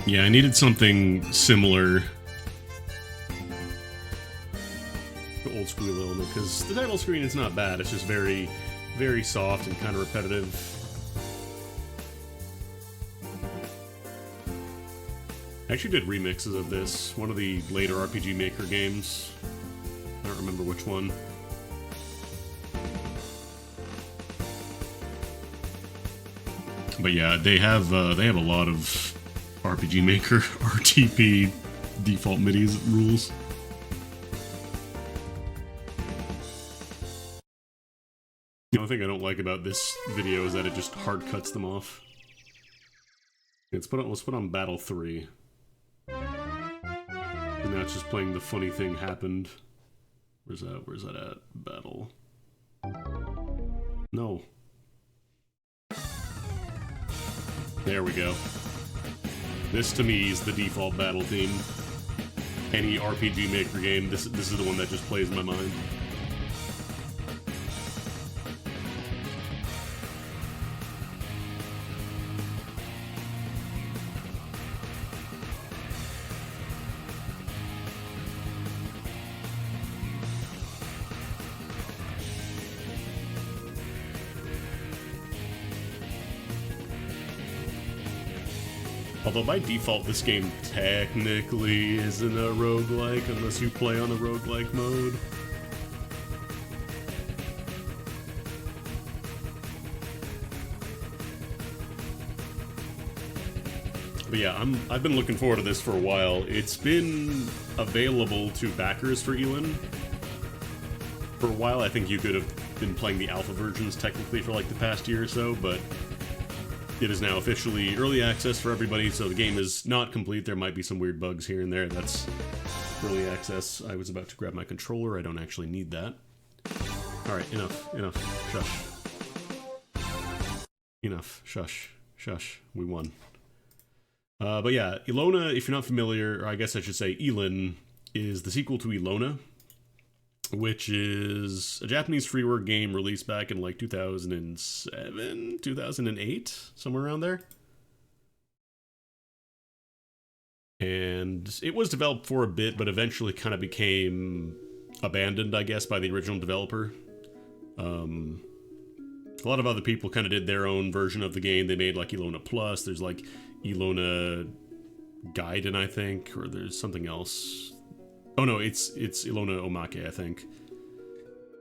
Yeah, I needed something similar to Old School Ilona, because the title screen is not bad. It's just very, very soft and kind of repetitive. I actually did remixes of this, one of the later RPG Maker games. I don't remember which one. But yeah, they have a lot of RPG Maker RTP default MIDI rules. The only thing I don't like about this video is that it just hard cuts them off. Let's put on Battle 3. And now it's just playing the funny thing happened. Where's that at? Battle. No. There we go. This to me is the default battle theme. Any RPG Maker game, this is the one that just plays in my mind. Although by default, this game technically isn't a roguelike unless you play on the roguelike mode. But yeah, I've been looking forward to this for a while. It's been available to backers for Elin. For a while, I think you could have been playing the alpha versions technically for like the past year or so, but it is now officially early access for everybody, so the game is not complete. There might be some weird bugs here and there. That's early access. I was about to grab my controller. I don't actually need that. Alright, enough. Shush. Enough. Shush. We won. But yeah, Ilona, if you're not familiar, or I guess I should say Elin, is the sequel to Ilona, which is a Japanese freeware game released back in like 2007, 2008, somewhere around there. And it was developed for a bit, but eventually kind of became abandoned, I guess, by the original developer. A lot of other people kind of did their own version of the game. They made like Ilona Plus. There's like Ilona Gaiden, I think, or there's something else. Oh no, it's Ilona Omake, I think.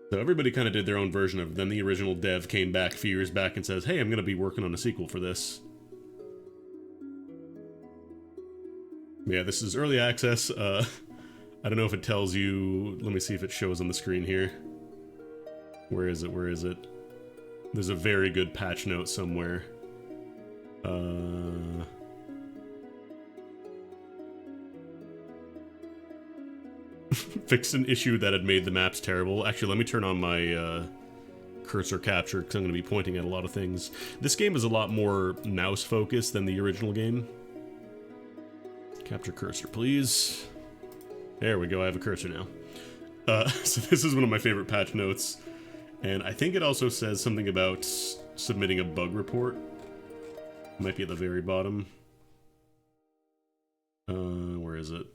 So everybody kind of did their own version of it. Then the original dev came back a few years back and says, hey, I'm going to be working on a sequel for this. Yeah, this is early access. I don't know if it tells you... Let me see if it shows on the screen here. Where is it? There's a very good patch note somewhere. Fixed an issue that had made the maps terrible. Actually, let me turn on my cursor capture because I'm going to be pointing at a lot of things. This game is a lot more mouse focused than the original game. Capture cursor, please. There we go, I have a cursor now. So this is one of my favorite patch notes. And I think it also says something about submitting a bug report. It might be at the very bottom. Where is it?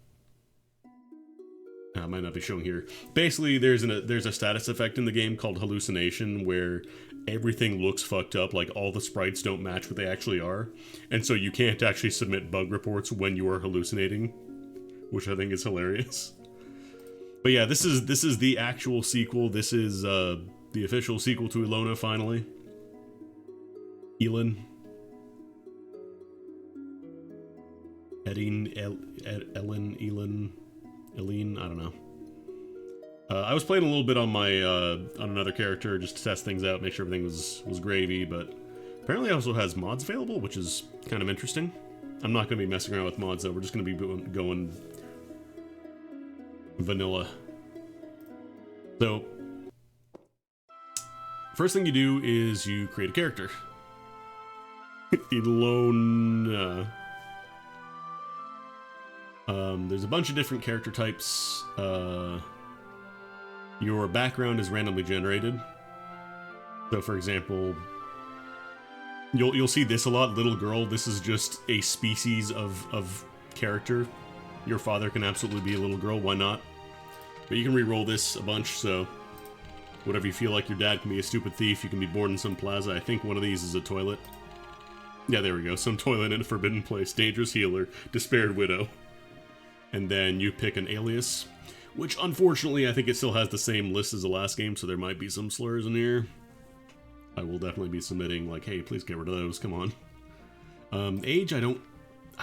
It might not be shown here. Basically, there's a status effect in the game called hallucination where everything looks fucked up, like all the sprites don't match what they actually are. And so you can't actually submit bug reports when you are hallucinating, which I think is hilarious. But yeah, this is the actual sequel. This is the official sequel to Ilona, finally. Elin, Eileen, I don't know. I was playing a little bit on my on another character just to test things out, make sure everything was gravy, but apparently it also has mods available, which is kind of interesting. I'm not going to be messing around with mods though, we're just going to be going vanilla. So, first thing you do is you create a character. Ilona. There's a bunch of different character types. Your background is randomly generated. So, for example, You'll see this a lot, little girl. This is just a species of character. Your father can absolutely be a little girl, why not? But you can re-roll this a bunch, so whatever you feel like. Your dad can be a stupid thief, you can be born in some plaza. I think one of these is a toilet. Yeah, there we go. Some toilet in a forbidden place. Dangerous healer. Despaired widow. And then you pick an alias, which unfortunately I think it still has the same list as the last game, so there might be some slurs in here. I will definitely be submitting, like, hey, please get rid of those, come on. Age, I don't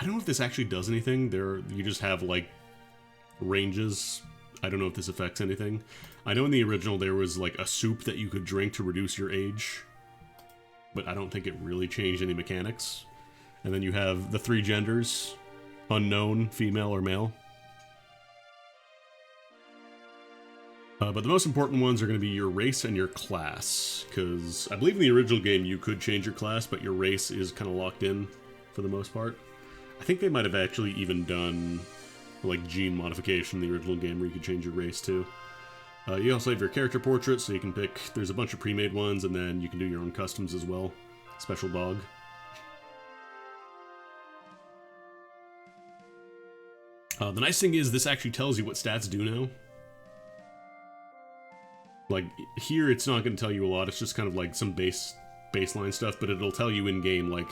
know if this actually does anything. You just have, like, ranges. I don't know if this affects anything. I know in the original there was, like, a soup that you could drink to reduce your age, but I don't think it really changed any mechanics. And then you have the 3 genders, unknown, female, or male. But the most important ones are going to be your race and your class, because I believe in the original game you could change your class, but your race is kind of locked in for the most part. I think they might have actually even done like gene modification in the original game where you could change your race too. You also have your character portrait, so you can pick, there's a bunch of pre-made ones, and then you can do your own customs as well. Special dog. The nice thing is this actually tells you what stats do now. Like, here it's not going to tell you a lot, it's just kind of like some baseline stuff, but it'll tell you in-game, like,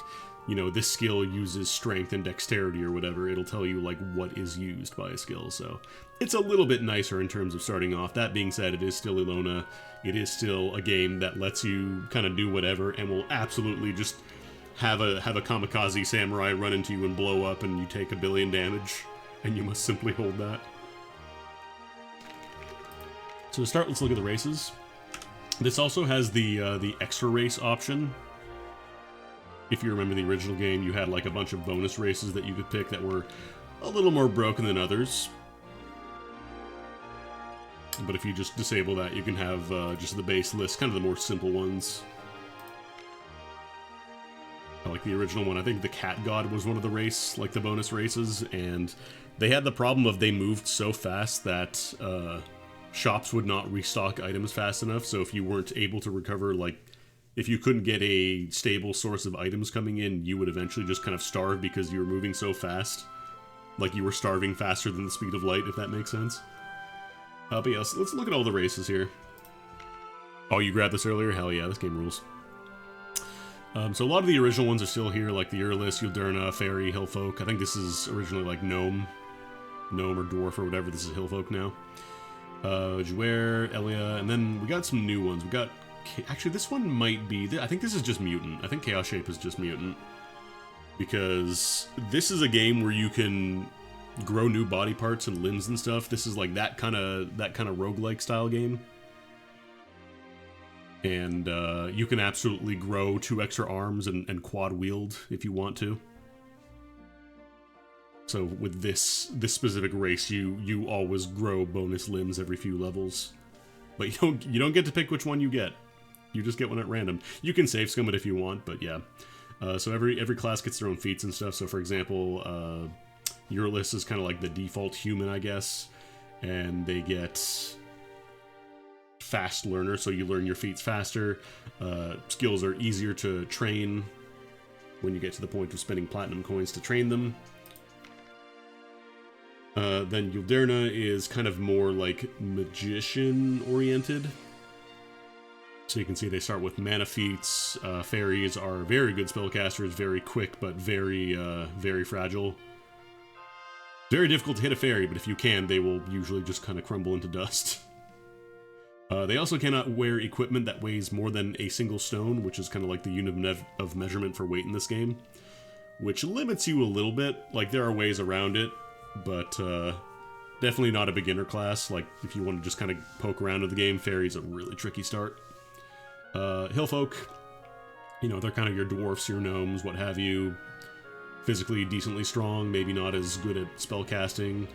you know, this skill uses strength and dexterity or whatever. It'll tell you, like, what is used by a skill, so it's a little bit nicer in terms of starting off. That being said, it is still Elona. It is still a game that lets you kind of do whatever, and will absolutely just have a kamikaze samurai run into you and blow up, and you take 1 billion damage, and you must simply hold that. So to start, let's look at the races. This also has the extra race option. If you remember the original game, you had like a bunch of bonus races that you could pick that were a little more broken than others. But if you just disable that, you can have just the base list, kind of the more simple ones. I like the original one. I think the Cat God was one of the the bonus races, and they had the problem of they moved so fast that shops would not restock items fast enough, so if you weren't able to recover, like, if you couldn't get a stable source of items coming in, you would eventually just kind of starve because you were moving so fast. Like, you were starving faster than the speed of light, if that makes sense. But yeah, so let's look at all the races here. Oh, you grabbed this earlier? Hell yeah, this game rules. So a lot of the original ones are still here, like the Urlis, Yulderna, Fairy, Hillfolk. I think this is originally like Gnome or Dwarf or whatever. This is Hillfolk now. Jouer, Elia, and then we got some new ones. We got... Actually, this one might be... I think this is just Mutant. I think Chaos Shape is just Mutant. Because this is a game where you can grow new body parts and limbs and stuff. This is like that kind of roguelike style game. And you can absolutely grow 2 extra arms and quad wield if you want to. So with this specific race, you always grow bonus limbs every few levels, but you don't get to pick which one you get. You just get one at random. You can save scum it if you want, but yeah. So every class gets their own feats and stuff. So for example, Urlis is kind of like the default human, I guess, and they get fast learner, so you learn your feats faster. Skills are easier to train when you get to the point of spending platinum coins to train them. Then Yulderna is kind of more like magician-oriented. So you can see they start with mana feats. Fairies are very good spellcasters, very quick, but very fragile. Very difficult to hit a fairy, but if you can, they will usually just kind of crumble into dust. They also cannot wear equipment that weighs more than a single stone, which is kind of like the unit of measurement for weight in this game, which limits you a little bit. Like, there are ways around it, but definitely not a beginner class. Like, if you want to just kind of poke around in the game, Fairy's a really tricky start. Hillfolk, you know, they're kind of your dwarfs, your gnomes, what have you. Physically decently strong, maybe not as good at spellcasting.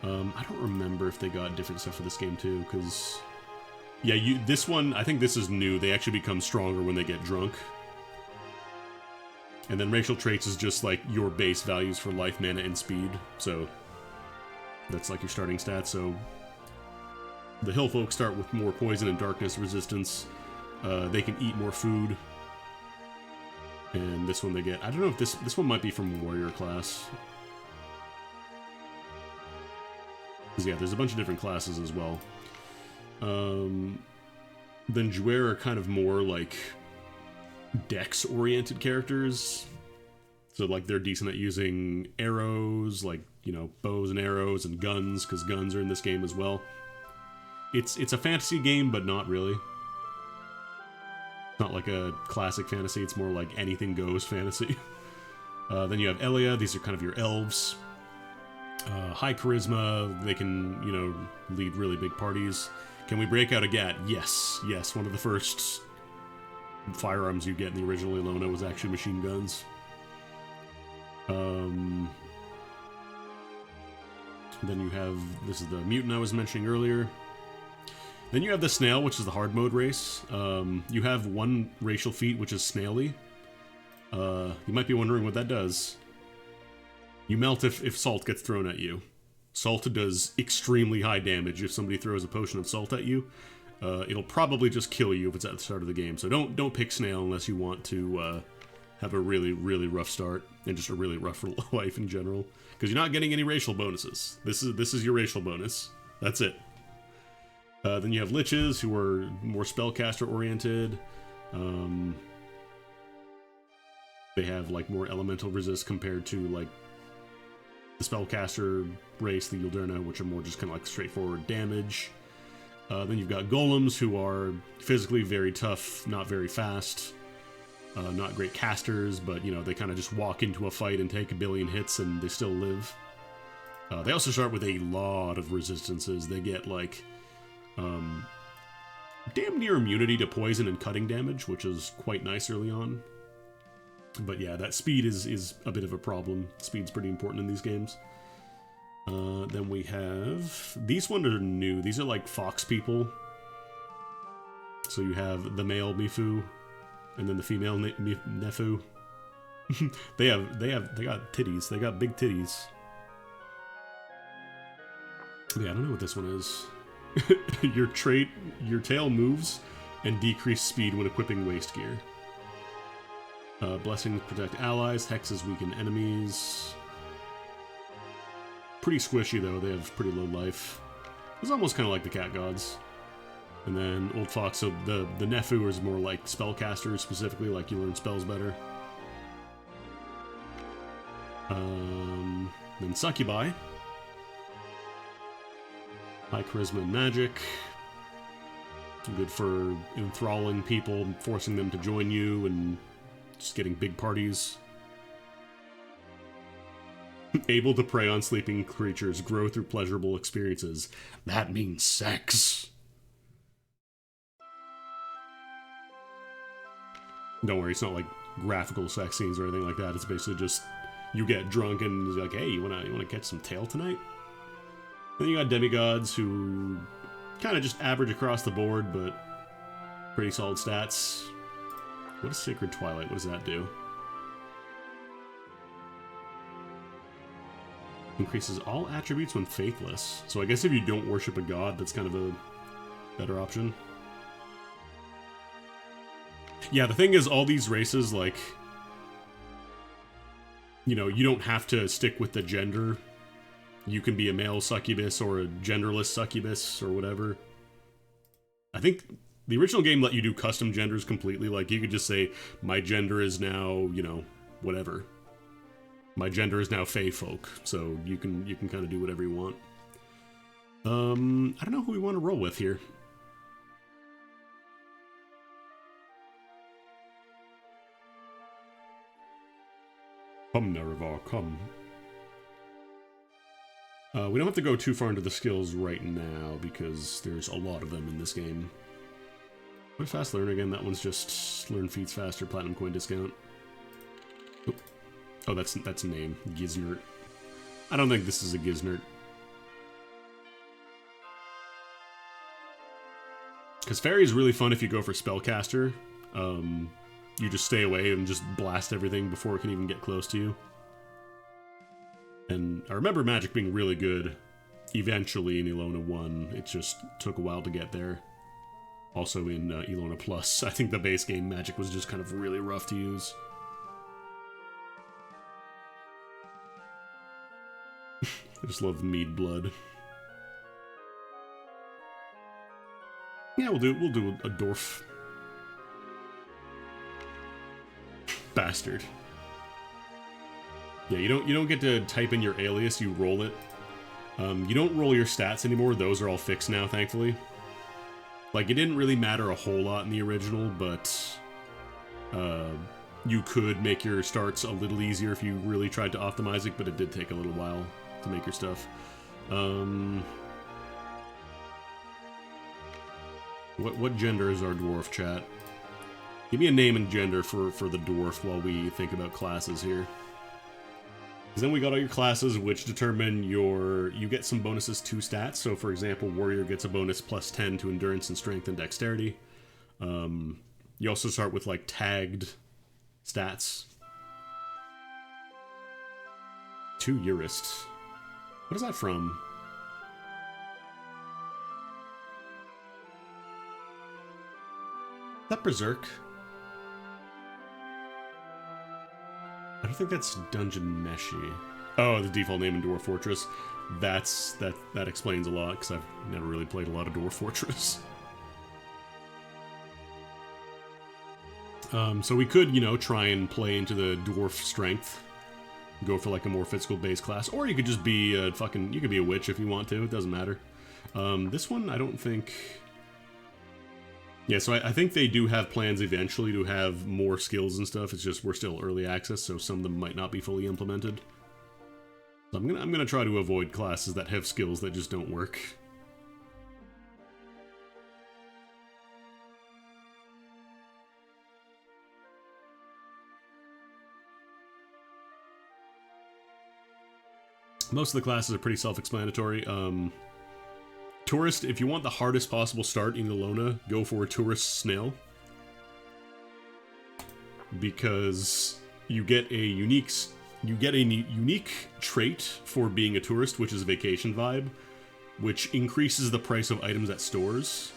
I don't remember if they got different stuff for this game too, because... Yeah, this one, I think this is new. They actually become stronger when they get drunk. And then racial traits is just like your base values for life, mana, and speed. So that's like your starting stats. So the Hillfolk start with more poison and darkness resistance. They can eat more food. And this one they get... I don't know if this one might be from warrior class. Because, yeah, there's a bunch of different classes as well. Then Juer are kind of more, like, dex-oriented characters. So, like, they're decent at using arrows, like, you know, bows and arrows and guns, because guns are in this game as well. It's a fantasy game, but not really. It's not like a classic fantasy, it's more like anything goes fantasy. Then you have Elia, these are kind of your elves. High charisma, they can, you know, lead really big parties. Can we break out a gat? Yes, yes, one of the first firearms you get in the original Ilona was actually machine guns. Then you have, this is the mutant I was mentioning earlier. Then you have the snail, which is the hard mode race. You have one racial feat, which is snaily. You might be wondering what that does. You melt if salt gets thrown at you. Salt does extremely high damage if somebody throws a potion of salt at you. It'll probably just kill you if it's at the start of the game. So don't pick snail unless you want to have a really, really rough start and just a really rough life in general. Because you're not getting any racial bonuses. This is your racial bonus. That's it. Then you have liches, who are more spellcaster oriented. They have like more elemental resist compared to like the spellcaster race, the Yulderna, which are more just kind of like straightforward damage. Then you've got golems, who are physically very tough, not very fast. Not great casters, but, you know, they kind of just walk into a fight and take a billion hits and they still live. They also start with a lot of resistances. They get, like, damn near immunity to poison and cutting damage, which is quite nice early on. But yeah, that speed is a bit of a problem. Speed's pretty important in these games. Then we have... These ones are new. These are, like, fox people. So you have the male Mifu, and then the female Nefu. they got titties. They got big titties. Yeah, I don't know what this one is. Your tail moves and decrease speed when equipping waist gear. Blessings protect allies, hexes weaken enemies. Pretty squishy though, they have pretty low life. It's almost kind of like the cat gods. And then Old Fox, so the Nefu is more like spellcasters specifically, like you learn spells better. Then Succubi. High charisma and magic. Good for enthralling people, forcing them to join you, and just getting big parties. Able to prey on sleeping creatures, grow through pleasurable experiences. That means sex. Don't worry, it's not like graphical sex scenes or anything like that. It's basically just you get drunk and it's like, hey, you wanna catch some tail tonight? Then you got demigods who kind of just average across the board, but pretty solid stats. What is Sacred Twilight? What does that do? Increases all attributes when faithless. So I guess if you don't worship a god, that's kind of a better option. Yeah, the thing is, all these races, like, you know, you don't have to stick with the gender. You can be a male succubus or a genderless succubus or whatever. I think the original game let you do custom genders completely. Like, you could just say, my gender is now, you know, whatever. My gender is now Fey folk, so you can kind of do whatever you want. I don't know who we want to roll with here. Come, Nerevar, come. We don't have to go too far into the skills right now, because there's a lot of them in this game. What a fast learn again? That one's just learn feats faster, platinum coin discount. Oop. Oh, that's a name. Giznert. I don't think this is a Giznert. Because Fairy is really fun if you go for Spellcaster. You just stay away and just blast everything before it can even get close to you. And I remember Magic being really good eventually in Ilona 1. It just took a while to get there. Also in Ilona Plus, I think the base game Magic was just kind of really rough to use. I just love mead blood. Yeah, we'll do a dwarf. Bastard. Yeah, you don't get to type in your alias, you roll it. You don't roll your stats anymore, those are all fixed now, thankfully. Like, it didn't really matter a whole lot in the original, but you could make your starts a little easier if you really tried to optimize it, but it did take a little while to make your stuff. What gender is our dwarf, chat? Give me a name and gender for the dwarf while we think about classes here. Because then we got all your classes, which determine you get some bonuses to stats. So, for example, warrior gets a bonus plus 10 to endurance and strength and dexterity. You also start with, like, tagged stats. 2 Jurist. What is that from? Is that Berserk? I don't think that's Dungeon Meshi. Oh, the default name in Dwarf Fortress. That explains a lot, because I've never really played a lot of Dwarf Fortress. So we could, you know, try and play into the dwarf strength. Go for like a more physical based class. Or you could just be a you could be a witch if you want to, it doesn't matter. This one, I don't think... Yeah, so I think they do have plans eventually to have more skills and stuff. It's just we're still early access, so some of them might not be fully implemented. So I'm gonna try to avoid classes that have skills that just don't work. Most of the classes are pretty self-explanatory. Tourist, if you want the hardest possible start in Elona, go for Tourist Snail. Because you get a unique trait for being a tourist, which is a vacation vibe, which increases the price of items at stores,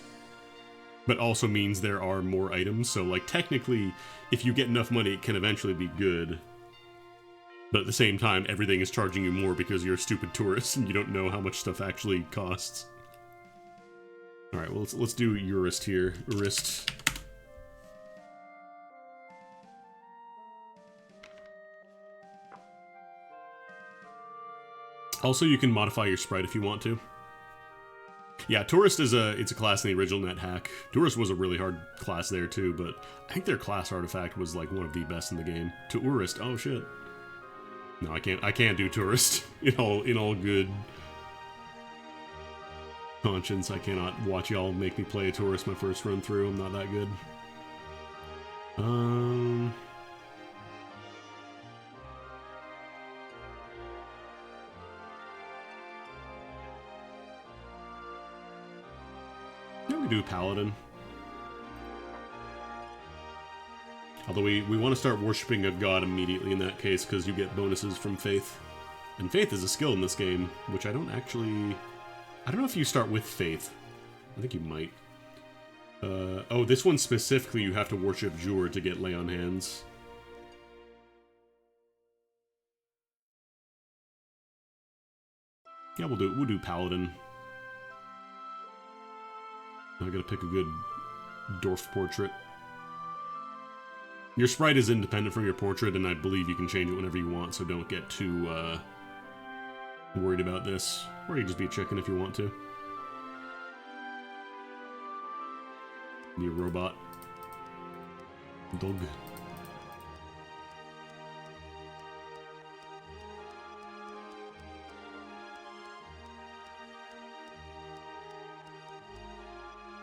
but also means there are more items. So, like, technically, if you get enough money, it can eventually be good. But at the same time, everything is charging you more because you're a stupid tourist and you don't know how much stuff actually costs. Alright, well, let's do Jurist here. Jurist. Also, you can modify your sprite if you want to. Yeah, Tourist is it's a class in the original NetHack. Tourist was a really hard class there too, but I think their class artifact was like one of the best in the game. Tourist, oh shit. No, I can't do Tourist in all good conscience. I cannot watch y'all make me play a Tourist my first run through. I'm not that good. Yeah, we do Paladin. Although we want to start worshipping a god immediately in that case, because you get bonuses from Faith. And Faith is a skill in this game, which I don't know if you start with Faith. I think you might. Oh, this one specifically you have to worship Jur to get Lay on Hands. Yeah, we'll do Paladin. I gotta pick a good dwarf portrait. Your sprite is independent from your portrait, and I believe you can change it whenever you want, so don't get too worried about this. Or you can just be a chicken if you want to. Be a robot. Dog.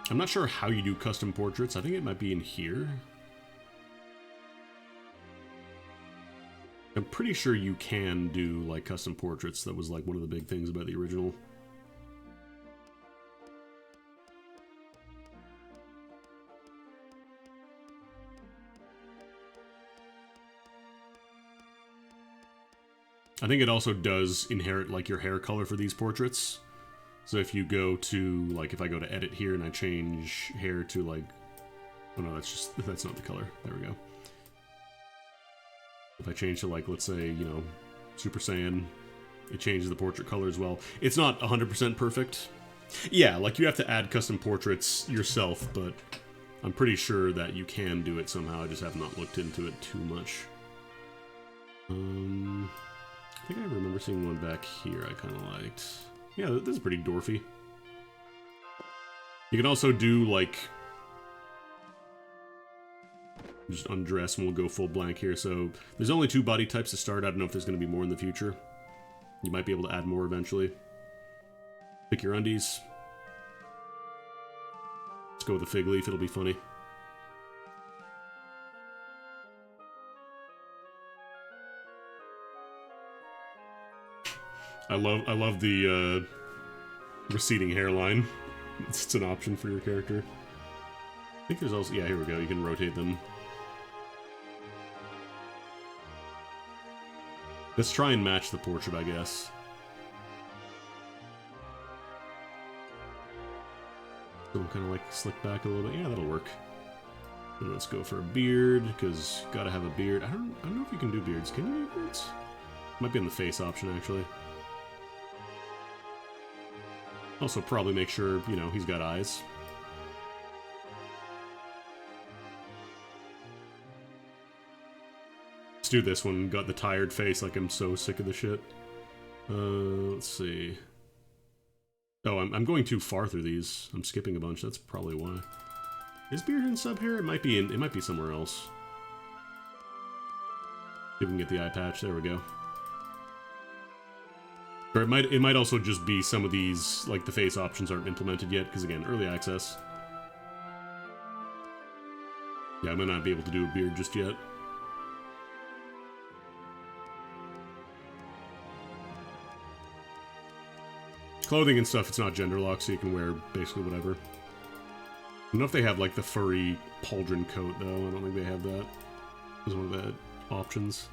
I'm not sure how you do custom portraits. I think it might be in here. I'm pretty sure you can do, like, custom portraits. That was, like, one of the big things about the original. I think it also does inherit, like, your hair color for these portraits. So if you go to, like, if I go to edit here and I change hair to, like... Oh, no, that's not the color. There we go. If I change to, like, let's say, you know, Super Saiyan, it changes the portrait color as well. It's not 100% perfect. Yeah, like you have to add custom portraits yourself, but I'm pretty sure that you can do it somehow. I just have not looked into it too much. I think I remember seeing one back here I kind of liked. Yeah, this is pretty dwarfy. You can also do, like... just undress, and we'll go full blank here. So, there's only 2 body types to start. I don't know if there's going to be more in the future. You might be able to add more eventually. Pick your undies. Let's go with a fig leaf, it'll be funny. I love the receding hairline. It's an option for your character. I think there's also, yeah, here we go, you can rotate them. Let's try and match the portrait, I guess. So kind of like slick back a little bit. Yeah, that'll work. And let's go for a beard, because gotta have a beard. I don't know if you can do beards. Can you do beards? Might be on the face option, actually. Also, probably make sure, you know, he's got eyes. Let's do this one. Got the tired face, like I'm so sick of the shit. Let's see. Oh, I'm going too far through these. I'm skipping a bunch. That's probably why. Is beard in sub hair? It might be in. It might be somewhere else. See if we can get the eye patch. There we go. Or it might also just be some of these, like the face options aren't implemented yet, because again, early access. Yeah, I might not be able to do a beard just yet. Clothing and stuff, it's not gender locked, so you can wear basically whatever. I don't know if they have like the furry pauldron coat though. I don't think they have that as one of the options.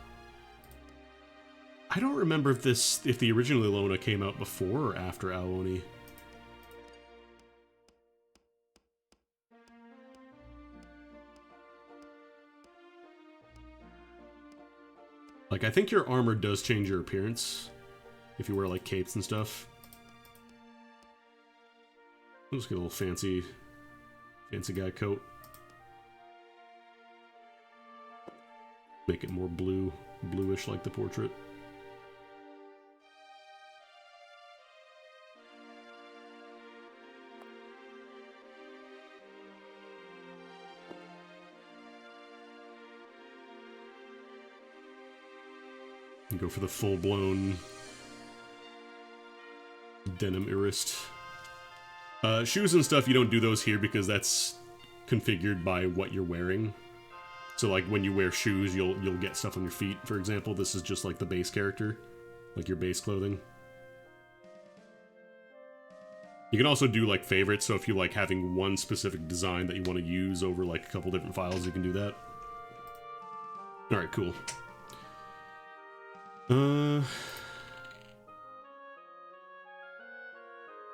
I don't remember if the original Ilona came out before or after Aoni. Like, I think your armor does change your appearance if you wear like capes and stuff. Let's get a little fancy guy coat. Make it more bluish like the portrait. And go for the full-blown denim wrist. Shoes and stuff, you don't do those here because that's configured by what you're wearing. So like when you wear shoes, you'll get stuff on your feet, for example. This is just like the base character, like your base clothing. You can also do like favorites, so if you like having one specific design that you want to use over like a couple different files, you can do that. Alright, cool.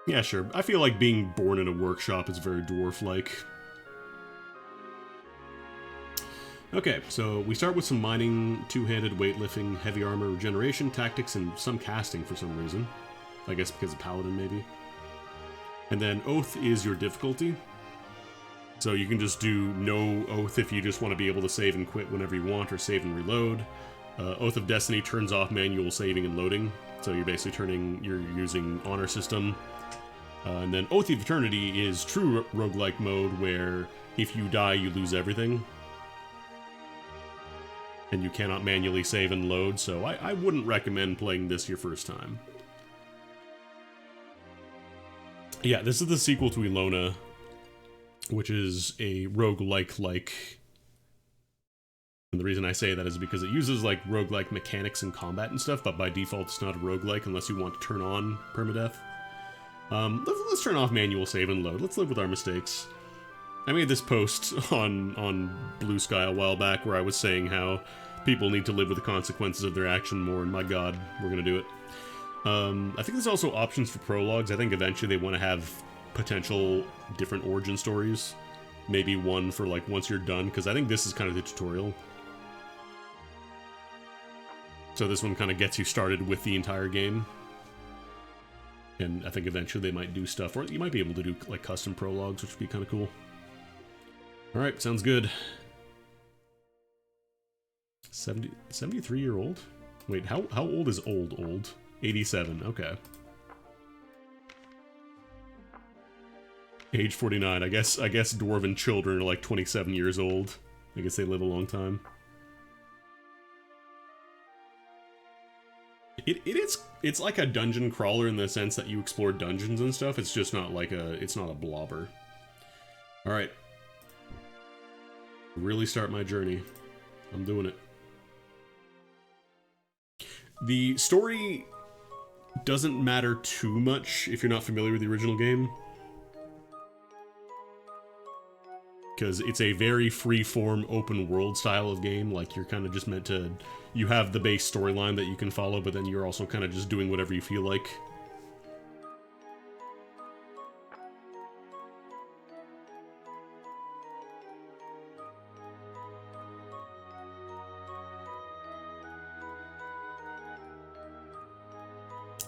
Yeah, sure. I feel like being born in a workshop is very dwarf-like. Okay, so we start with some mining, two-handed weightlifting, heavy armor, regeneration, tactics, and some casting for some reason. I guess because of Paladin, maybe. And then Oath is your difficulty. So you can just do no Oath if you just want to be able to save and quit whenever you want, or save and reload. Oath of Destiny turns off manual saving and loading. So you're basically you're using honor system. And then Oath of Eternity is true roguelike mode, where if you die, you lose everything. And you cannot manually save and load, so I wouldn't recommend playing this your first time. Yeah, this is the sequel to Ilona, which is a roguelike-like. And the reason I say that is because it uses like roguelike mechanics and combat and stuff, but by default it's not a roguelike unless you want to turn on permadeath. Let's turn off manual save and load. Let's live with our mistakes. I made this post on Blue Sky a while back where I was saying how people need to live with the consequences of their action more, and my god, we're gonna do it. I think there's also options for prologues. I think eventually they want to have potential different origin stories. Maybe one for like once you're done, because I think this is kind of the tutorial. So this one kind of gets you started with the entire game. And I think eventually they might do stuff, or you might be able to do like custom prologues, which would be kind of cool. Alright, sounds good. 73-year-old? Wait, how old is old? 87, okay. Age 49, I guess dwarven children are like 27 years old. I guess they live a long time. It's like a dungeon crawler in the sense that you explore dungeons and stuff. It's just not like it's not a blobber. Alright. Really start my journey. I'm doing it. The story doesn't matter too much if you're not familiar with the original game. Because it's a very free-form, open-world style of game. Like, you're kind of just meant to... You have the base storyline that you can follow, but then you're also kind of just doing whatever you feel like.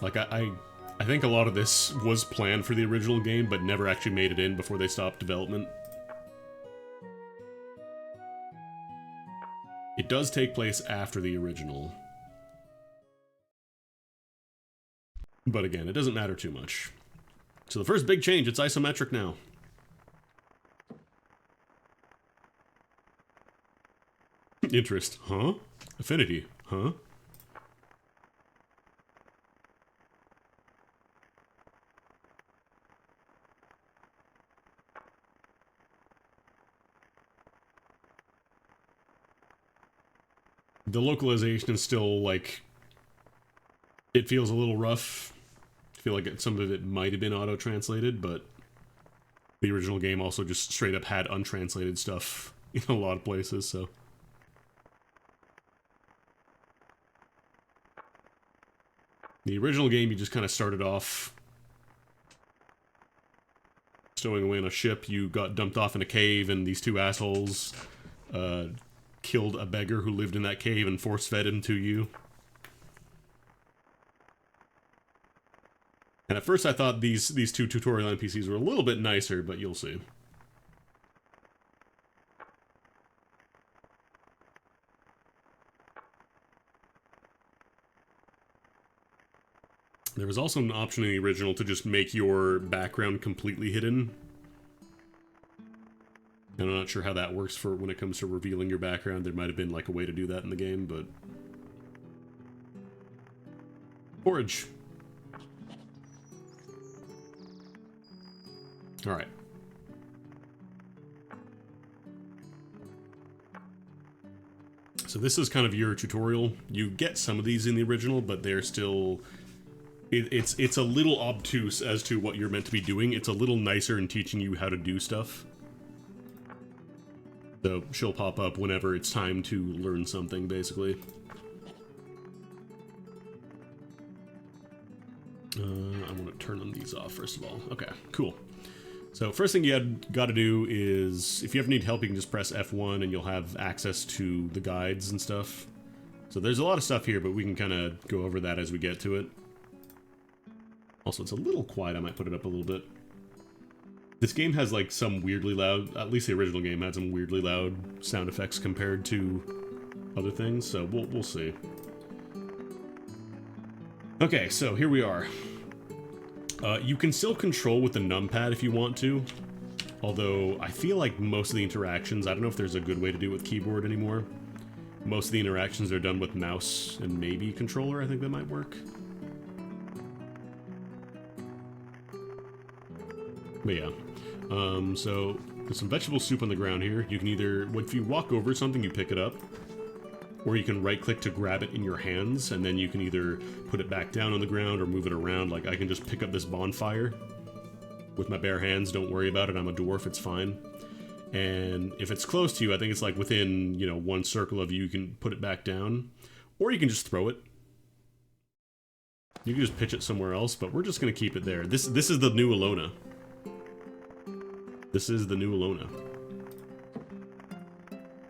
Like, I think a lot of this was planned for the original game, but never actually made it in before they stopped development. It does take place after the original. But again, it doesn't matter too much. So the first big change, it's isometric now. Interest, huh? Affinity, huh? The localization is still, like, it feels a little rough. I feel like some of it might have been auto-translated, but the original game also just straight up had untranslated stuff in a lot of places, so. The original game, you just kind of started off stowing away on a ship. You got dumped off in a cave, and these two assholes, killed a beggar who lived in that cave and force-fed him to you. And at first I thought these two tutorial NPCs were a little bit nicer, but you'll see. There was also an option in the original to just make your background completely hidden. And I'm not sure how that works for when it comes to revealing your background. There might have been like a way to do that in the game, but... Forage. Alright. So this is kind of your tutorial. You get some of these in the original, but they're still... It's a little obtuse as to what you're meant to be doing. It's a little nicer in teaching you how to do stuff. So she'll pop up whenever it's time to learn something, basically. I want to turn on these off, first of all. Okay, cool. So first thing you got to do is, if you ever need help, you can just press F1 and you'll have access to the guides and stuff. So there's a lot of stuff here, but we can kind of go over that as we get to it. Also, it's a little quiet. I might put it up a little bit. This game has, like, some weirdly loud... At least the original game had some weirdly loud sound effects compared to other things, so we'll see. Okay, so here we are. You can still control with the numpad if you want to. Although, I feel like most of the interactions... I don't know if there's a good way to do it with keyboard anymore. Most of the interactions are done with mouse and maybe controller. I think that might work. But yeah. So, there's some vegetable soup on the ground here. You can either, if you walk over something, you pick it up. Or you can right-click to grab it in your hands, and then you can either put it back down on the ground or move it around. Like, I can just pick up this bonfire with my bare hands. Don't worry about it. I'm a dwarf. It's fine. And if it's close to you, I think it's like within, you know, one circle of you, you can put it back down. Or you can just throw it. You can just pitch it somewhere else, but we're just going to keep it there. This is the new Alona. This is the new Alona.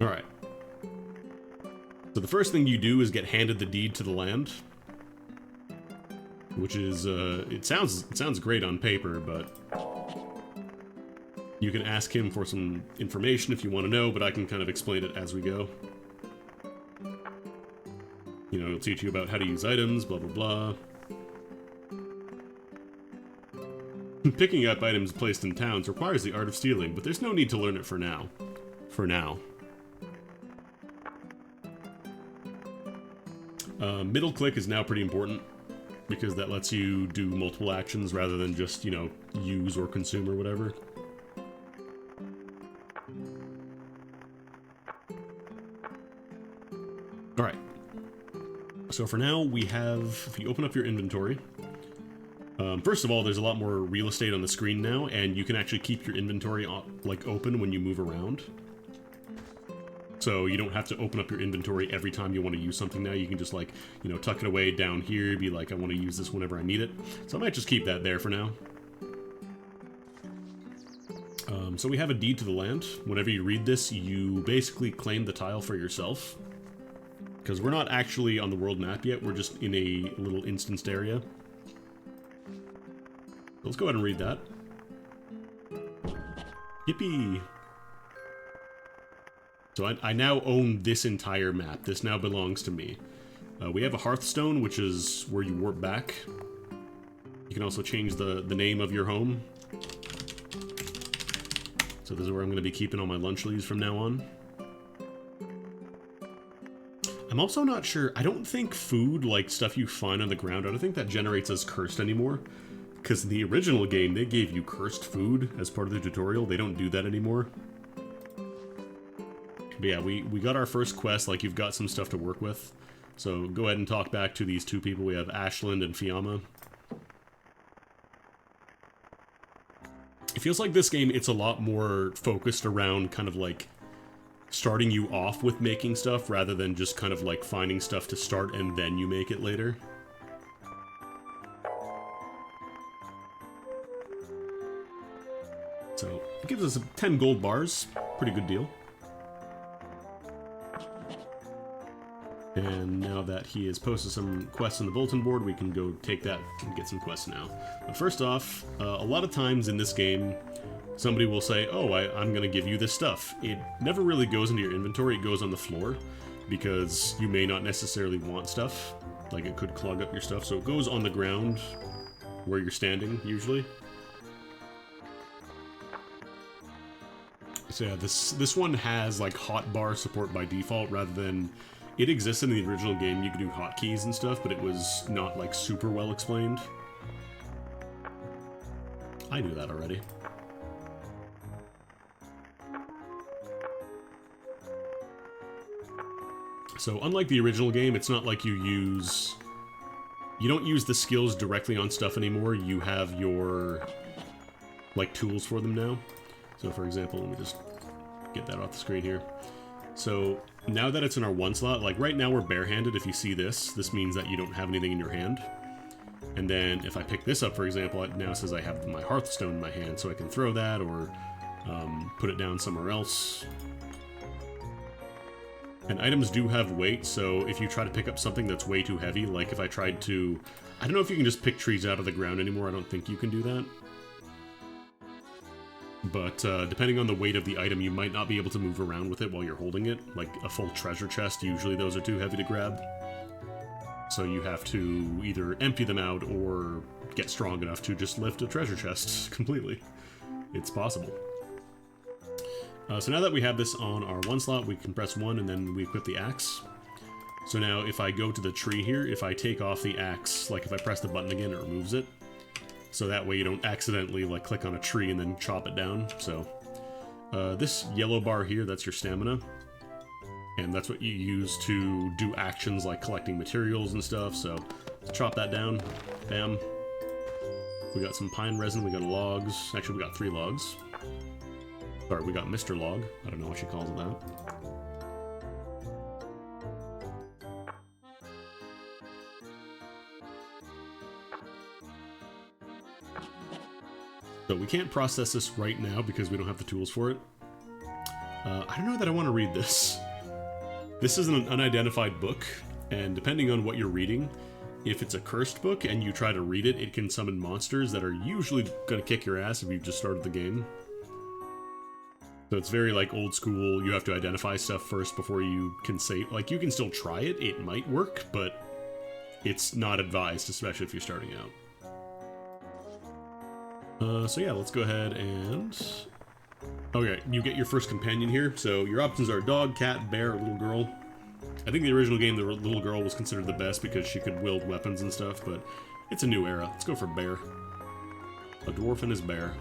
Alright. So So the first thing you do is get handed the deed to the land, which is, it sounds great on paper, but you can ask him for some information if you want to know, but I can kind of explain it as we go. You know, it'll teach you about how to use items, blah blah blah. Picking up items placed in towns requires the art of stealing, but there's no need to learn it for now. Middle click is now pretty important, because that lets you do multiple actions rather than just, you know, use or consume or whatever. Alright. So for now, we have, if you open up your inventory, first of all, there's a lot more real estate on the screen now, and you can actually keep your inventory like open when you move around. So you don't have to open up your inventory every time you want to use something now. You can just, like, you know, tuck it away down here, be like, I want to use this whenever I need it. So I might just keep that there for now. So we have a deed to the land. Whenever you read this, you basically claim the tile for yourself. Because we're not actually on the world map yet, we're just in a little instanced area. Let's go ahead and read that. Yippee! So I now own this entire map. This now belongs to me. We have a Hearthstone, which is where you warp back. You can also change the name of your home. So this is where I'm going to be keeping all my lunch leaves from now on. I'm also not sure, I don't think food, like stuff you find on the ground, I don't think that generates as cursed anymore. Because in the original game, they gave you cursed food as part of the tutorial. They don't do that anymore. But yeah, we got our first quest, like you've got some stuff to work with. So go ahead and talk back to these two people. We have Ashland and Fiamma. It feels like this game, it's a lot more focused around kind of like starting you off with making stuff rather than just kind of like finding stuff to start and then you make it later. So it gives us 10 gold bars, pretty good deal. And now that he has posted some quests on the bulletin board, we can go take that and get some quests now. But first off, a lot of times in this game, somebody will say, oh, I'm going to give you this stuff. It never really goes into your inventory, it goes on the floor, because you may not necessarily want stuff. Like, it could clog up your stuff, so it goes on the ground where you're standing, usually. So yeah, this one has, like, hotbar support by default, rather than... It existed in the original game, you could do hotkeys and stuff, but it was not, like, super well explained. I knew that already. So, unlike the original game, it's not like you don't use the skills directly on stuff anymore, you have your, like, tools for them now. So, for example, let me just get that off the screen here. So, now that it's in our one slot, like right now we're barehanded. If you see this, this means that you don't have anything in your hand. And then if I pick this up, for example, it now says I have my Hearthstone in my hand, so I can throw that or put it down somewhere else. And items do have weight, so if you try to pick up something that's way too heavy, like if I tried to... I don't know if you can just pick trees out of the ground anymore, I don't think you can do that. But depending on the weight of the item, you might not be able to move around with it while you're holding it. Like a full treasure chest, usually those are too heavy to grab. So you have to either empty them out or get strong enough to just lift a treasure chest completely. It's possible. So now that we have this on our one slot, we can press 1 and then we equip the axe. So now if I go to the tree here, if I take off the axe, like if I press the button again, it removes it. So that way you don't accidentally like click on a tree and then chop it down. So this yellow bar here, that's your stamina. And that's what you use to do actions like collecting materials and stuff. So let's chop that down. Bam. We got some pine resin, we got logs. Actually, we got 3 logs. Sorry, we got Mr. Log. I don't know what she calls it that. So we can't process this right now because we don't have the tools for it. I don't know that I want to read this. This is an unidentified book, and depending on what you're reading, if it's a cursed book and you try to read it, it can summon monsters that are usually going to kick your ass if you've just started the game. So it's very, like, old school. You have to identify stuff first before you can say... Like, you can still try it. It might work, but it's not advised, especially if you're starting out. So yeah, let's go ahead and... Okay, you get your first companion here. So your options are dog, cat, bear, or little girl. I think the original game, the little girl was considered the best because she could wield weapons and stuff, but it's a new era. Let's go for bear. A dwarf and his bear.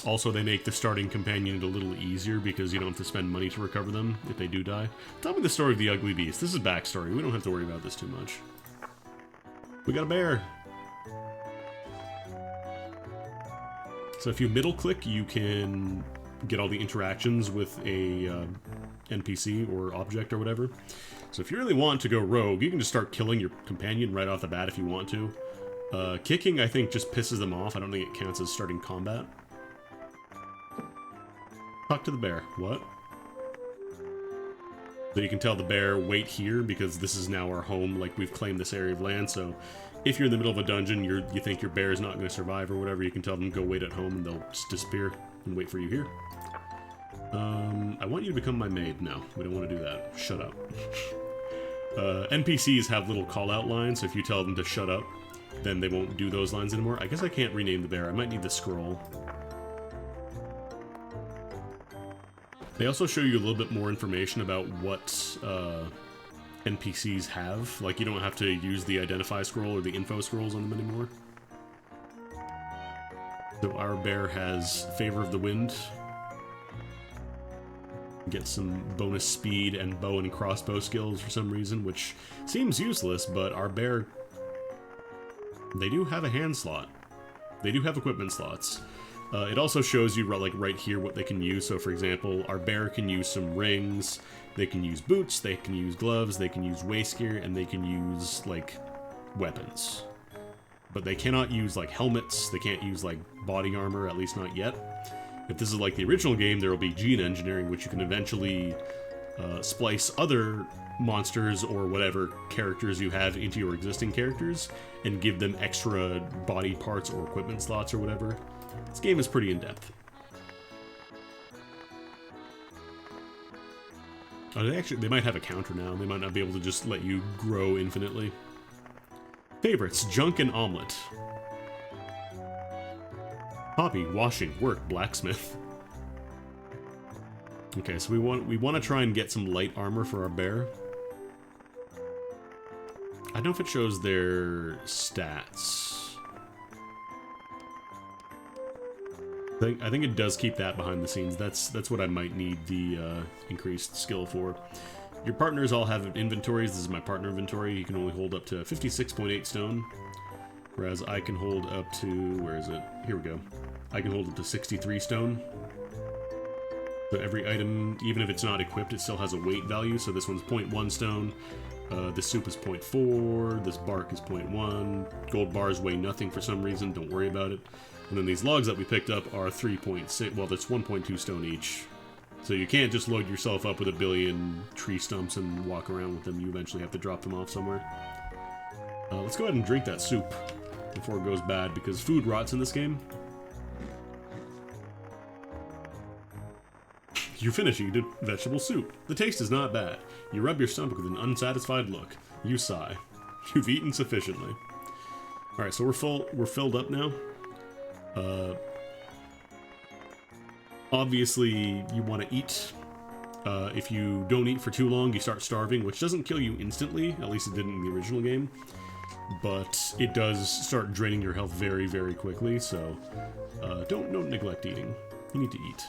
Also, they make the starting companion a little easier because you don't have to spend money to recover them if they do die. Tell me the story of the ugly beast. This is backstory. We don't have to worry about this too much. We got a bear. So if you middle click, you can get all the interactions with a NPC or object or whatever. So if you really want to go rogue, you can just start killing your companion right off the bat if you want to. Kicking, I think, just pisses them off. I don't think it counts as starting combat. Talk to the bear. What? So you can tell the bear, wait here, because this is now our home, like we've claimed this area of land, so if you're in the middle of a dungeon, you think your bear is not going to survive or whatever, you can tell them go wait at home and they'll just disappear and wait for you here. I want you to become my maid. No, we don't want to do that. Shut up. NPCs have little call-out lines, so if you tell them to shut up, then they won't do those lines anymore. I guess I can't rename the bear. I might need the scroll. They also show you a little bit more information about what NPCs have. Like, you don't have to use the identify scroll or the info scrolls on them anymore. So our bear has Favor of the Wind. Get some bonus speed and bow and crossbow skills for some reason, which seems useless, but our bear... They do have a hand slot. They do have equipment slots. It also shows you, like, right here what they can use. So, for example, our bear can use some rings, they can use boots, they can use gloves, they can use waist gear, and they can use, like, weapons. But they cannot use, like, helmets, they can't use, like, body armor, at least not yet. If this is like the original game, there will be gene engineering, which you can eventually splice other monsters or whatever characters you have into your existing characters and give them extra body parts or equipment slots or whatever. This game is pretty in-depth. Oh, they might have a counter now. They might not be able to just let you grow infinitely. Favorites, junk and omelet. Hobby, washing, work, blacksmith. Okay, so we want to try and get some light armor for our bear. I don't know if it shows their stats. I think it does keep that behind the scenes. That's what I might need the increased skill for. Your partners all have inventories. This is my partner inventory. You can only hold up to 56.8 stone. Whereas I can hold up to... Where is it? Here we go. I can hold up to 63 stone. So every item, even if it's not equipped, it still has a weight value. So this one's 0.1 stone. This soup is 0.4. This bark is 0.1. Gold bars weigh nothing for some reason. Don't worry about it. And then these logs that we picked up are 3.6. Well, that's 1.2 stone each. So you can't just load yourself up with a billion tree stumps and walk around with them. You eventually have to drop them off somewhere. Let's go ahead and drink that soup before it goes bad, because food rots in this game. You finish eating vegetable soup. The taste is not bad. You rub your stomach with an unsatisfied look. You sigh. You've eaten sufficiently. Alright, so we're filled up now. Obviously, you want to eat. If you don't eat for too long, you start starving, which doesn't kill you instantly. At least it didn't in the original game. But it does start draining your health very, very quickly, so don't neglect eating. You need to eat.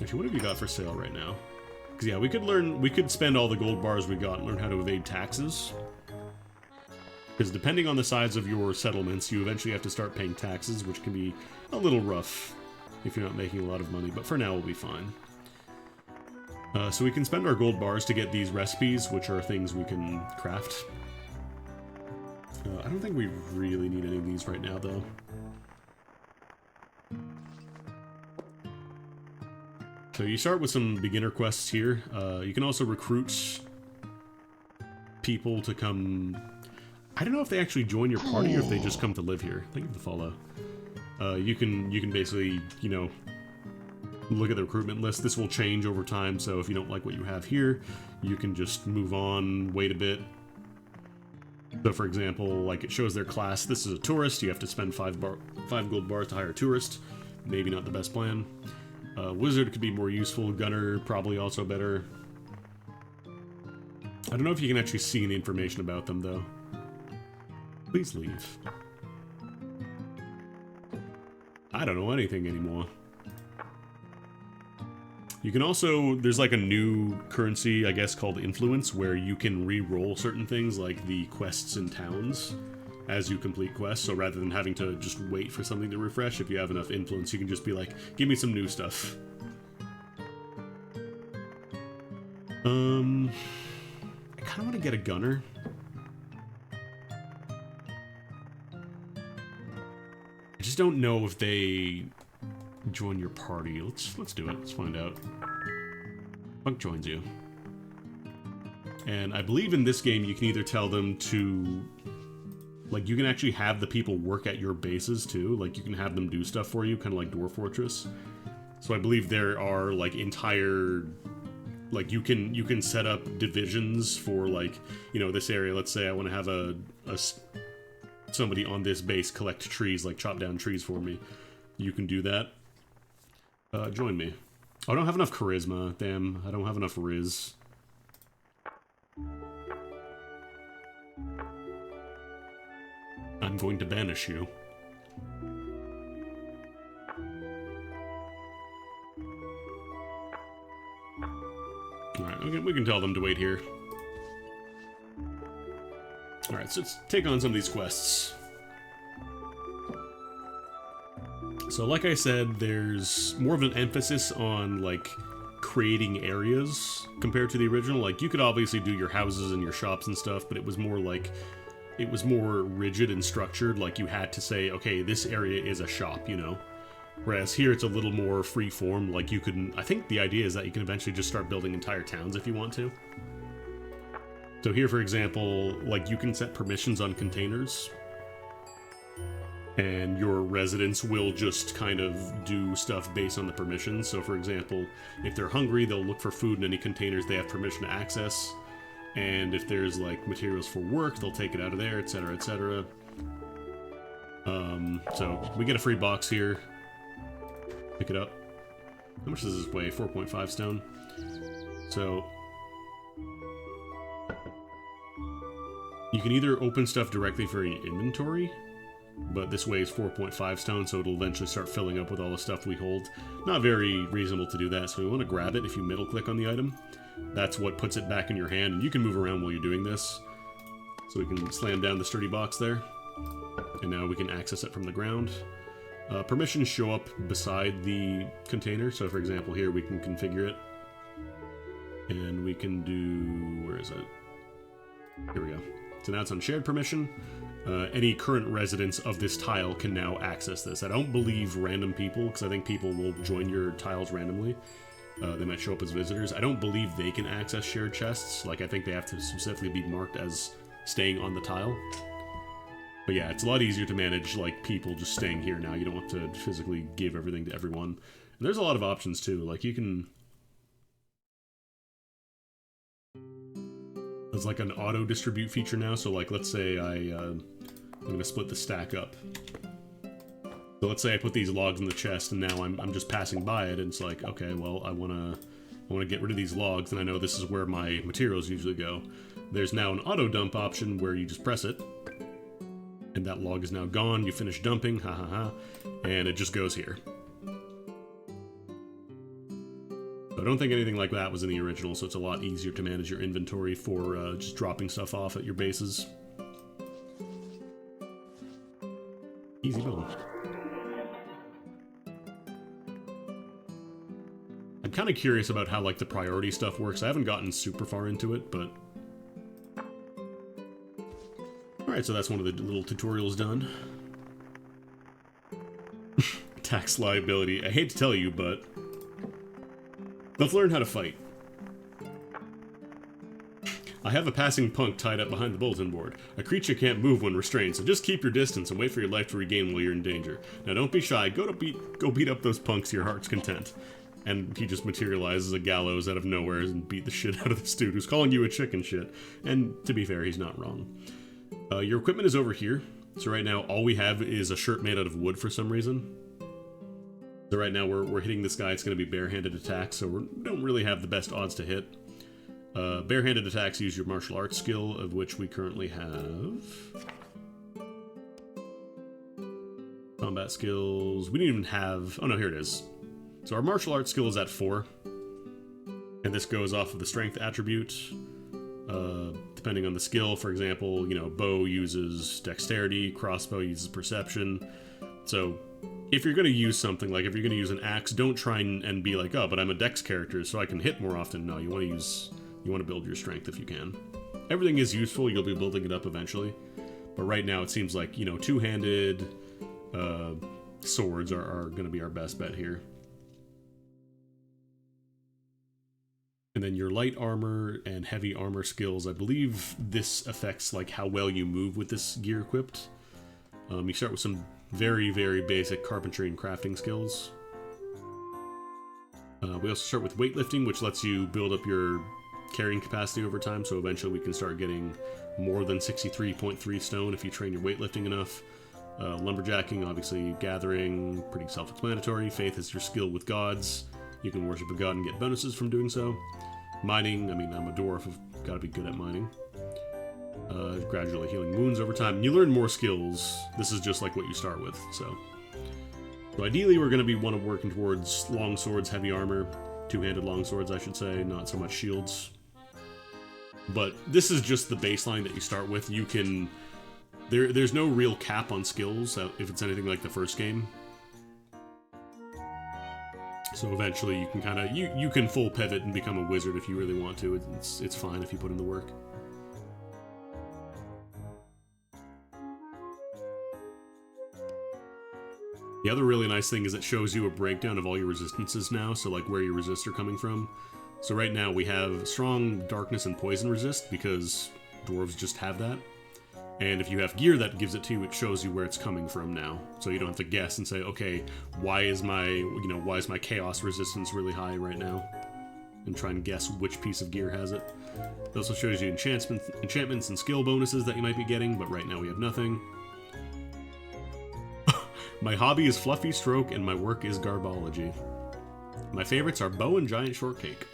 Actually, what have you got for sale right now? Because yeah, we could spend all the gold bars we got and learn how to evade taxes. Because depending on the size of your settlements, you eventually have to start paying taxes, which can be a little rough if you're not making a lot of money, but for now we'll be fine. So we can spend our gold bars to get these recipes, which are things we can craft. I don't think we really need any of these right now, though. So you start with some beginner quests here. You can also recruit people to come... I don't know if they actually join your party or if they just come to live here. Thank you for the follow. You can basically, you know, look at the recruitment list. This will change over time, so if you don't like what you have here, you can just move on, wait a bit. So for example, like it shows their class. This is a tourist. You have to spend 5 gold bars to hire a tourist. Maybe not the best plan. Wizard could be more useful. Gunner probably also better. I don't know if you can actually see any information about them though. Please leave. I don't know anything anymore. You can also, there's like a new currency, I guess, called Influence, where you can re-roll certain things like the quests in towns as you complete quests. So rather than having to just wait for something to refresh, if you have enough influence, you can just be like, give me some new stuff. I kind of want to get a gunner. I just don't know if they join your party. Let's do it. Let's find out. Funk joins you. And I believe in this game you can either tell them to... Like, you can actually have the people work at your bases, too. Like, you can have them do stuff for you, kind of like Dwarf Fortress. So I believe there are, like, entire... Like, you can set up divisions for, like, you know, this area. Let's say I want to have somebody on this base collect trees, like, chop down trees for me. You can do that. Join me. Oh, I don't have enough charisma. Damn, I don't have enough Riz. I'm going to banish you. Alright, okay, we can tell them to wait here. Alright, so let's take on some of these quests. So like I said, there's more of an emphasis on, like, creating areas compared to the original. Like, you could obviously do your houses and your shops and stuff, but it was more like... It was more rigid and structured, like you had to say, okay, this area is a shop, you know? Whereas here it's a little more free-form, like you can... I think the idea is that you can eventually just start building entire towns if you want to. So here, for example, like you can set permissions on containers, and your residents will just kind of do stuff based on the permissions. So for example, if they're hungry, they'll look for food in any containers they have permission to access. And if there's, like, materials for work, they'll take it out of there, etc., etc. So, we get a free box here. Pick it up. How much does this weigh? 4.5 stone. So... You can either open stuff directly for your inventory, but this weighs 4.5 stone, so it'll eventually start filling up with all the stuff we hold. Not very reasonable to do that, so we want to grab it if you middle-click on the item. That's what puts it back in your hand, and you can move around while you're doing this. So we can slam down the sturdy box there, and now we can access it from the ground. Permissions show up beside the container, so for example here we can configure it. And we can do... where is it? Here we go. So now it's on shared permission. Any current residents of this tile can now access this. I don't believe random people, because I think people will join your tiles randomly. They might show up as visitors. I don't believe they can access shared chests. Like, I think they have to specifically be marked as staying on the tile. But yeah, it's a lot easier to manage, like, people just staying here now. You don't have to physically give everything to everyone. And there's a lot of options, too. Like, you can... There's, like, an auto-distribute feature now. So, like, let's say I'm going to split the stack up. So let's say I put these logs in the chest, and now I'm just passing by it, and it's like, okay, well, I wanna get rid of these logs, and I know this is where my materials usually go. There's now an auto dump option where you just press it, and that log is now gone. You finish dumping, ha ha ha, and it just goes here. So I don't think anything like that was in the original, so it's a lot easier to manage your inventory for just dropping stuff off at your bases. Easy build. I'm kind of curious about how, like, the priority stuff works. I haven't gotten super far into it, but... Alright, so that's one of the little tutorials done. Tax liability. I hate to tell you, but... Let's learn how to fight. I have a passing punk tied up behind the bulletin board. A creature can't move when restrained, so just keep your distance and wait for your life to regain while you're in danger. Now don't be shy, go beat up those punks to your heart's content. And he just materializes a gallows out of nowhere and beat the shit out of this dude who's calling you a chicken shit. And to be fair, he's not wrong. Your equipment is over here. So right now, all we have is a shirt made out of wood for some reason. So right now, we're hitting this guy. It's going to be barehanded attacks, so we don't really have the best odds to hit. Barehanded attacks use your martial arts skill, of which we currently have. Combat skills. We didn't even have... Oh no, here it is. So our martial arts skill is at 4. And this goes off of the strength attribute. Depending on the skill, for example, you know, bow uses dexterity, crossbow uses perception. So if you're going to use something, like if you're going to use an axe, don't try and be like, oh, but I'm a dex character, so I can hit more often. No, you want to build your strength if you can. Everything is useful, you'll be building it up eventually. But right now it seems like, you know, two-handed swords are going to be our best bet here. And then your light armor and heavy armor skills, I believe this affects like how well you move with this gear equipped. You start with some very, very basic carpentry and crafting skills. We also start with weightlifting, which lets you build up your carrying capacity over time, so eventually we can start getting more than 63.3 stone if you train your weightlifting enough. Lumberjacking, obviously, gathering, pretty self-explanatory. Faith is your skill with gods. You can worship a god and get bonuses from doing so. Mining, I mean, I'm a dwarf, I've got to be good at mining. Gradually healing wounds over time. You learn more skills. This is just like what you start with, so ideally we're going to be working towards long swords, heavy armor, two-handed long swords, I should say, not so much shields. But this is just the baseline that you start with. You can... There's no real cap on skills if it's anything like the first game. So eventually you can kind of... You can full pivot and become a wizard if you really want to. It's fine if you put in the work. The other really nice thing is it shows you a breakdown of all your resistances now, so like where your resists are coming from. So right now we have strong darkness and poison resist because dwarves just have that. And if you have gear that gives it to you, it shows you where it's coming from now. So you don't have to guess and say, okay, why is my chaos resistance really high right now? And try and guess which piece of gear has it. It also shows you enchantments and skill bonuses that you might be getting, but right now we have nothing. My hobby is fluffy stroke and my work is garbology. My favorites are bow and giant shortcake.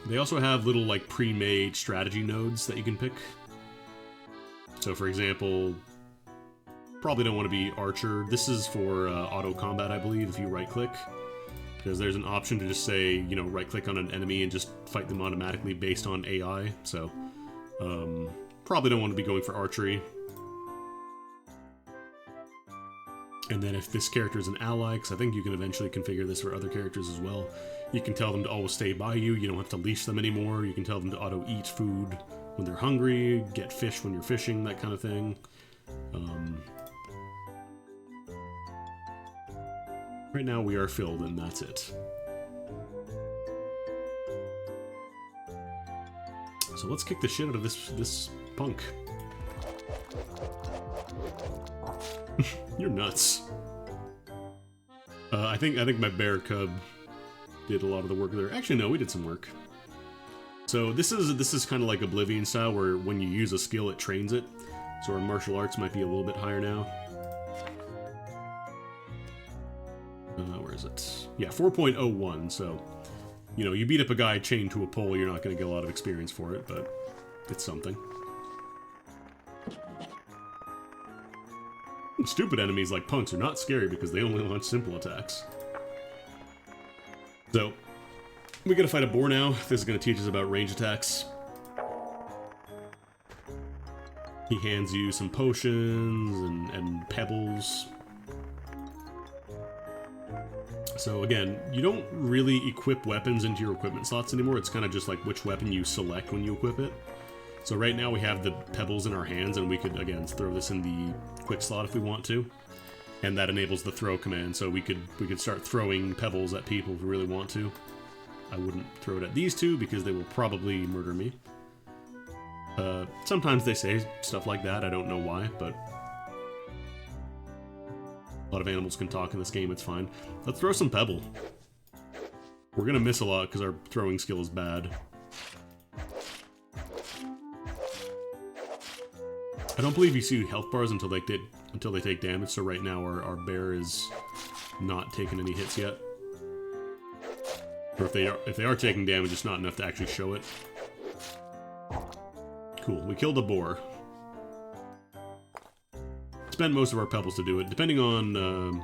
They also have little like pre-made strategy nodes that you can pick. So for example, probably don't want to be archer. This is for auto combat, I believe, if you right click. Because there's an option to just say, you know, right click on an enemy and just fight them automatically based on AI. So probably don't want to be going for archery. And then if this character is an ally, because I think you can eventually configure this for other characters as well, you can tell them to always stay by you. You don't have to leash them anymore. You can tell them to auto-eat food when they're hungry, get fish when you're fishing, that kind of thing. Right now we are filled, and that's it. So let's kick the shit out of this punk. You're nuts. I think my bear cub did a lot of the work there. Actually, no, we did some work. So this is kind of like Oblivion style, where when you use a skill, it trains it. So our martial arts might be a little bit higher now. Where is it? Yeah, 4.01. So, you know, you beat up a guy chained to a pole, you're not going to get a lot of experience for it, but it's something. Stupid enemies like punks are not scary because they only launch simple attacks. So, we gotta fight a boar now. This is gonna teach us about range attacks. He hands you some potions and pebbles. So again, you don't really equip weapons into your equipment slots anymore. It's kind of just like which weapon you select when you equip it. So right now we have the pebbles in our hands, and we could, again, throw this in the quick slot if we want to. and that enables the throw command, so we could start throwing pebbles at people if we really want to. I wouldn't throw it at these two because they will probably murder me. Sometimes they say stuff like that, I don't know why, but a lot of animals can talk in this game, it's fine. Let's throw some pebble. We're gonna miss a lot because our throwing skill is bad. I don't believe you see health bars until they take damage, so right now our bear is not taking any hits yet. Or if they are taking damage, it's not enough to actually show it. Cool, we killed a boar. Spent most of our pebbles to do it, depending on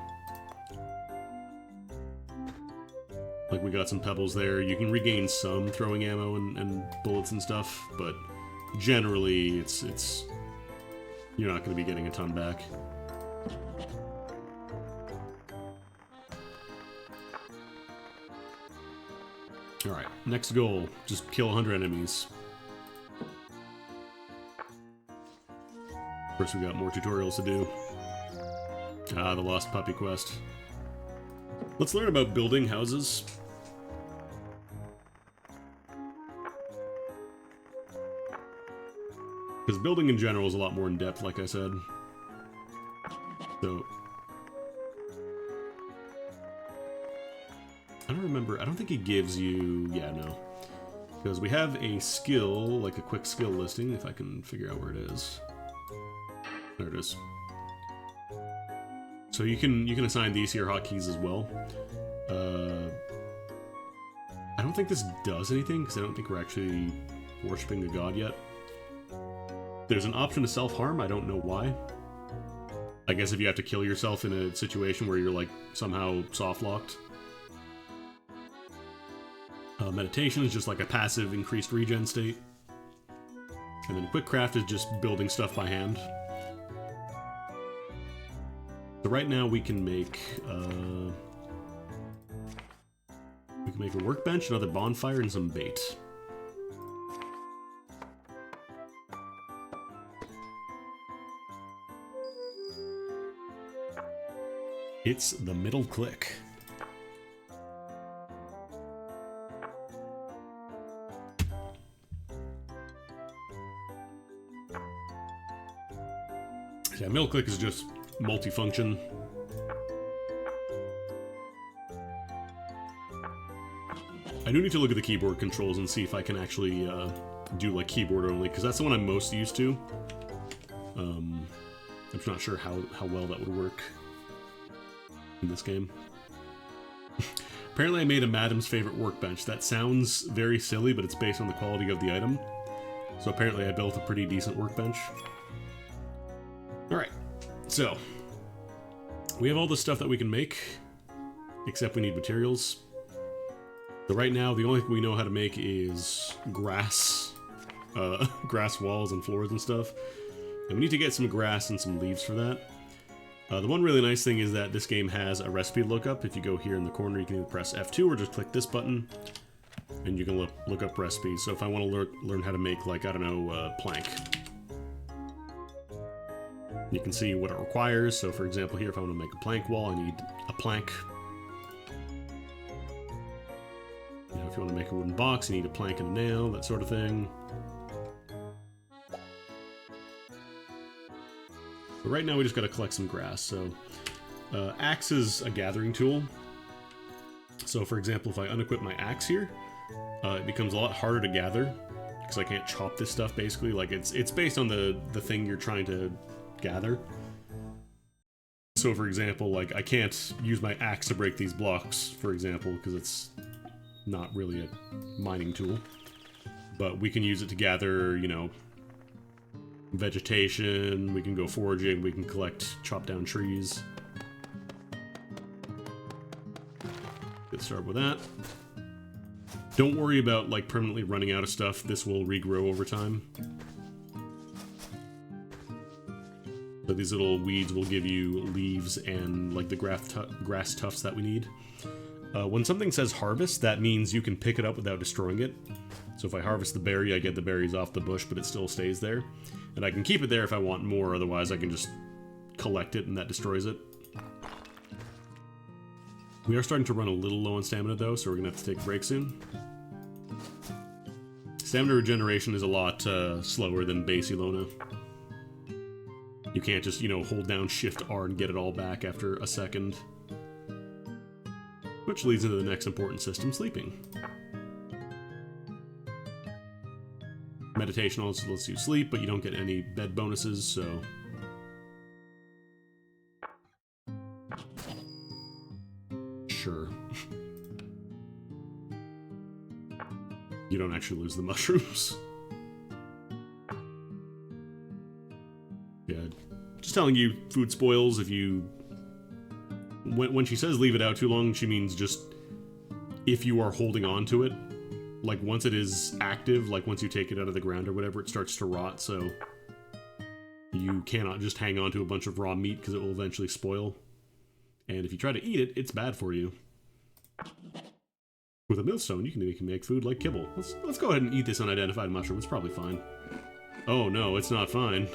like we got some pebbles there. You can regain some throwing ammo and bullets and stuff, but generally it's you're not going to be getting a ton back. Alright, next goal. Just kill 100 enemies. Of course, we got more tutorials to do. Ah, the Lost Puppy quest. Let's learn about building houses. Because building in general is a lot more in depth, like I said. So I don't remember, I don't think he gives you, yeah, no. Because we have a skill, like a quick skill listing, if I can figure out where it is. There it is. So you can assign these here hotkeys as well. I don't think this does anything, because I don't think we're actually worshipping a god yet. There's an option to self-harm, I don't know why. I guess if you have to kill yourself in a situation where you're like somehow soft-locked. Meditation is just like a passive increased regen state. And then Quick Craft is just building stuff by hand. So right now we can make a workbench, another bonfire, and some bait. It's the middle click. Yeah, middle click is just multifunction. I do need to look at the keyboard controls and see if I can actually do like keyboard only, because that's the one I'm most used to. I'm just not sure how well that would work in this game. Apparently I made a Madam's favorite workbench. That sounds very silly, but it's based on the quality of the item. So apparently I built a pretty decent workbench. Alright, so we have all the stuff that we can make, except we need materials. So right now the only thing we know how to make is grass, grass walls and floors and stuff. And we need to get some grass and some leaves for that. The one really nice thing is that this game has a recipe lookup. If you go here in the corner, you can either press F2 or just click this button, and you can look up recipes. So if I want to learn how to make, like, I don't know, plank, you can see what it requires. So for example here, if I want to make a plank wall, I need a plank. You know, if you want to make a wooden box, you need a plank and a nail, that sort of thing. But right now we just got to collect some grass. So axe is a gathering tool. So for example, if I unequip my axe here, it becomes a lot harder to gather because I can't chop this stuff basically. Like it's based on the thing you're trying to gather. So for example, like I can't use my axe to break these blocks, for example, because it's not really a mining tool. But we can use it to gather, you know, vegetation, we can go foraging, we can collect, chop down trees. Get started with that. Don't worry about like permanently running out of stuff, this will regrow over time. So these little weeds will give you leaves and like the grass tufts that we need. When something says harvest, that means you can pick it up without destroying it. So if I harvest the berry, I get the berries off the bush, but it still stays there. And I can keep it there if I want more, otherwise I can just collect it and that destroys it. We are starting to run a little low on stamina though, so we're gonna have to take a break soon. Stamina regeneration is a lot slower than base Ilona. You can't just, you know, hold down Shift R and get it all back after a second. Which leads into the next important system, sleeping. Meditation also lets you sleep, but you don't get any bed bonuses, so... Sure. You don't actually lose the mushrooms. Yeah, just telling you, food spoils if you... When she says leave it out too long, she means just if you are holding on to it. Like, once it is active, like once you take it out of the ground or whatever, it starts to rot, so you cannot just hang on to a bunch of raw meat because it will eventually spoil. And if you try to eat it, it's bad for you. With a millstone, you can make food like kibble. Let's go ahead and eat this unidentified mushroom. It's probably fine. Oh no, it's not fine.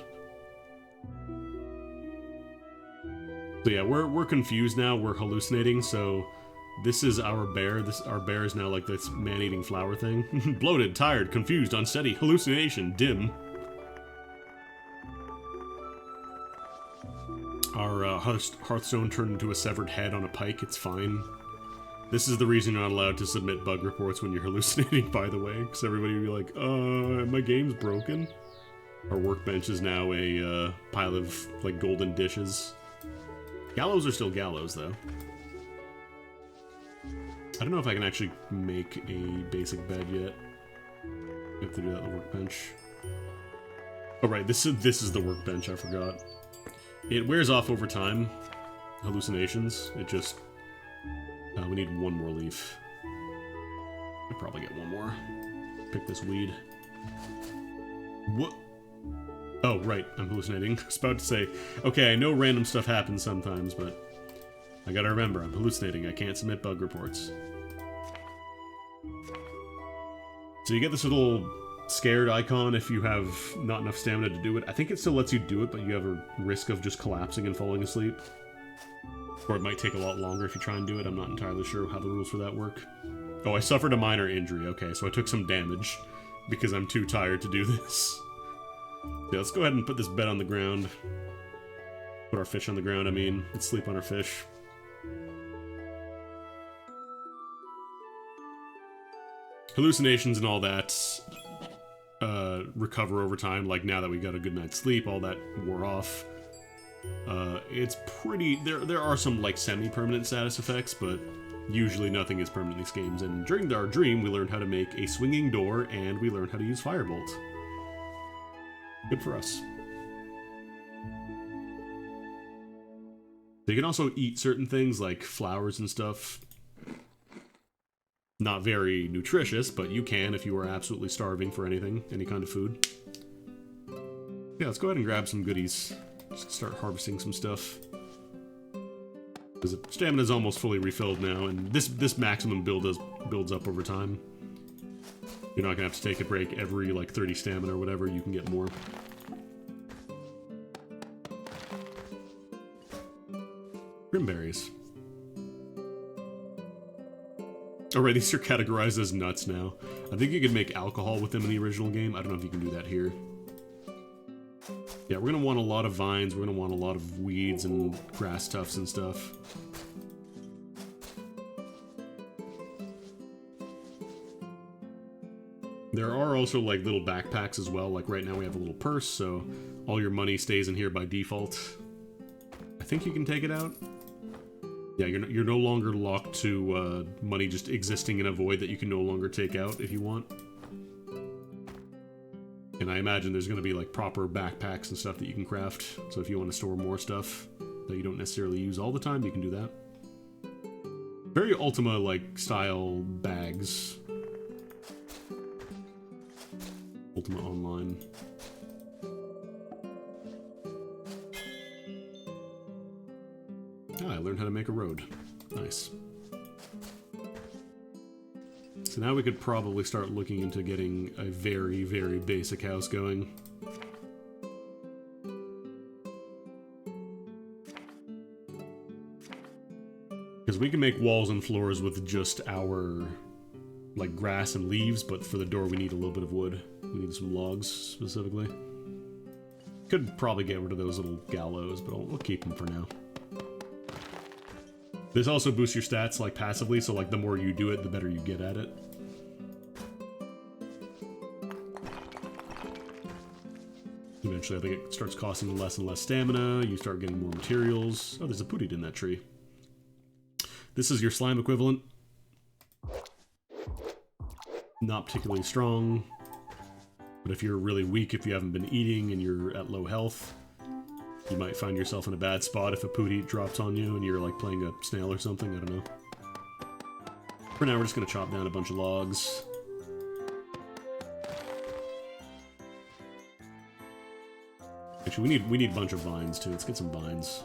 So yeah, we're confused now. We're hallucinating, so... This is our bear. Our bear is now like this man-eating flower thing. Bloated, tired, confused, unsteady, hallucination, dim. Our Hearthstone turned into a severed head on a pike. It's fine. This is the reason you're not allowed to submit bug reports when you're hallucinating, by the way, because everybody will be like, my game's broken. Our workbench is now a pile of like golden dishes. Gallows are still gallows, though. I don't know if I can actually make a basic bed yet. You have to do that on the workbench. Oh right, this is the workbench, I forgot. It wears off over time. Hallucinations. It just... we need one more leaf. I'll probably get one more. Pick this weed. What? Oh, right, I'm hallucinating. I was about to say, okay, I know random stuff happens sometimes, but... I gotta remember, I'm hallucinating. I can't submit bug reports. So you get this little scared icon if you have not enough stamina to do it. I think it still lets you do it, but you have a risk of just collapsing and falling asleep. Or it might take a lot longer if you try and do it. I'm not entirely sure how the rules for that work. Oh, I suffered a minor injury. Okay, so I took some damage because I'm too tired to do this. Yeah, let's go ahead and put this bed on the ground. Put our fish on the ground, I mean. Let's sleep on our fish. Hallucinations and all that recover over time. Like, now that we got a good night's sleep, all that wore off. It's pretty... There are some, like, semi-permanent status effects, but usually nothing is permanent in these games. And during our dream, we learned how to make a swinging door, and we learned how to use Firebolt. Good for us. They can also eat certain things, like flowers and stuff. Not very nutritious, but you can if you are absolutely starving for anything, any kind of food. Yeah, let's go ahead and grab some goodies. Just start harvesting some stuff. Because the stamina's almost fully refilled now, and this maximum builds up over time. You're not gonna have to take a break every, like, 30 stamina or whatever, you can get more. Grimberries. Alright, these are categorized as nuts now. I think you could make alcohol with them in the original game. I don't know if you can do that here. Yeah, we're gonna want a lot of vines, we're gonna want a lot of weeds and grass tufts and stuff. There are also, like, little backpacks as well. Like, right now we have a little purse, so all your money stays in here by default. I think you can take it out. Yeah, you're no longer locked to money just existing in a void that you can no longer take out if you want. And I imagine there's going to be, like, proper backpacks and stuff that you can craft. So if you want to store more stuff that you don't necessarily use all the time, you can do that. Very Ultima, like, style bags. Ultima Online. Ah, I learned how to make a road. Nice. So now we could probably start looking into getting a very, very basic house going. Because Because we can make walls and floors with just our, like, grass and leaves, but for the door we need a little bit of wood. We need some logs, specifically. Could probably get rid of those little gallows, but we'll keep them for now. This also boosts your stats, like, passively, so, like, the more you do it, the better you get at it. Eventually, I think it starts costing less and less stamina. You start getting more materials. Oh, there's a Pootied in that tree. This is your slime equivalent. Not particularly strong. But if you're really weak, if you haven't been eating and you're at low health, you might find yourself in a bad spot if a Pootie drops on you and you're like playing a snail or something. I don't know. For now, we're just going to chop down a bunch of logs. Actually, we need a bunch of vines, too. Let's get some vines.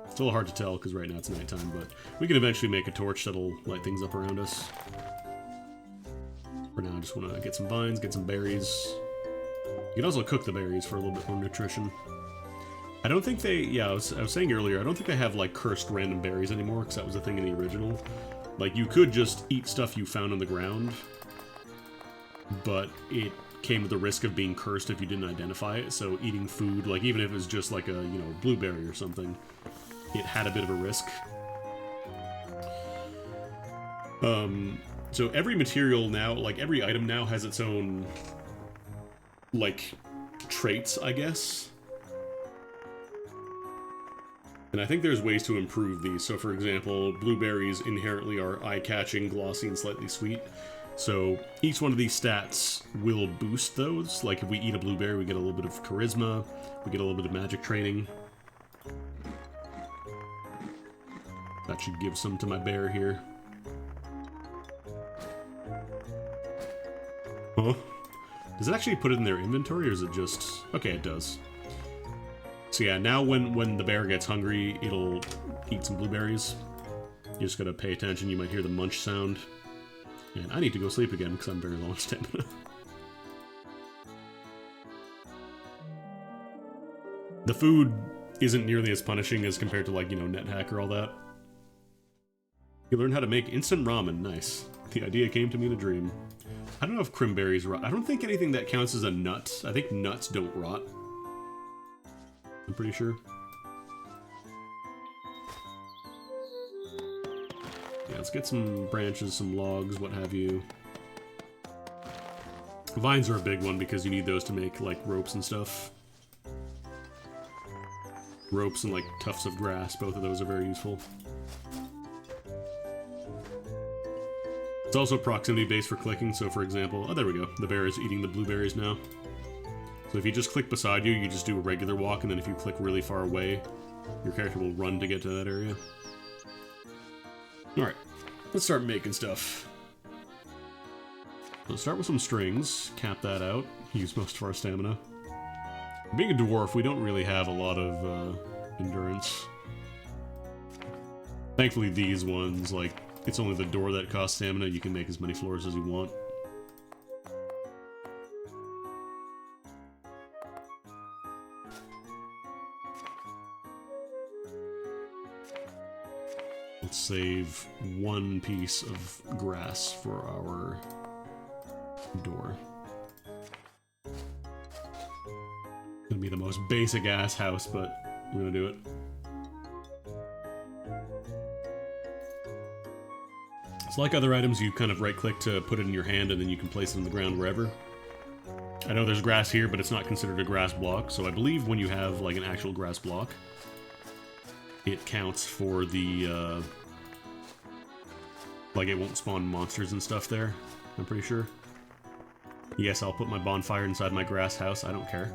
It's a little hard to tell, because right now it's nighttime, but we can eventually make a torch that'll light things up around us. For now, I just want to get some vines, get some berries. You can also cook the berries for a little bit more nutrition. I don't think they... Yeah, I was saying earlier, I don't think they have, like, cursed random berries anymore, because that was a thing in the original. Like, you could just eat stuff you found on the ground, but it came with the risk of being cursed if you didn't identify it, so eating food, like even if it was just like a, you know, blueberry or something, it had a bit of a risk. So every material now, like every item now has its own, like, traits, I guess. And I think there's ways to improve these. So for example, blueberries inherently are eye-catching, glossy, and slightly sweet. So each one of these stats will boost those. Like if we eat a blueberry, we get a little bit of charisma, we get a little bit of magic training. That should give some to my bear here. Huh? Does it actually put it in their inventory, or is it just... Okay, it does. So yeah, now when the bear gets hungry, it'll eat some blueberries. You just gotta pay attention, you might hear the munch sound. And I need to go sleep again because I'm very low on stamina. The food isn't nearly as punishing as compared to, like, you know, NetHack or all that. You learn how to make instant ramen. Nice. The idea came to me in a dream. I don't know if crimberries rot. I don't think anything that counts as a nut. I think nuts don't rot. I'm pretty sure. Yeah, let's get some branches, some logs, what have you. Vines are a big one because you need those to make, like, ropes and stuff. Ropes and, like, tufts of grass, both of those are very useful. It's also proximity-based for clicking, so for example... Oh, there we go. The bear is eating the blueberries now. So if you just click beside you, you just do a regular walk, and then if you click really far away, your character will run to get to that area. Alright, let's start making stuff. Let's start with some strings, cap that out, use most of our stamina. Being a dwarf, we don't really have a lot of endurance. Thankfully these ones, like, it's only the door that costs stamina, you can make as many floors as you want. Let's save one piece of grass for our door. Gonna be the most basic ass house, but we're gonna do it. It's like other items, you kind of right click to put it in your hand and then you can place it on the ground wherever. I know there's grass here, but it's not considered a grass block, so I believe when you have like an actual grass block, it counts for the, like it won't spawn monsters and stuff there, I'm pretty sure. Yes, I'll put my bonfire inside my grass house, I don't care.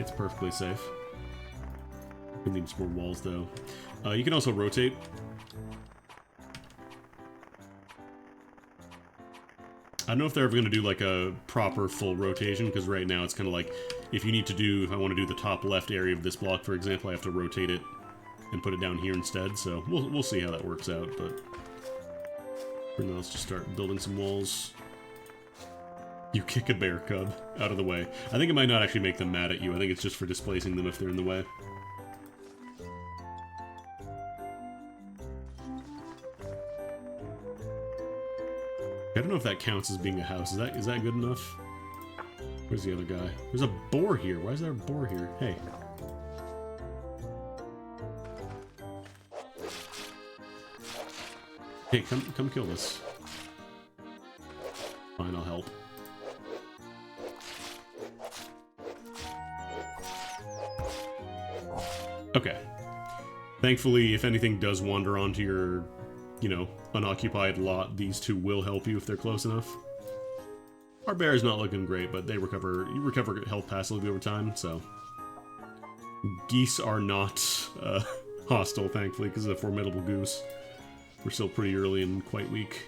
It's perfectly safe. We need some more walls though. You can also rotate. I don't know if they're ever going to do like a proper full rotation, because right now it's kind of like, if you need to do, if I want to do the top left area of this block, for example, I have to rotate it and put it down here instead, so we'll see how that works out, but for now let's just start building some walls. You kick a bear cub out of the way. I think it might not actually make them mad at you, I think it's just for displacing them if they're in the way. I don't know if that counts as being a house. Is that good enough? Where's the other guy? There's a boar here. Why is there a boar here? Hey. Hey, come kill this. Fine, I'll help. Okay. Thankfully, if anything does wander onto your, you know, unoccupied lot, these two will help you if they're close enough. Our bear is not looking great, but you recover health passively over time, so... Geese are not hostile, thankfully, because of a formidable goose. We're still pretty early and quite weak.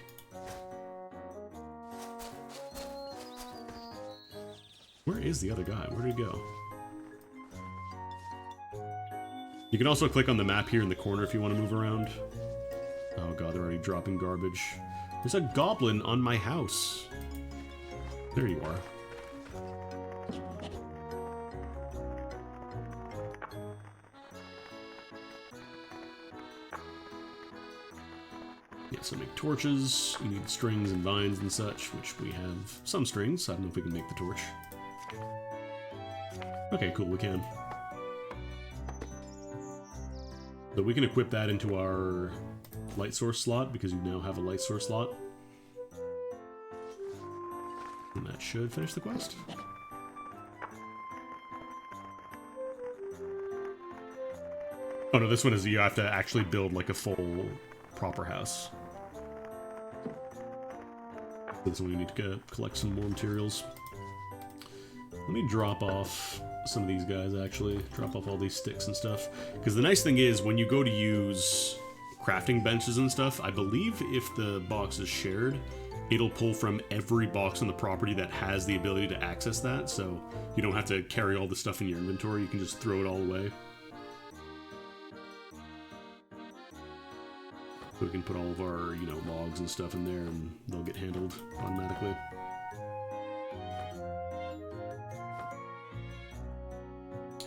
Where is the other guy? Where did he go? You can also click on the map here in the corner if you want to move around. Oh god, they're already dropping garbage. There's a goblin on my house. There you are. Yeah, so make torches. You need strings and vines and such, which we have some strings. I don't know if we can make the torch. Okay, cool, we can. So we can equip that into our light source slot, because you now have a light source slot. And that should finish the quest. Oh no, this one is you have to actually build like a full, proper house. So this one we need to collect some more materials. Let me drop off some of these guys, actually. Drop off all these sticks and stuff. Because the nice thing is, when you go to use crafting benches and stuff, I believe if the box is shared, it'll pull from every box on the property that has the ability to access that, so you don't have to carry all the stuff in your inventory, you can just throw it all away. So we can put all of our, you know, logs and stuff in there and they'll get handled automatically.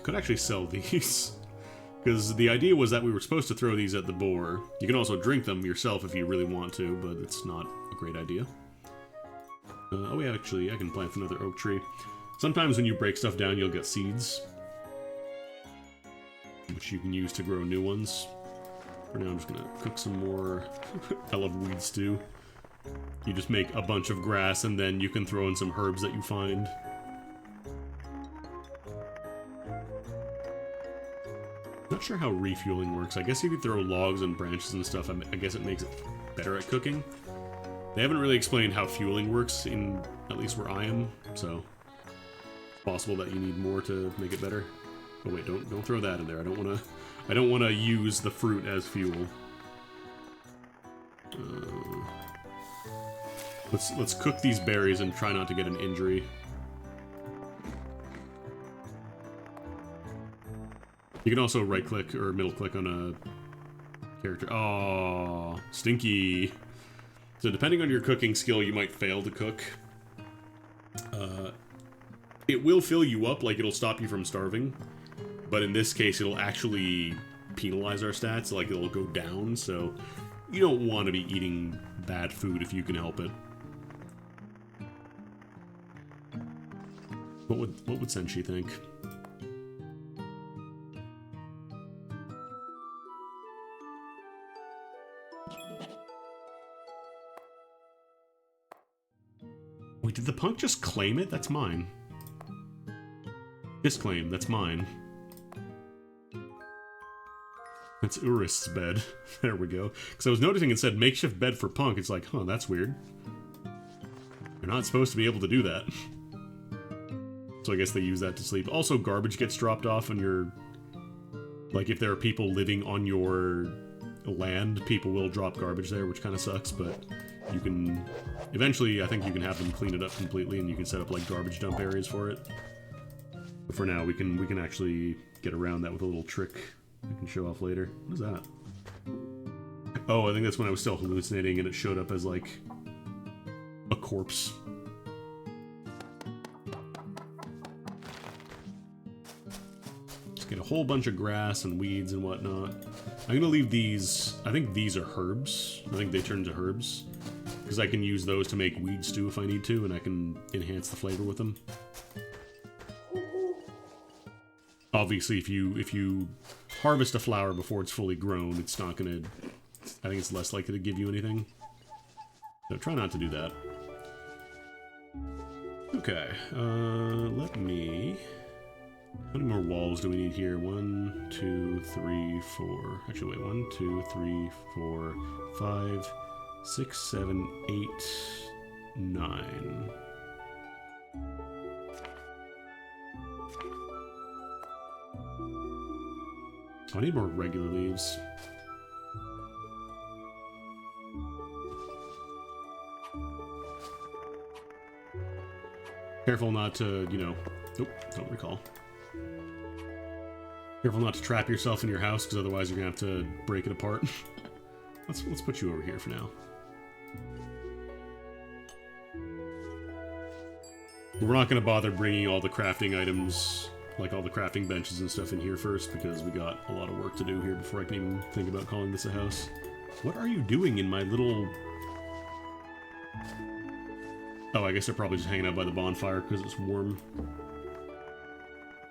Could actually sell these, because the idea was that we were supposed to throw these at the boar. You can also drink them yourself if you really want to, but it's not a great idea. Oh yeah, actually, I can plant another oak tree. Sometimes when you break stuff down, you'll get seeds, which you can use to grow new ones. For now, I'm just gonna cook some more. I love weed stew. You just make a bunch of grass, and then you can throw in some herbs that you find. Not sure how refueling works. I guess if you throw logs and branches and stuff, I guess it makes it better at cooking. They haven't really explained how fueling works in at least where I am, so it's possible that you need more to make it better. Oh wait, don't throw that in there. I don't wanna use the fruit as fuel. Let's cook these berries and try not to get an injury. You can also right-click or middle-click on a character. Oh, stinky. So depending on your cooking skill, you might fail to cook. It will fill you up, like it'll stop you from starving. But in this case, it'll actually penalize our stats, like it'll go down, so you don't want to be eating bad food if you can help it. What would Senshi think? Wait, did the punk just claim it? That's mine. Disclaim, that's mine. That's Urist's bed. There we go. Because I was noticing it said makeshift bed for punk. It's like, huh, that's weird. You're not supposed to be able to do that. So I guess they use that to sleep. Also, garbage gets dropped off on your... Like, if there are people living on your land, people will drop garbage there, which kind of sucks, but you can... Eventually, I think you can have them clean it up completely, and you can set up, like, garbage dump areas for it. But for now, we can actually get around that with a little trick I can show off later. What is that? Oh, I think that's when I was still hallucinating and it showed up as, like, a corpse. Just get a whole bunch of grass and weeds and whatnot. I'm gonna leave these... I think these are herbs. I think they turn to herbs. because I can use those to make weed stew if I need to, and I can enhance the flavor with them. Obviously, if you harvest a flower before it's fully grown, it's not gonna... I think it's less likely to give you anything. So try not to do that. Okay, let me... How many more walls do we need here? 1, 2, 3, 4... Actually, wait, 1, 2, 3, 4, 5, 6, 7, 8, 9... I need more regular leaves. Careful not to, you know... Nope, don't recall. Careful not to trap yourself in your house, because otherwise you're going to have to break it apart. Let's put you over here for now. We're not going to bother bringing all the crafting items, like all the crafting benches and stuff in here first, because we got a lot of work to do here before I can even think about calling this a house. What are you doing in my little... Oh, I guess they're probably just hanging out by the bonfire because it's warm.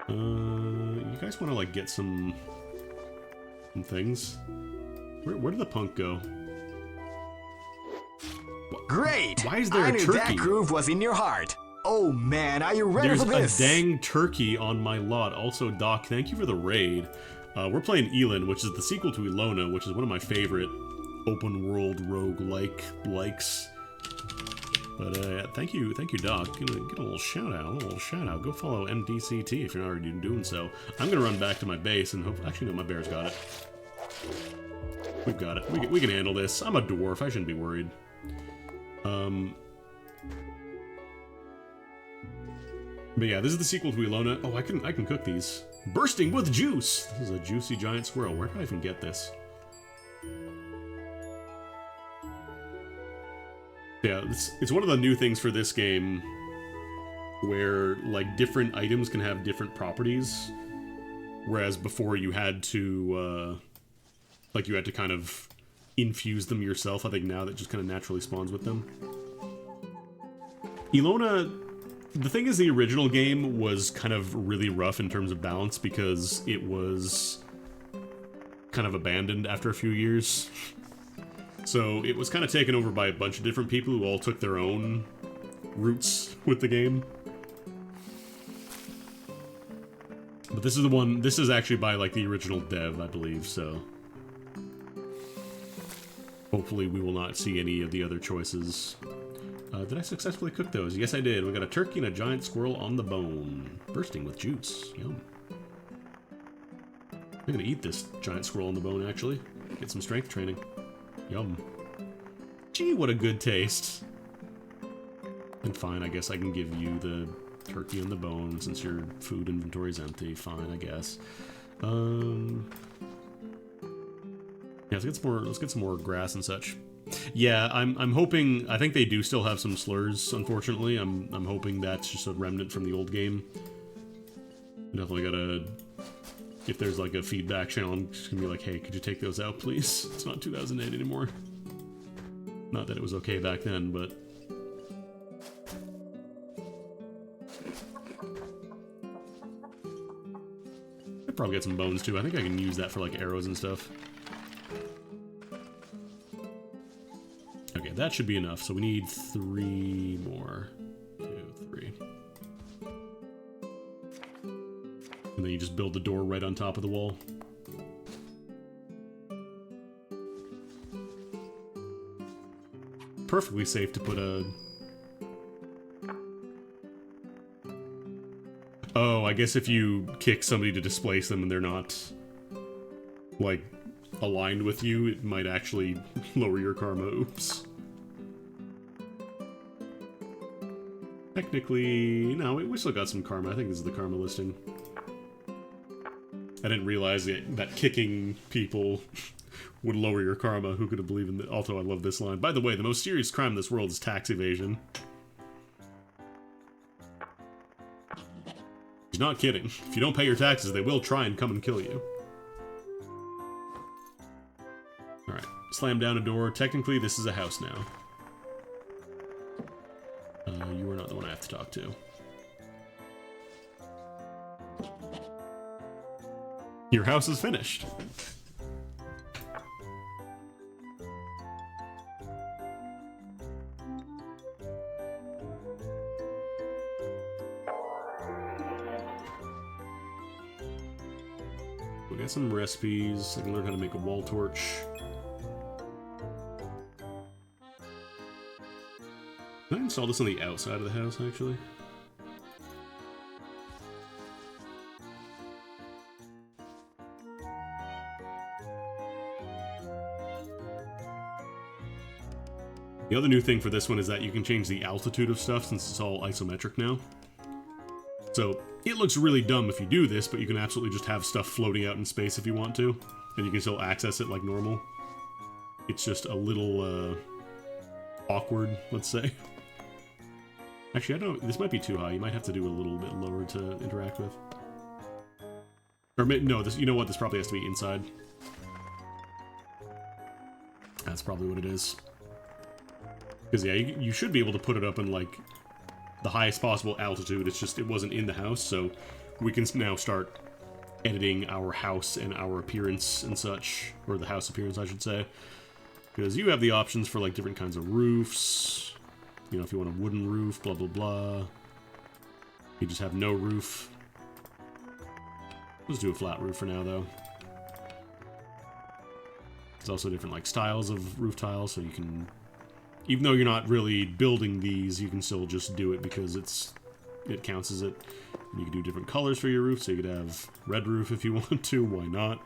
You guys want to, like, get some things? Where did the punk go? Great! Why is there a turkey? I knew that groove was in your heart. Oh man, are you ready for this? There's a dang turkey on my lot. Also, Doc, thank you for the raid. We're playing Elin, which is the sequel to Ilona, which is one of my favorite open-world rogue-like likes. But thank you, Doc. Get a little shout-out, Go follow MDCT if you're not already doing so. I'm gonna run back to my base and hope... Actually, no, my bear's got it. We've got it. We can handle this. I'm a dwarf. I shouldn't be worried. But yeah, this is the sequel to Ilona. Oh, I can cook these. Bursting with juice! This is a juicy giant squirrel. Where can I even get this? Yeah, it's one of the new things for this game where, like, different items can have different properties, whereas before you had to, you had to kind of infuse them yourself. I think now that just kind of naturally spawns with them. Ilona, the thing is, the original game was kind of really rough in terms of balance because it was kind of abandoned after a few years. So it was kind of taken over by a bunch of different people who all took their own routes with the game. But this is the one, this is actually by, like, the original dev, I believe, so... Hopefully we will not see any of the other choices. Did I successfully cook those? Yes, I did. We got a turkey and a giant squirrel on the bone. Bursting with juice. Yum. I'm gonna eat this giant squirrel on the bone, actually. Get some strength training. Yum. Gee, what a good taste. And fine, I guess I can give you the turkey on the bone since your food inventory is empty. Fine, I guess. Yeah, let's get some more grass and such. Yeah, I'm hoping, I think they do still have some slurs, unfortunately. I'm hoping that's just a remnant from the old game. Definitely gotta, if there's like a feedback channel, I'm just gonna be like, hey, could you take those out, please? It's not 2008 anymore. Not that it was okay back then, but... I'd probably get some bones too. I think I can use that for like arrows and stuff. Okay, that should be enough. So we need 3 more. 2, 3. And then you just build the door right on top of the wall. Perfectly safe to put a... Oh, I guess if you kick somebody to displace them and they're not, like, aligned with you, it might actually lower your karma. Oops. Technically, no, we still got some karma. I think this is the karma listing. I didn't realize that kicking people would lower your karma. Who could have believed in that? Also, I love this line. By the way, the most serious crime in this world is tax evasion. He's not kidding. If you don't pay your taxes, they will try and come and kill you. Alright. Slam down a door. Technically, this is a house now. You are not the one I have to talk to. Your house is finished. We got some recipes. I can learn how to make a wall torch. Can I install this on the outside of the house, actually? The other new thing for this one is that you can change the altitude of stuff since it's all isometric now. So it looks really dumb if you do this, but you can absolutely just have stuff floating out in space if you want to, and you can still access it like normal. It's just a little awkward, let's say. Actually, I don't know, this might be too high. You might have to do it a little bit lower to interact with. Or no, this, you know what? This probably has to be inside. That's probably what it is. Because yeah, you should be able to put it up in like the highest possible altitude. It's just it wasn't in the house, so we can now start editing our house and our appearance and such, or the house appearance, I should say. Because you have the options for like different kinds of roofs. You know, if you want a wooden roof, blah blah blah. You just have no roof. Let's do a flat roof for now, though. There's also different like styles of roof tiles, so you can, even though you're not really building these, you can still just do it because it counts as it. And you can do different colors for your roof, so you could have red roof if you want to. Why not?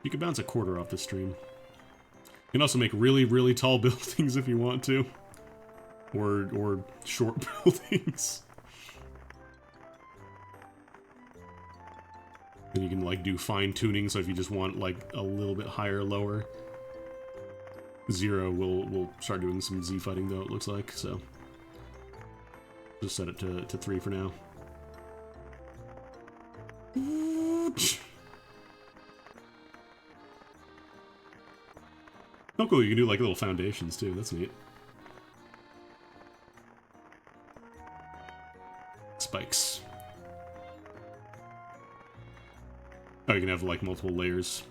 You could bounce a quarter off the stream. You can also make really, really tall buildings if you want to. Or short buildings. And you can like do fine tuning, so if you just want like a little bit higher or lower. Zero will start doing some Z fighting though, it looks like, so. Just set it to 3 for now. Oh cool, you can do like little foundations too, that's neat. Spikes. Oh, you can have like multiple layers.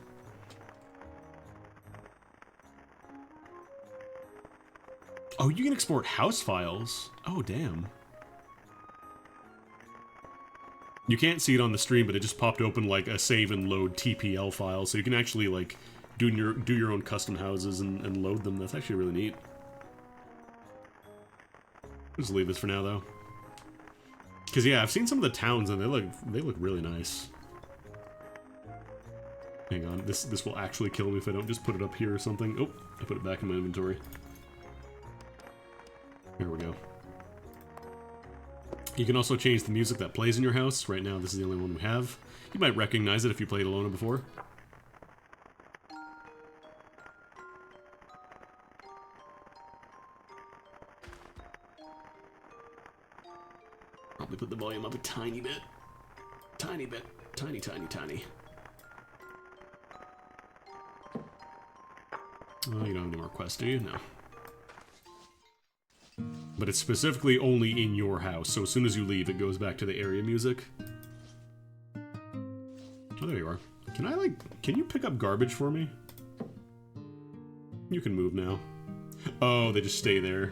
Oh, you can export house files. Oh, damn. You can't see it on the stream, but it just popped open like a save and load TPL file, so you can actually like do your own custom houses and load them. That's actually really neat. Just leave this for now, though. Because yeah, I've seen some of the towns and they look really nice. Hang on, this will actually kill me if I don't just put it up here or something. Oh, I put it back in my inventory. Here we go. You can also change the music that plays in your house. Right now, this is the only one we have. You might recognize it if you played Alona before. Probably put the volume up a tiny bit. Tiny bit. Tiny, tiny, tiny. Oh, you don't have any more quests, do you? No. But it's specifically only in your house, so as soon as you leave, it goes back to the area music. Oh, there you are. Can you pick up garbage for me? You can move now. Oh, they just stay there.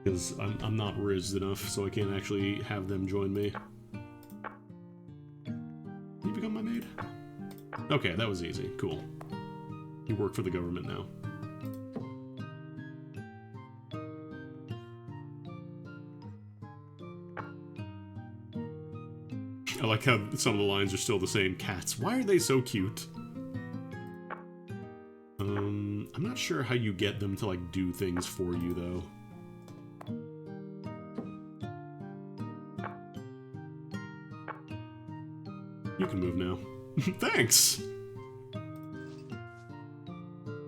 Because I'm not rizzed enough, so I can't actually have them join me. Can you become my maid? Okay, that was easy. Cool. You work for the government now. I like how some of the lines are still the same. Cats. Why are they so cute? I'm not sure how you get them to, like, do things for you, though. You can move now. Thanks!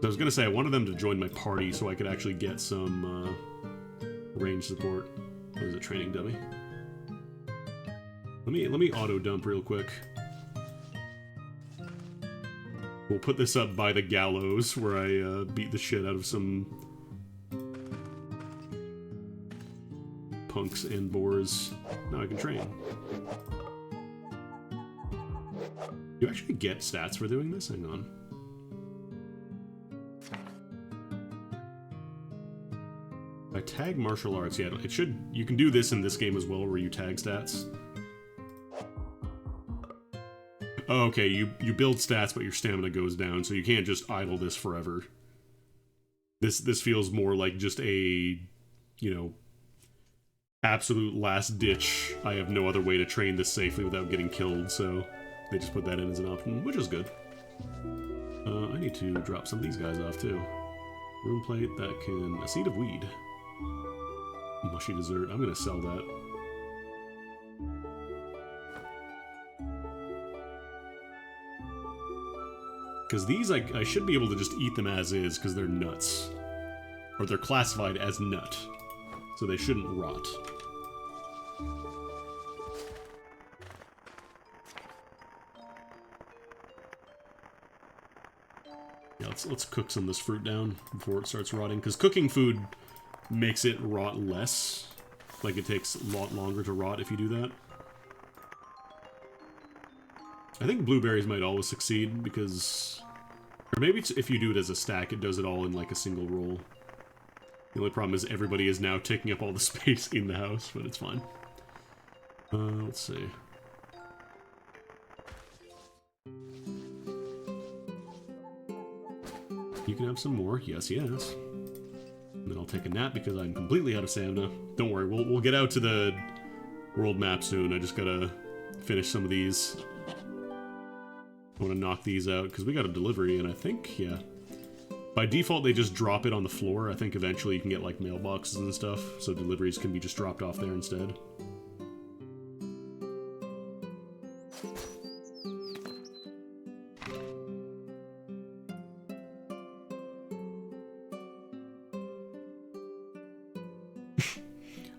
I was gonna say, I wanted them to join my party so I could actually get some, range support. What is it, training dummy? Let me auto-dump real quick. We'll put this up by the gallows where I beat the shit out of some punks and boars. Now I can train. You actually get stats for doing this? Hang on. I tag martial arts. Yeah, it should. You can do this in this game as well, where you tag stats. Oh, okay, you build stats, but your stamina goes down, so you can't just idle this forever. This feels more like just a, you know, absolute last ditch. I have no other way to train this safely without getting killed, so they just put that in as an option, which is good. I need to drop some of these guys off too. Room plate that can... a seed of weed. Mushy dessert. I'm gonna sell that. Because these, I should be able to just eat them as is, because they're nuts. Or they're classified as nut. So they shouldn't rot. Yeah, let's cook some of this fruit down before it starts rotting, because cooking food makes it rot less. Like, it takes a lot longer to rot if you do that. I think blueberries might always succeed, because... or maybe it's, if you do it as a stack, it does it all in, like, a single roll. The only problem is everybody is now taking up all the space in the house, but it's fine. Let's see. You can have some more. Yes, yes. And then I'll take a nap because I'm completely out of stamina. Don't worry, we'll get out to the world map soon. I just gotta finish some of these. I want to knock these out, because we got a delivery, and I think, yeah. By default, they just drop it on the floor. I think eventually you can get, like, mailboxes and stuff, so deliveries can be just dropped off there instead.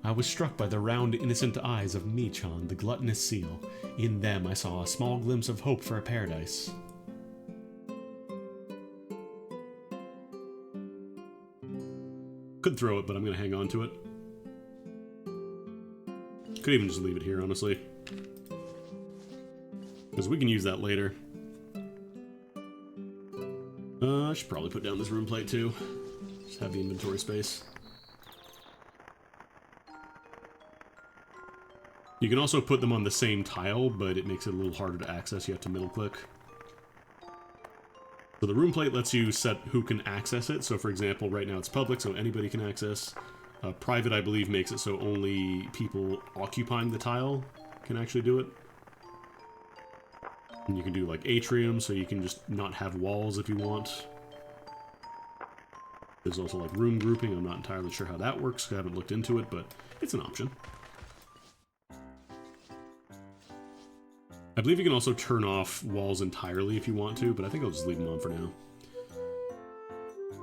I was struck by the round, innocent eyes of Michan, the gluttonous seal. In them I saw a small glimpse of hope for a paradise. Could throw it, but I'm gonna hang on to it. Could even just leave it here, honestly. Because we can use that later. I should probably put down this room plate too. Just have the inventory space. You can also put them on the same tile, but it makes it a little harder to access. You have to middle click. So the room plate lets you set who can access it. So for example, right now it's public, so anybody can access. Private, I believe, makes it so only people occupying the tile can actually do it. And you can do like atrium, so you can just not have walls if you want. There's also like room grouping. I'm not entirely sure how that works. I haven't looked into it, but it's an option. I believe you can also turn off walls entirely if you want to, but I think I'll just leave them on for now.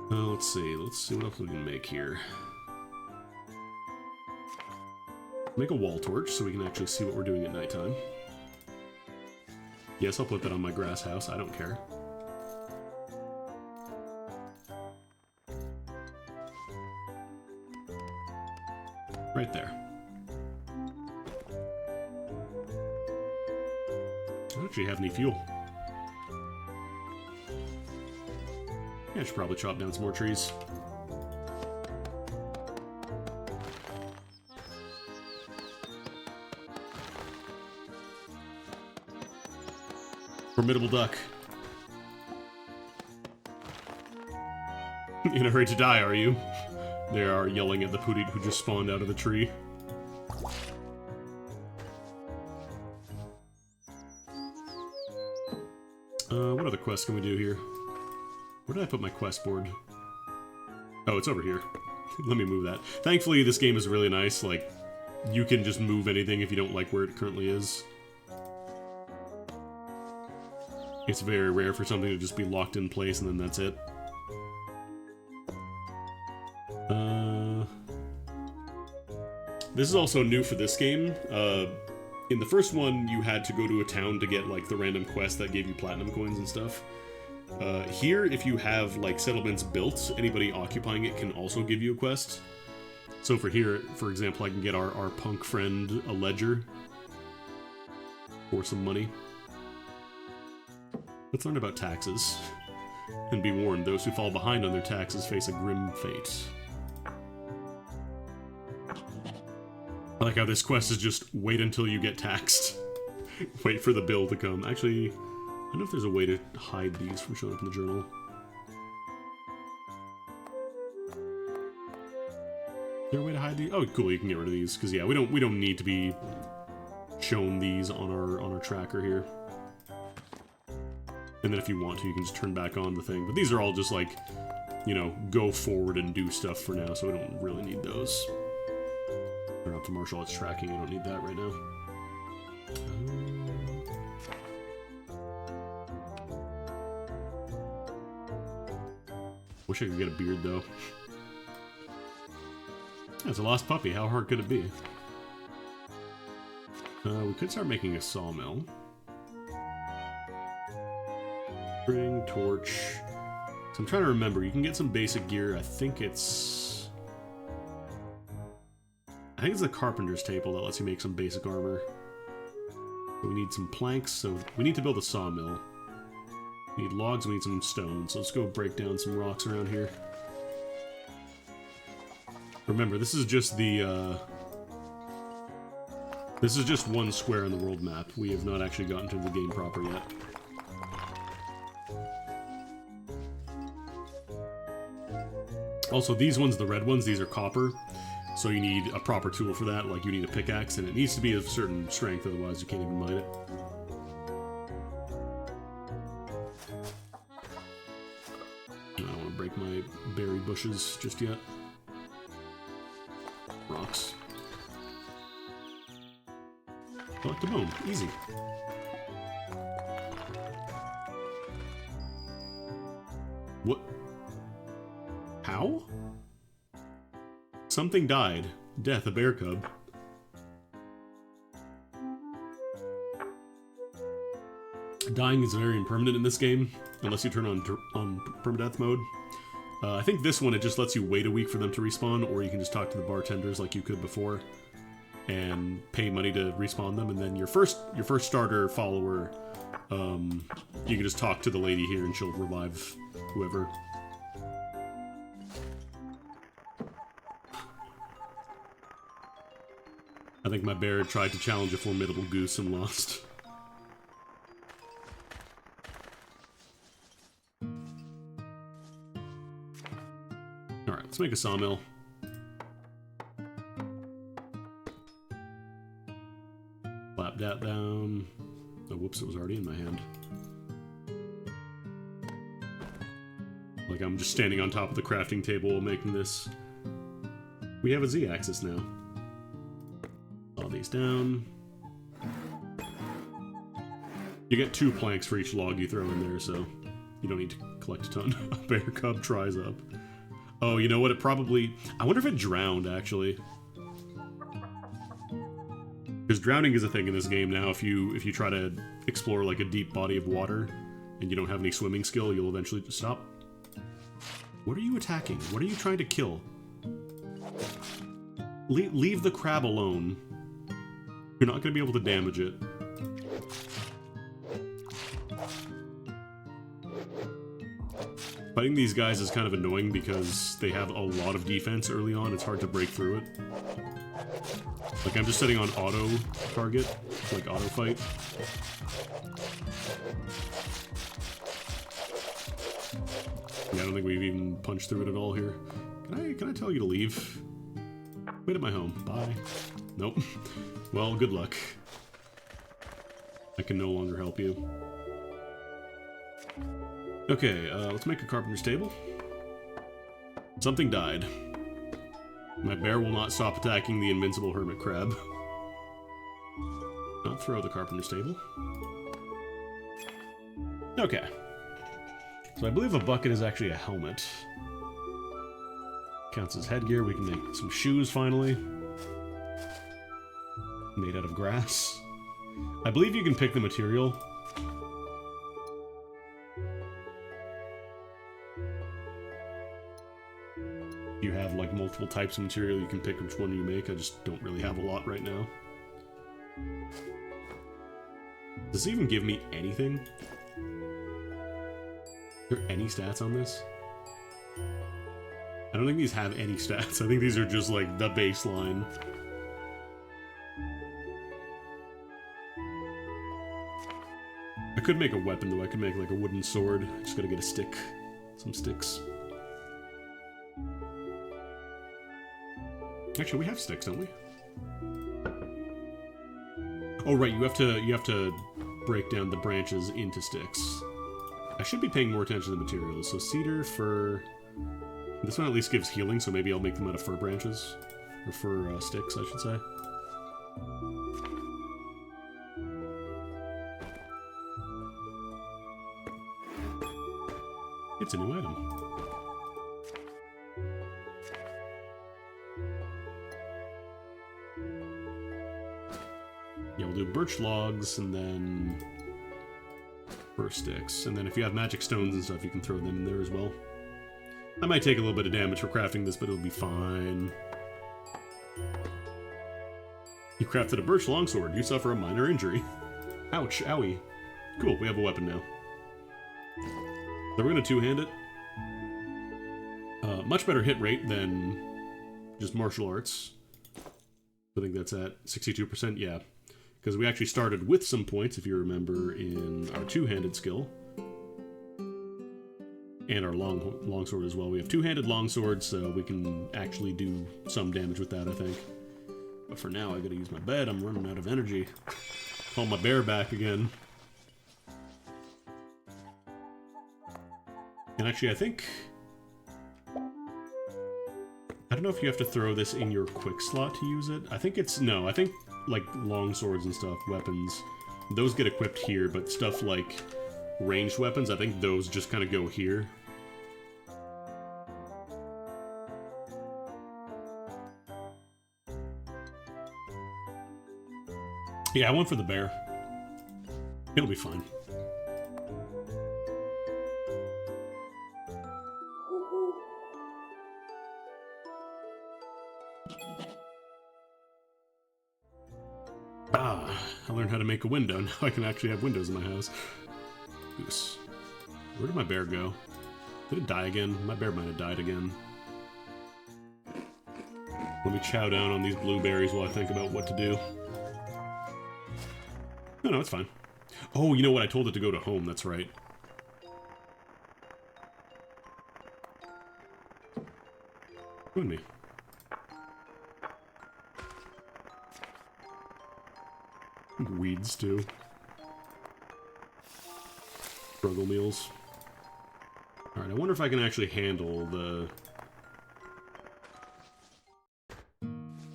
Let's see what else we can make here. Make a wall torch so we can actually see what we're doing at nighttime. Yes, I'll put that on my grass house, I don't care. Right there. I don't actually have any fuel. Yeah, I should probably chop down some more trees. Formidable duck. In a hurry to die, are you? They are yelling at the Pootie who just spawned out of the tree. What other quests can we do here? Where did I put my quest board? Oh, it's over here. Let me move that. Thankfully, this game is really nice. Like, you can just move anything if you don't like where it currently is. It's very rare for something to just be locked in place and then that's it. This is also new for this game. In the first one, you had to go to a town to get, like, the random quest that gave you platinum coins and stuff. Here, if you have like settlements built, anybody occupying it can also give you a quest. So for here, for example, I can get our punk friend a ledger for some money. Let's learn about taxes. And be warned, those who fall behind on their taxes face a grim fate. I like how this quest is just wait until you get taxed. Wait for the bill to come. Actually, I don't know if there's a way to hide these from showing up in the journal. Is there a way to hide these? Oh, cool, you can get rid of these, because yeah, we don't need to be shown these on our tracker here. And then if you want to, you can just turn back on the thing. But these are all just like, you know, go forward and do stuff for now, so we don't really need those. Turn off the martial arts tracking, I don't need that right now. Wish I could get a beard, though. That's a lost puppy, how hard could it be? We could start making a sawmill. Bring, torch. So I'm trying to remember, you can get some basic gear, I think it's the carpenter's table that lets you make some basic armor. So we need some planks, so we need to build a sawmill. We need logs, we need some stone, so let's go break down some rocks around here. Remember, this is just the, this is just one square on the world map. We have not actually gotten to the game proper yet. Also, these ones, the red ones, these are copper. So you need a proper tool for that, like you need a pickaxe, and it needs to be of certain strength, otherwise you can't even mine it. I don't want to break my berry bushes just yet. Rocks. Collect a bone. Easy. What? How? Something died. Death, a bear cub. Dying is very impermanent in this game, unless you turn on permadeath mode. I think this one, it just lets you wait a week for them to respawn, or you can just talk to the bartenders like you could before, and pay money to respawn them, and then your first starter follower, you can just talk to the lady here and she'll revive whoever. I think my bear tried to challenge a formidable goose and lost. Alright, let's make a sawmill. Slap that down. Oh, whoops, it was already in my hand. Like I'm just standing on top of the crafting table while making this. We have a Z-axis now. All these down. You get 2 planks for each log you throw in there, so you don't need to collect a ton. A bear cub tries up. Oh, you know what? It probably... I wonder if it drowned, actually. Because drowning is a thing in this game now. If you try to explore like a deep body of water and you don't have any swimming skill, you'll eventually just stop. What are you attacking? What are you trying to kill? Leave the crab alone. You're not going to be able to damage it. Fighting these guys is kind of annoying because they have a lot of defense early on. It's hard to break through it. Like, I'm just setting on auto target, like auto fight. Yeah, I don't think we've even punched through it at all here. Can I tell you to leave? Wait at my home. Bye. Nope. Well, good luck. I can no longer help you. Okay, let's make a carpenter's table. Something died. My bear will not stop attacking the invincible hermit crab. Not throw the carpenter's table. Okay. So I believe a bucket is actually a helmet. Counts as headgear. We can make some shoes finally. Made out of grass. I believe you can pick the material. You have like multiple types of material, you can pick which one you make. I just don't really have a lot right now. Does it even give me anything? Are there any stats on this? I don't think these have any stats. I think these are just like the baseline. I could make a weapon though. I could make like a wooden sword. I just gotta get a stick. Some sticks. Actually, we have sticks, don't we? Oh right, you have to break down the branches into sticks. I should be paying more attention to the materials. So cedar, fir. This one at least gives healing, so maybe I'll make them out of fir branches. Or fir sticks, I should say. It's a new item. Yeah, we'll do birch logs and then fir sticks. And then if you have magic stones and stuff, you can throw them in there as well. I might take a little bit of damage for crafting this, but it'll be fine. You crafted a birch longsword. You suffer a minor injury. Ouch, owie. Cool, we have a weapon now. So we're going to two-hand it. Much better hit rate than just martial arts. I think that's at 62%, yeah. Because we actually started with some points, if you remember, in our two-handed skill. And our longsword as well. We have two-handed longsword, so we can actually do some damage with that, I think. But for now, I gotta use my bed. I'm running out of energy. Call my bear back again. And actually, I think... I don't know if you have to throw this in your quick slot to use it. I think it's... No, I think, like, long swords and stuff, weapons, those get equipped here, but stuff like ranged weapons, I think those just kind of go here. Yeah, I went for the bear. It'll be fine. Ah, I learned how to make a window. Now I can actually have windows in my house. Goose. Where did my bear go? Did it die again? My bear might have died again. Let me chow down on these blueberries while I think about what to do. No, it's fine. Oh, you know what? I told it to go to home. That's right. Join me. Weeds, too. Struggle meals. Alright, I wonder if I can actually handle the...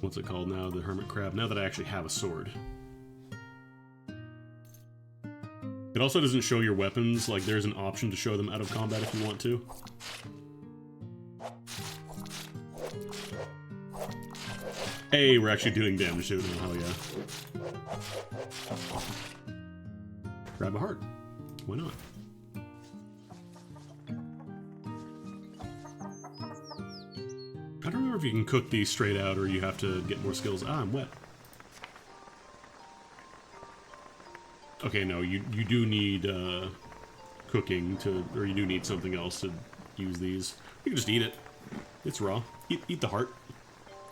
What's it called now? The hermit crab. Now that I actually have a sword. It also doesn't show your weapons. Like, there's an option to show them out of combat if you want to. Hey, we're actually doing damage to it now. Hell yeah. Grab a heart. Why not? I don't remember if you can cook these straight out or you have to get more skills. Ah, I'm wet. Okay, no, you do need cooking to, or you do need something else to use these. You can just eat it. It's raw. Eat the heart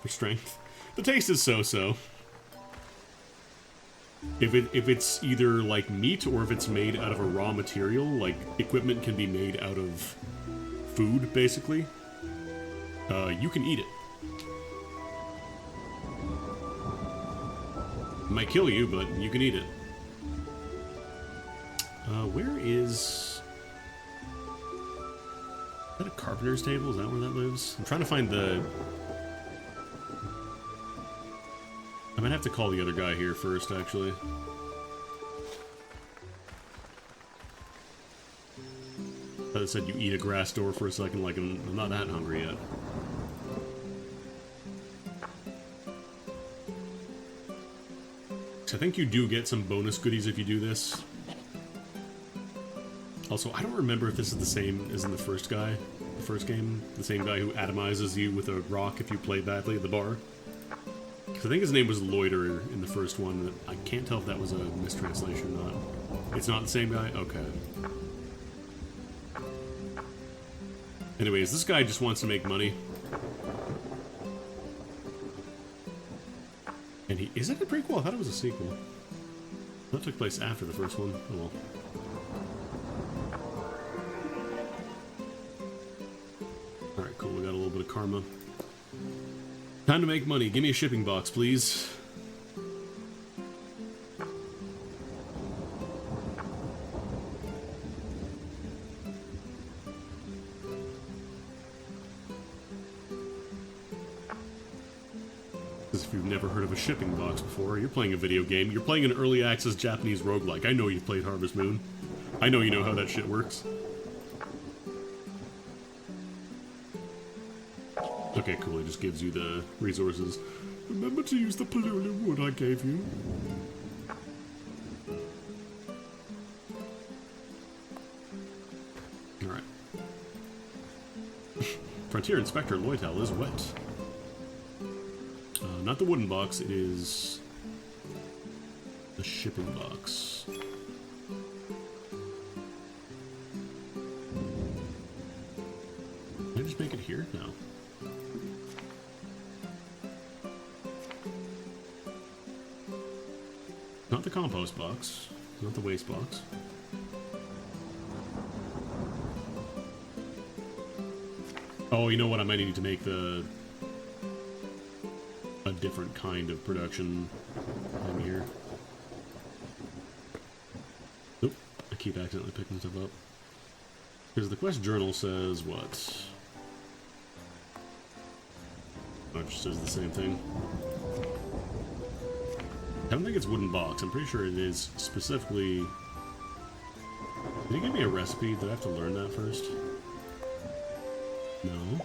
for strength. The taste is so-so. If it's either like meat or if it's made out of a raw material, like equipment can be made out of food, basically. You can eat it. It might kill you, but you can eat it. Where is that a carpenter's table? Is that where that lives? I'm trying to find the... I might have to call the other guy here first, actually. I thought it said you eat a grass door for a second, like I'm not that hungry yet. I think you do get some bonus goodies if you do this. Also, I don't remember if this is the same as in the first game. The same guy who atomizes you with a rock if you play badly at the bar. Because I think his name was Loiterer in the first one. I can't tell if that was a mistranslation or not. It's not the same guy? Okay. Anyways, this guy just wants to make money. And he... Is it a prequel? I thought it was a sequel. That took place after the first one. Oh well. Alright, cool. We got a little bit of karma. Time to make money. Give me a shipping box, please. If you've never heard of a shipping box before, you're playing a video game. You're playing an early access Japanese roguelike. I know you've played Harvest Moon. I know you know how that shit works. Okay, cool. It just gives you the resources. Remember to use the Palulu wood I gave you. Alright. Frontier Inspector Loital is wet. Not the wooden box, it is the shipping box. Can I just make it here? No. Not the compost box, not the waste box. Oh, you know what? I might need to make a different kind of production in here. Nope, I keep accidentally picking stuff up. Because the quest journal says what? Oh, it just says the same thing. I don't think it's wooden box. I'm pretty sure it is specifically... Did he give me a recipe? Did I have to learn that first? No.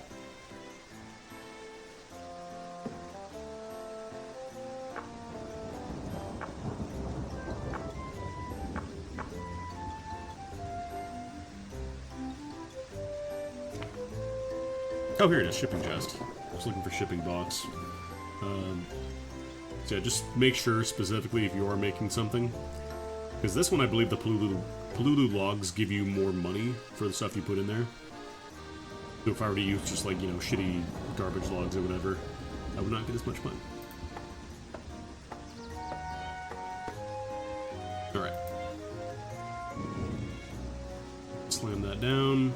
Oh, here it is, shipping chest. I was looking for shipping box. So yeah, just make sure specifically if you are making something. Because this one, I believe the Palulu logs give you more money for the stuff you put in there. So if I were to use just like, you know, shitty garbage logs or whatever, I would not get as much money. Alright. Slam that down.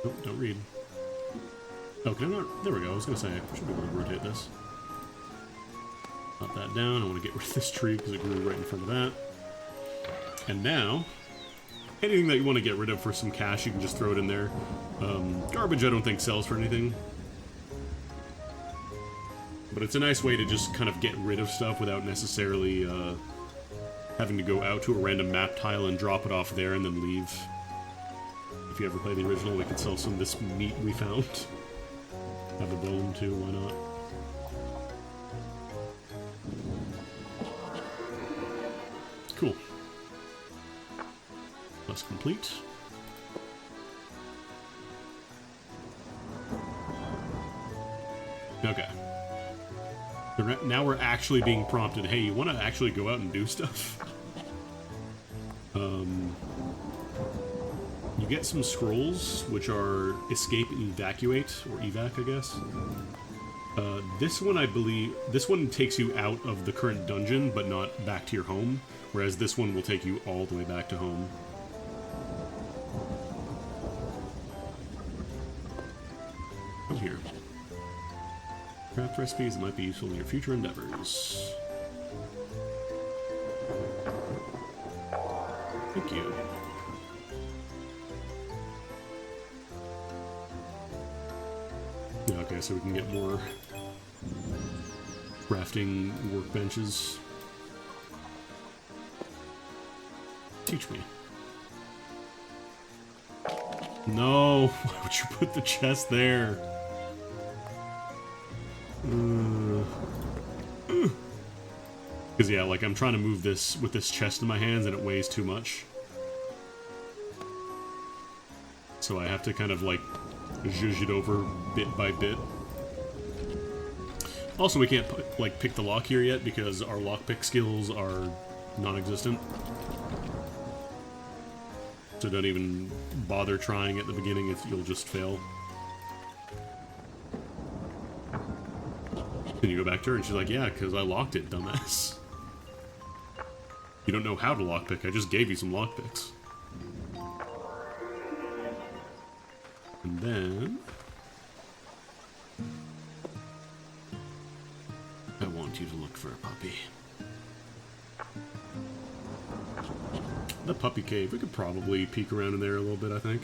Nope, don't read. Oh, can I not? There we go. I was going to say, I should be able to rotate this. Pop that down. I want to get rid of this tree because it grew right in front of that. And now, anything that you want to get rid of for some cash, you can just throw it in there. Garbage I don't think sells for anything. But it's a nice way to just kind of get rid of stuff without necessarily having to go out to a random map tile and drop it off there and then leave. If you ever play the original, we could sell some of this meat we found. Have a bone too, why not? Cool. Quest complete. Okay. Now we're actually being prompted, hey, you want to actually go out and do stuff? You get some scrolls, which are escape and evacuate, or evac, I guess. This one, I believe, this one takes you out of the current dungeon, but not back to your home, whereas this one will take you all the way back to home. Come here. Craft recipes that might be useful in your future endeavors. Thank you. Okay, so we can get more crafting workbenches. Teach me. No! Why would you put the chest there? Because yeah, like I'm trying to move this with this chest in my hands and it weighs too much. So I have to kind of like zhuzh it over bit by bit. Also, we can't like pick the lock here yet because our lockpick skills are non-existent. So don't even bother trying at the beginning if you'll just fail. Then you go back to her and she's like, yeah, because I locked it, dumbass. You don't know how to lockpick, I just gave you some lockpicks. And then... I want you to look for a puppy. The puppy cave, we could probably peek around in there a little bit, I think.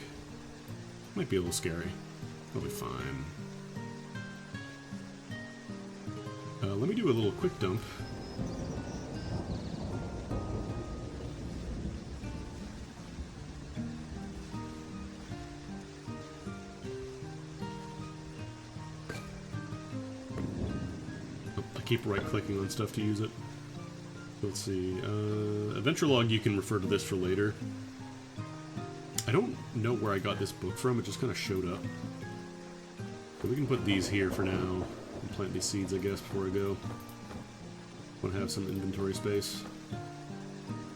Might be a little scary. We'll be fine. Let me do a little quick dump. I keep right-clicking on stuff to use it. Let's see. Adventure log, you can refer to this for later. I don't know where I got this book from, it just kind of showed up. But we can put these here for now. And plant these seeds, I guess, before I go. Want to have some inventory space.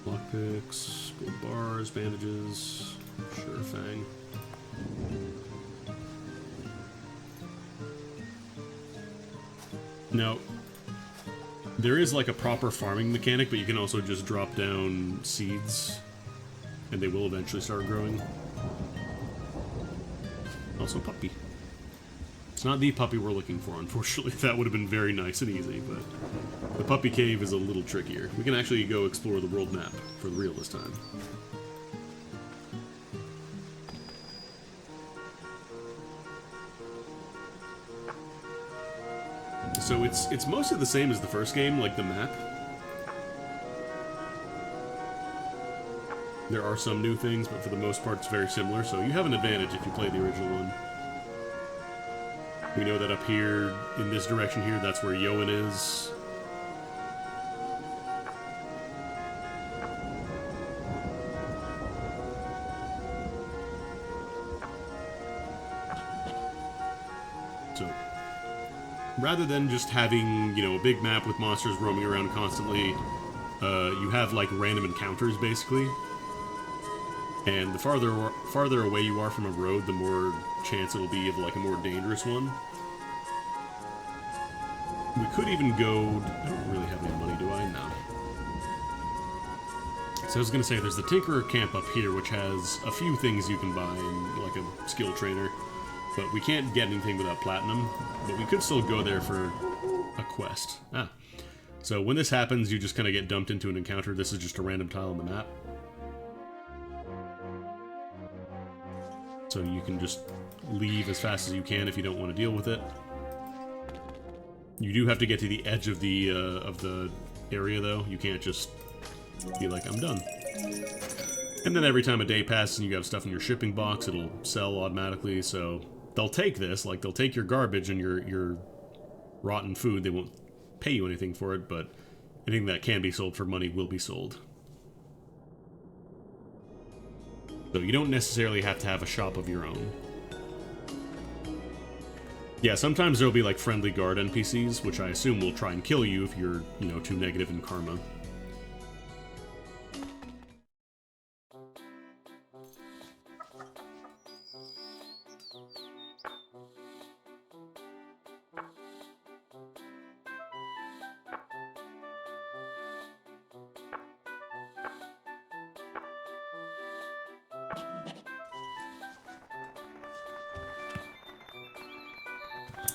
Lockpicks, gold bars, bandages, sure thing. Now, there is like a proper farming mechanic, but you can also just drop down seeds, and they will eventually start growing. Also, puppy. It's not the puppy we're looking for, unfortunately. That would have been very nice and easy, but the puppy cave is a little trickier. We can actually go explore the world map for real this time. So it's mostly the same as the first game, like the map. There are some new things, but for the most part it's very similar, so you have an advantage if you play the original one. We know that up here, in this direction here, that's where Yoan is. So, rather than just having, you know, a big map with monsters roaming around constantly, you have, like, random encounters, basically. And the farther away you are from a road, the more chance it'll be of, like, a more dangerous one. We could even go... I don't really have any money, do I? No. So I was going to say, there's the Tinkerer camp up here, which has a few things you can buy in, like, a skill trainer. But we can't get anything without platinum. But we could still go there for a quest. Ah. So when this happens, you just kind of get dumped into an encounter. This is just a random tile on the map. So you can just leave as fast as you can if you don't want to deal with it. You do have to get to the edge of the area, though. You can't just be like, I'm done. And then every time a day passes and you have stuff in your shipping box, it'll sell automatically, so they'll take this, like they'll take your garbage and your rotten food. They won't pay you anything for it, but anything that can be sold for money will be sold. So you don't necessarily have to have a shop of your own. Yeah, sometimes there'll be like friendly guard NPCs, which I assume will try and kill you if you're, you know, too negative in karma.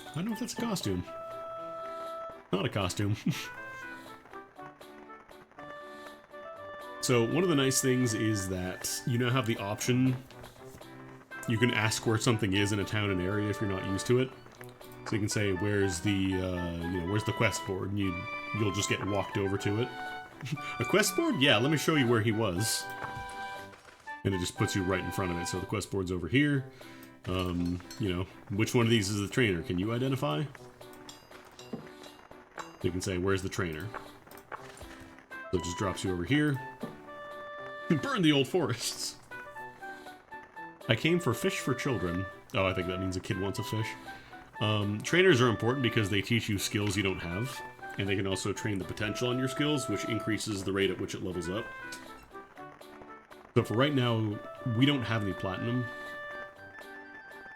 I don't know if that's a costume. Not a costume. So, one of the nice things is that you now have the option. You can ask where something is in a town and area if you're not used to it. So you can say, where's the, you know, where's the quest board? And you'll just get walked over to it. A quest board? Yeah, let me show you where he was. And it just puts you right in front of it. So the quest board's over here. You know, which one of these is the trainer? Can you identify? You can say, where's the trainer? So it just drops you over here. Burn the old forests. I came for fish for children. Oh, I think that means a kid wants a fish. Trainers are important because they teach you skills you don't have, and they can also train the potential on your skills, which increases the rate at which it levels up. So for right now, we don't have any platinum,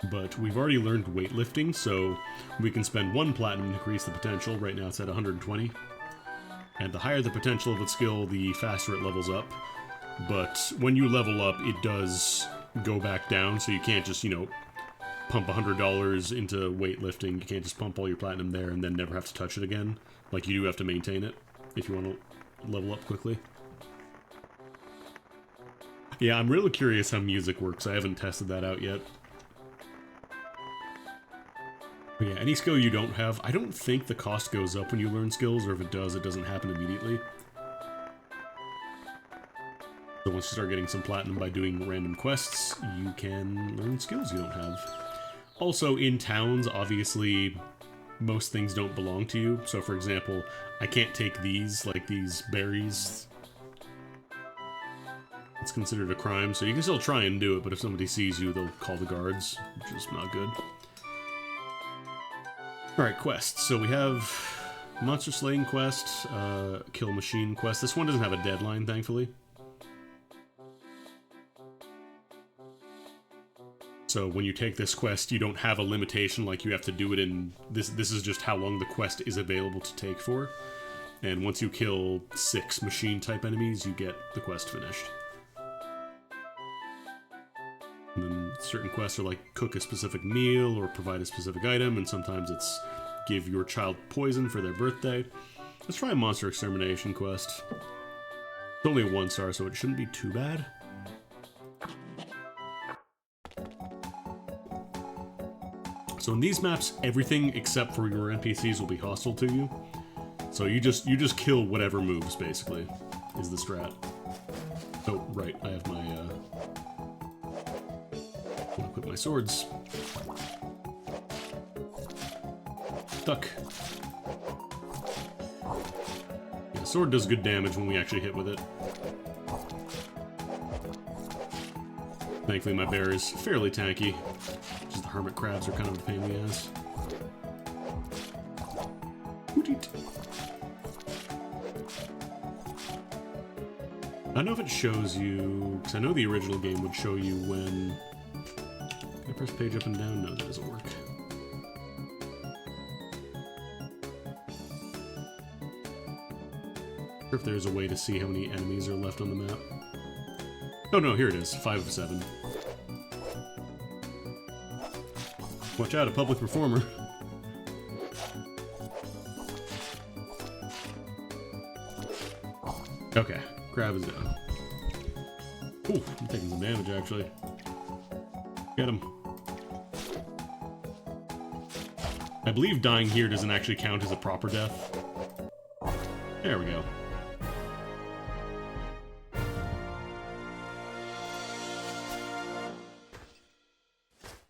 but we've already learned weightlifting, so we can spend 1 platinum to increase the potential. Right now it's at 120. And the higher the potential of a skill, the faster it levels up. But when you level up, it does go back down, so you can't just, you know, pump $100 into weightlifting. You can't just pump all your platinum there and then never have to touch it again. Like, you do have to maintain it if you want to level up quickly. Yeah, I'm really curious how music works. I haven't tested that out yet. But yeah, any skill you don't have, I don't think the cost goes up when you learn skills, or if it doesn't happen immediately. So once you start getting some platinum by doing random quests, you can learn skills you don't have. Also, in towns, obviously, most things don't belong to you. So for example, I can't take these, like these berries. It's considered a crime, so you can still try and do it, but if somebody sees you, they'll call the guards, which is not good. Alright, quests. So we have Monster Slaying quest, Kill Machine quest. This one doesn't have a deadline, thankfully. So when you take this quest, you don't have a limitation, like you have to do it in... This is just how long the quest is available to take for. And once you kill 6 machine-type enemies, you get the quest finished. And then certain quests are like cook a specific meal or provide a specific item, and sometimes it's give your child poison for their birthday. Let's try a monster extermination quest. It's only a 1-star, so it shouldn't be too bad. So in these maps, everything except for your NPCs will be hostile to you. So you just kill whatever moves, basically, is the strat. Oh, right, I have my, I'll equip my swords. Duck. Yeah, the sword does good damage when we actually hit with it. Thankfully my bear is fairly tanky. Just the hermit crabs are kind of a pain in the ass. I don't know if it shows you, because I know the original game would show you when... Can I press page up and down? No, that doesn't work. I wonder if there's a way to see how many enemies are left on the map. Oh no, here it is, 5 of 7. Watch out, a public performer. Okay, crab is down. Ooh, I'm taking some damage actually. Get him. I believe dying here doesn't actually count as a proper death. There we go.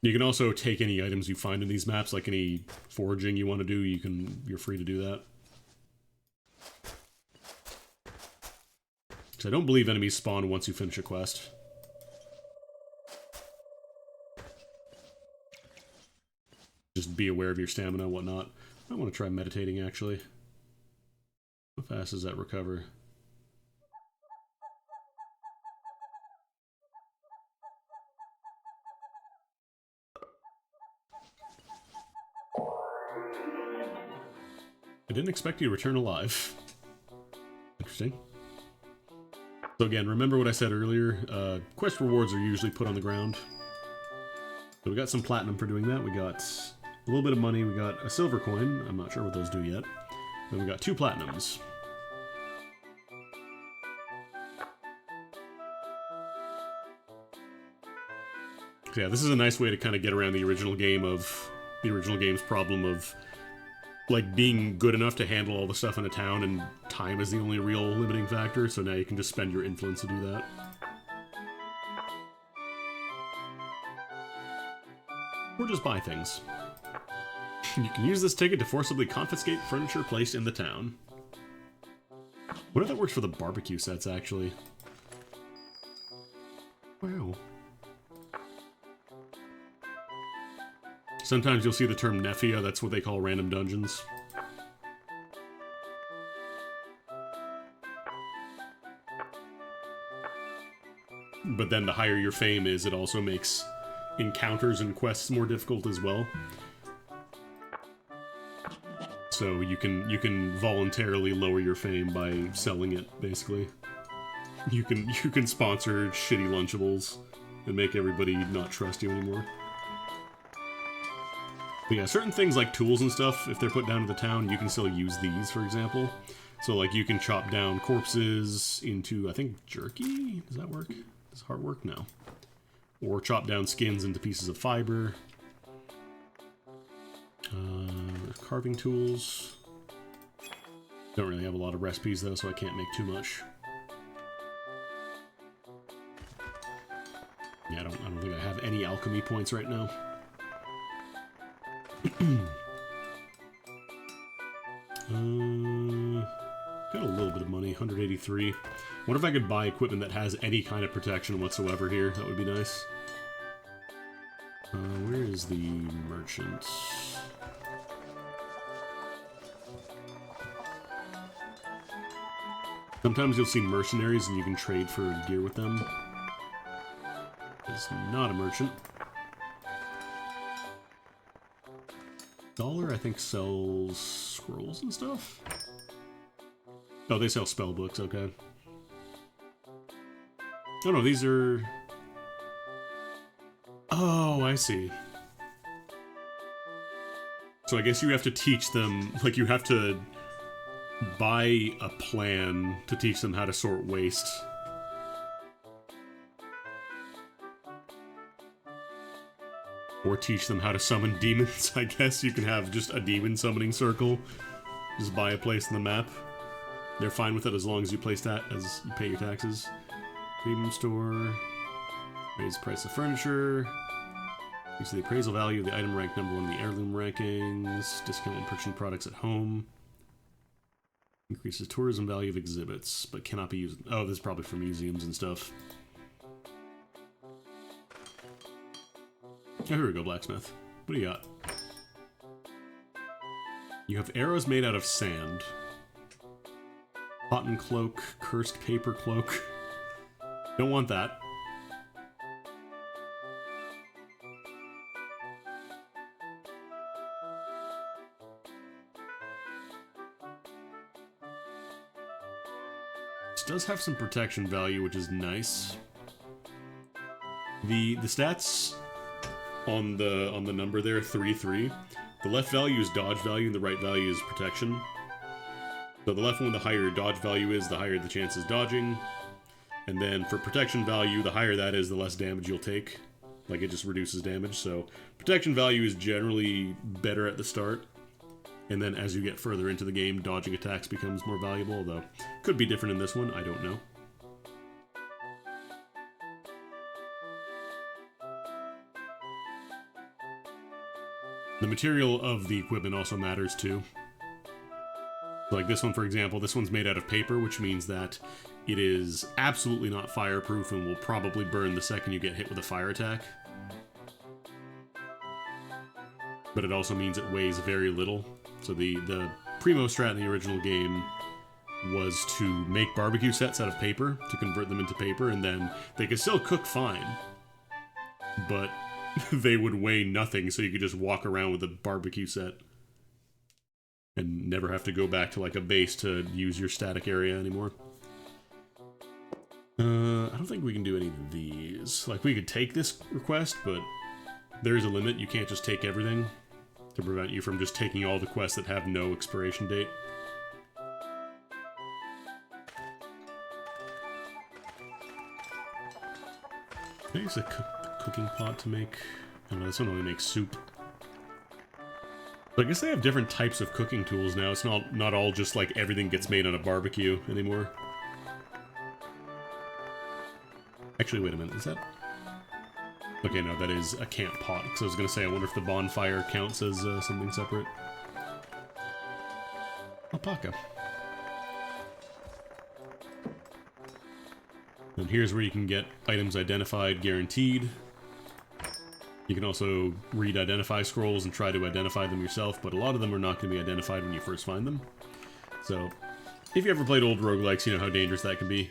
You can also take any items you find in these maps, like any foraging you want to do, you're free to do that. So I don't believe enemies spawn once you finish a quest. Just be aware of your stamina and whatnot. I want to try meditating, actually. How fast does that recover? I didn't expect you to return alive. Interesting. So again, remember what I said earlier, quest rewards are usually put on the ground. So we got some platinum for doing that, we got a little bit of money, we got a silver coin, I'm not sure what those do yet. Then we got 2 platinums. So yeah, this is a nice way to kind of get around the original game's problem of like being good enough to handle all the stuff in a town, and time is the only real limiting factor, so now you can just spend your influence to do that. Or just buy things. You can use this ticket to forcibly confiscate furniture placed in the town. What if that works for the barbecue sets, actually? Wow. Sometimes you'll see the term Nephia, that's what they call random dungeons. But then the higher your fame is, it also makes encounters and quests more difficult as well. So you can voluntarily lower your fame by selling it, basically. You can sponsor shitty Lunchables and make everybody not trust you anymore. But yeah, certain things like tools and stuff, if they're put down to the town, you can still use these, for example. So like you can chop down corpses into, I think, jerky? Does that work? Does heart work? No. Or chop down skins into pieces of fiber. Carving tools. Don't really have a lot of recipes though, so I can't make too much. Yeah, I don't think I have any alchemy points right now. Got a little bit of money, 183. What if I could buy equipment that has any kind of protection whatsoever here? That would be nice. Where is the merchant? Sometimes you'll see mercenaries and you can trade for gear with them. It's not a merchant. Dollar, I think, sells scrolls and stuff. Oh, they sell spell books, okay. Oh no, these are... Oh, I see. So I guess you have to teach them, like you have to buy a plan to teach them how to sort waste. Or teach them how to summon demons, I guess. You can have just a demon summoning circle. Just buy a place on the map. They're fine with it as long as you place that as you pay your taxes. Premium store. Raise the price of furniture. Increase the appraisal value of the item ranked #1 in the heirloom rankings. Discount when purchasing products at home. Increases tourism value of exhibits, but cannot be used. Oh, this is probably for museums and stuff. Oh, here we go, blacksmith. What do you got? You have arrows made out of sand. Cotton cloak, cursed paper cloak. Don't want that. This does have some protection value, which is nice. The stats on the number there, 3-3. The left value is dodge value, and the right value is protection. So the left one, the higher your dodge value is, the higher the chance is dodging. And then for protection value, the higher that is, the less damage you'll take. Like, it just reduces damage, so protection value is generally better at the start. And then as you get further into the game, dodging attacks becomes more valuable, although could be different in this one, I don't know. The material of the equipment also matters too. Like this one, for example, this one's made out of paper, which means that it is absolutely not fireproof and will probably burn the second you get hit with a fire attack. But it also means it weighs very little. So the primo strat in the original game was to make barbecue sets out of paper, to convert them into paper, and then they could still cook fine, but they would weigh nothing, so you could just walk around with a barbecue set and never have to go back to like a base to use your static area anymore. I don't think we can do any of these. Like, we could take this request, but there is a limit. You can't just take everything, to prevent you from just taking all the quests that have no expiration date. Can I use a cooking pot to make... I don't know, this one only makes soup. But I guess they have different types of cooking tools now. It's not all just like everything gets made on a barbecue anymore. Actually, wait a minute, is that... Okay, no, that is a camp pot. So I was gonna say, I wonder if the bonfire counts as something separate. Alpaca. And here's where you can get items identified guaranteed. You can also read identify scrolls and try to identify them yourself, but a lot of them are not going to be identified when you first find them. So, if you ever played old roguelikes, you know how dangerous that can be.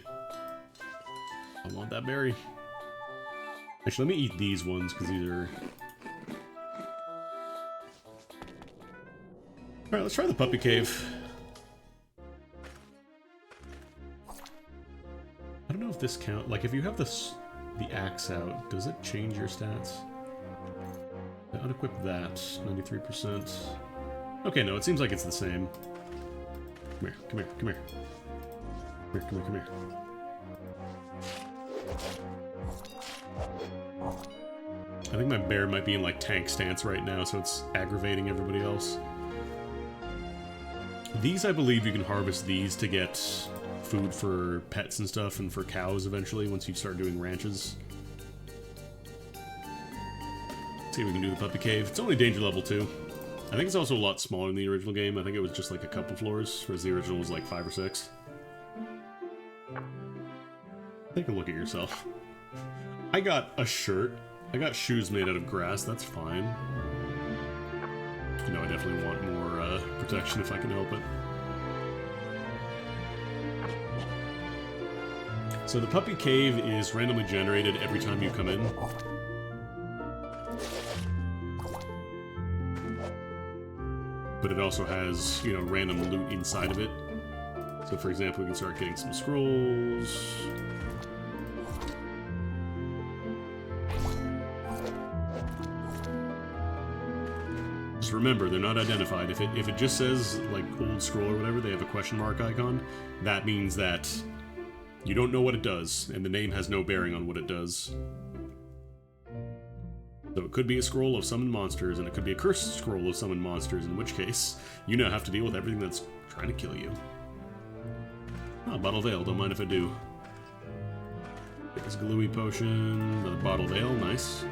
I want that berry. Actually, let me eat these ones, because these are... Alright, let's try the puppy cave. I don't know if this count... Like, if you have the axe out, does it change your stats? I unequip that. 93%. Okay, no, it seems like it's the same. Come here, come here, come here. Come here, come here, come here. I think my bear might be in, like, tank stance right now, so it's aggravating everybody else. These, I believe you can harvest these to get food for pets and stuff, and for cows eventually, once you start doing ranches. Let's see if we can do the puppy cave. It's only danger level 2. I think it's also a lot smaller than the original game. I think it was just like a couple floors, whereas the original was like 5 or 6. Take a look at yourself. I got a shirt. I got shoes made out of grass. That's fine. You know, I definitely want more protection if I can help it. So the puppy cave is randomly generated every time you come in. But it also has, you know, random loot inside of it. So for example, we can start getting some scrolls. Just remember, they're not identified. If it just says, like, old scroll or whatever, they have a question mark icon, that means that you don't know what it does, and the name has no bearing on what it does. So it could be a scroll of summoned monsters, and it could be a cursed scroll of summoned monsters, in which case, you now have to deal with everything that's trying to kill you. Ah, bottle of ale, don't mind if I do. Get this gluey potion, another bottle of ale, nice.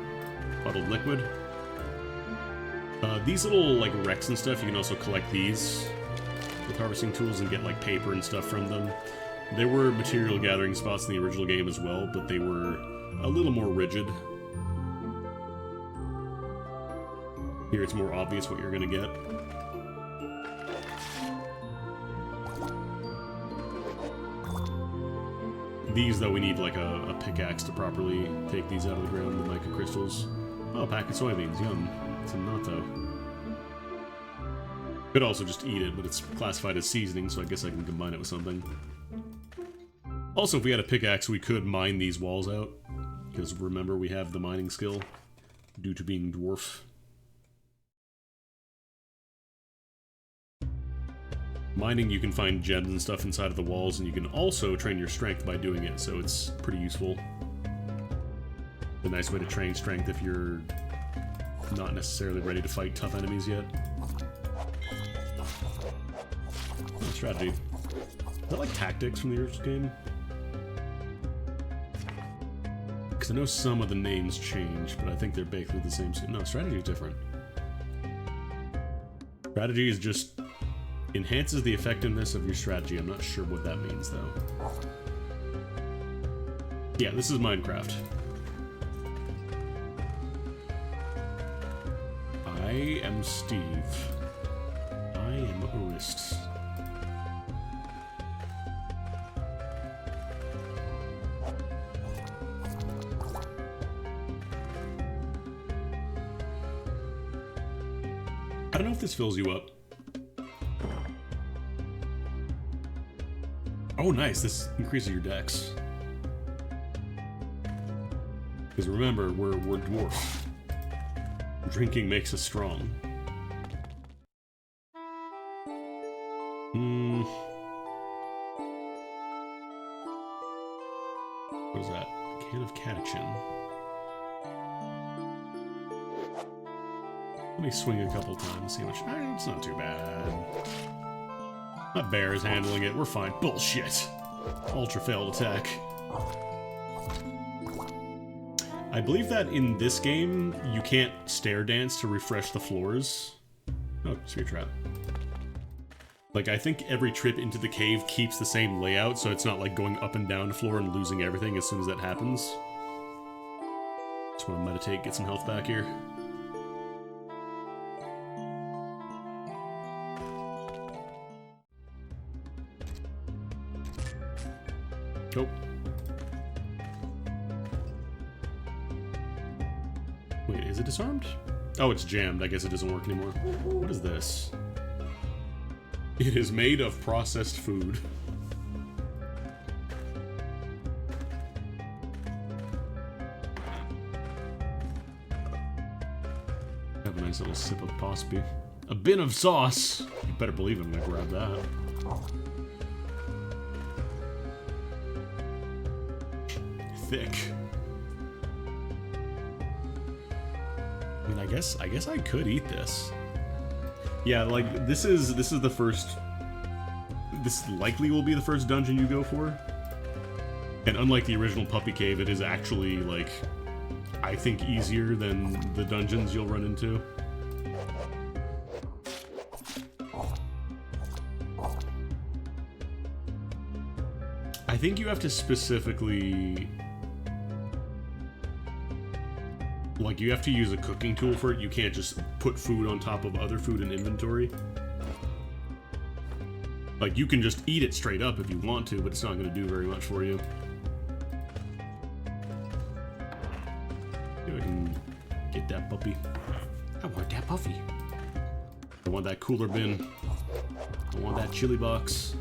Bottled liquid. These little, like, wrecks and stuff, you can also collect these with harvesting tools and get, like, paper and stuff from them. There were material gathering spots in the original game as well, but they were a little more rigid. Here it's more obvious what you're gonna get. These, though, we need like a pickaxe to properly take these out of the ground, the mica crystals. Oh, a pack of soybeans, yum. It's a natto. Could also just eat it, but it's classified as seasoning, so I guess I can combine it with something. Also, if we had a pickaxe, we could mine these walls out. Because remember, we have the mining skill due to being dwarf. Mining, you can find gems and stuff inside of the walls, and you can also train your strength by doing it, so it's pretty useful. A nice way to train strength if you're not necessarily ready to fight tough enemies yet. Oh, strategy. Is that like tactics from the original game? Because I know some of the names change, but I think they're basically the same. No, strategy is different. Strategy is just enhances the effectiveness of your strategy. I'm not sure what that means, though. Yeah, this is Minecraft. I am Steve. I am Arist. I don't know if this fills you up. Oh, nice. This increases your dex. Because remember, we're dwarf. Drinking makes us strong. What is that? Can of catechin. Let me swing a couple times, see how much... It's not too bad. My bear is handling it. We're fine. Bullshit. Ultra failed attack. I believe that in this game, you can't stair dance to refresh the floors. Oh, spear trap. Like, I think every trip into the cave keeps the same layout, so it's not like going up and down the floor and losing everything as soon as that happens. Just want to meditate, get some health back here. Oh. Wait, is it disarmed? Oh, it's jammed. I guess it doesn't work anymore. What is this? It is made of processed food. Have a nice little sip of Pospy. A bin of sauce! You better believe I'm gonna grab that. Thick. I mean, I guess I could eat this. Yeah, like, this is the first... This likely will be the first dungeon you go for. And unlike the original Puppy Cave, it is actually, like, I think easier than the dungeons you'll run into. I think you have to specifically... Like, you have to use a cooking tool for it. You can't just put food on top of other food in inventory. Like, you can just eat it straight up if you want to, but it's not going to do very much for you. Maybe I can get that puppy. I want that puffy. I want that cooler bin. I want that chili box.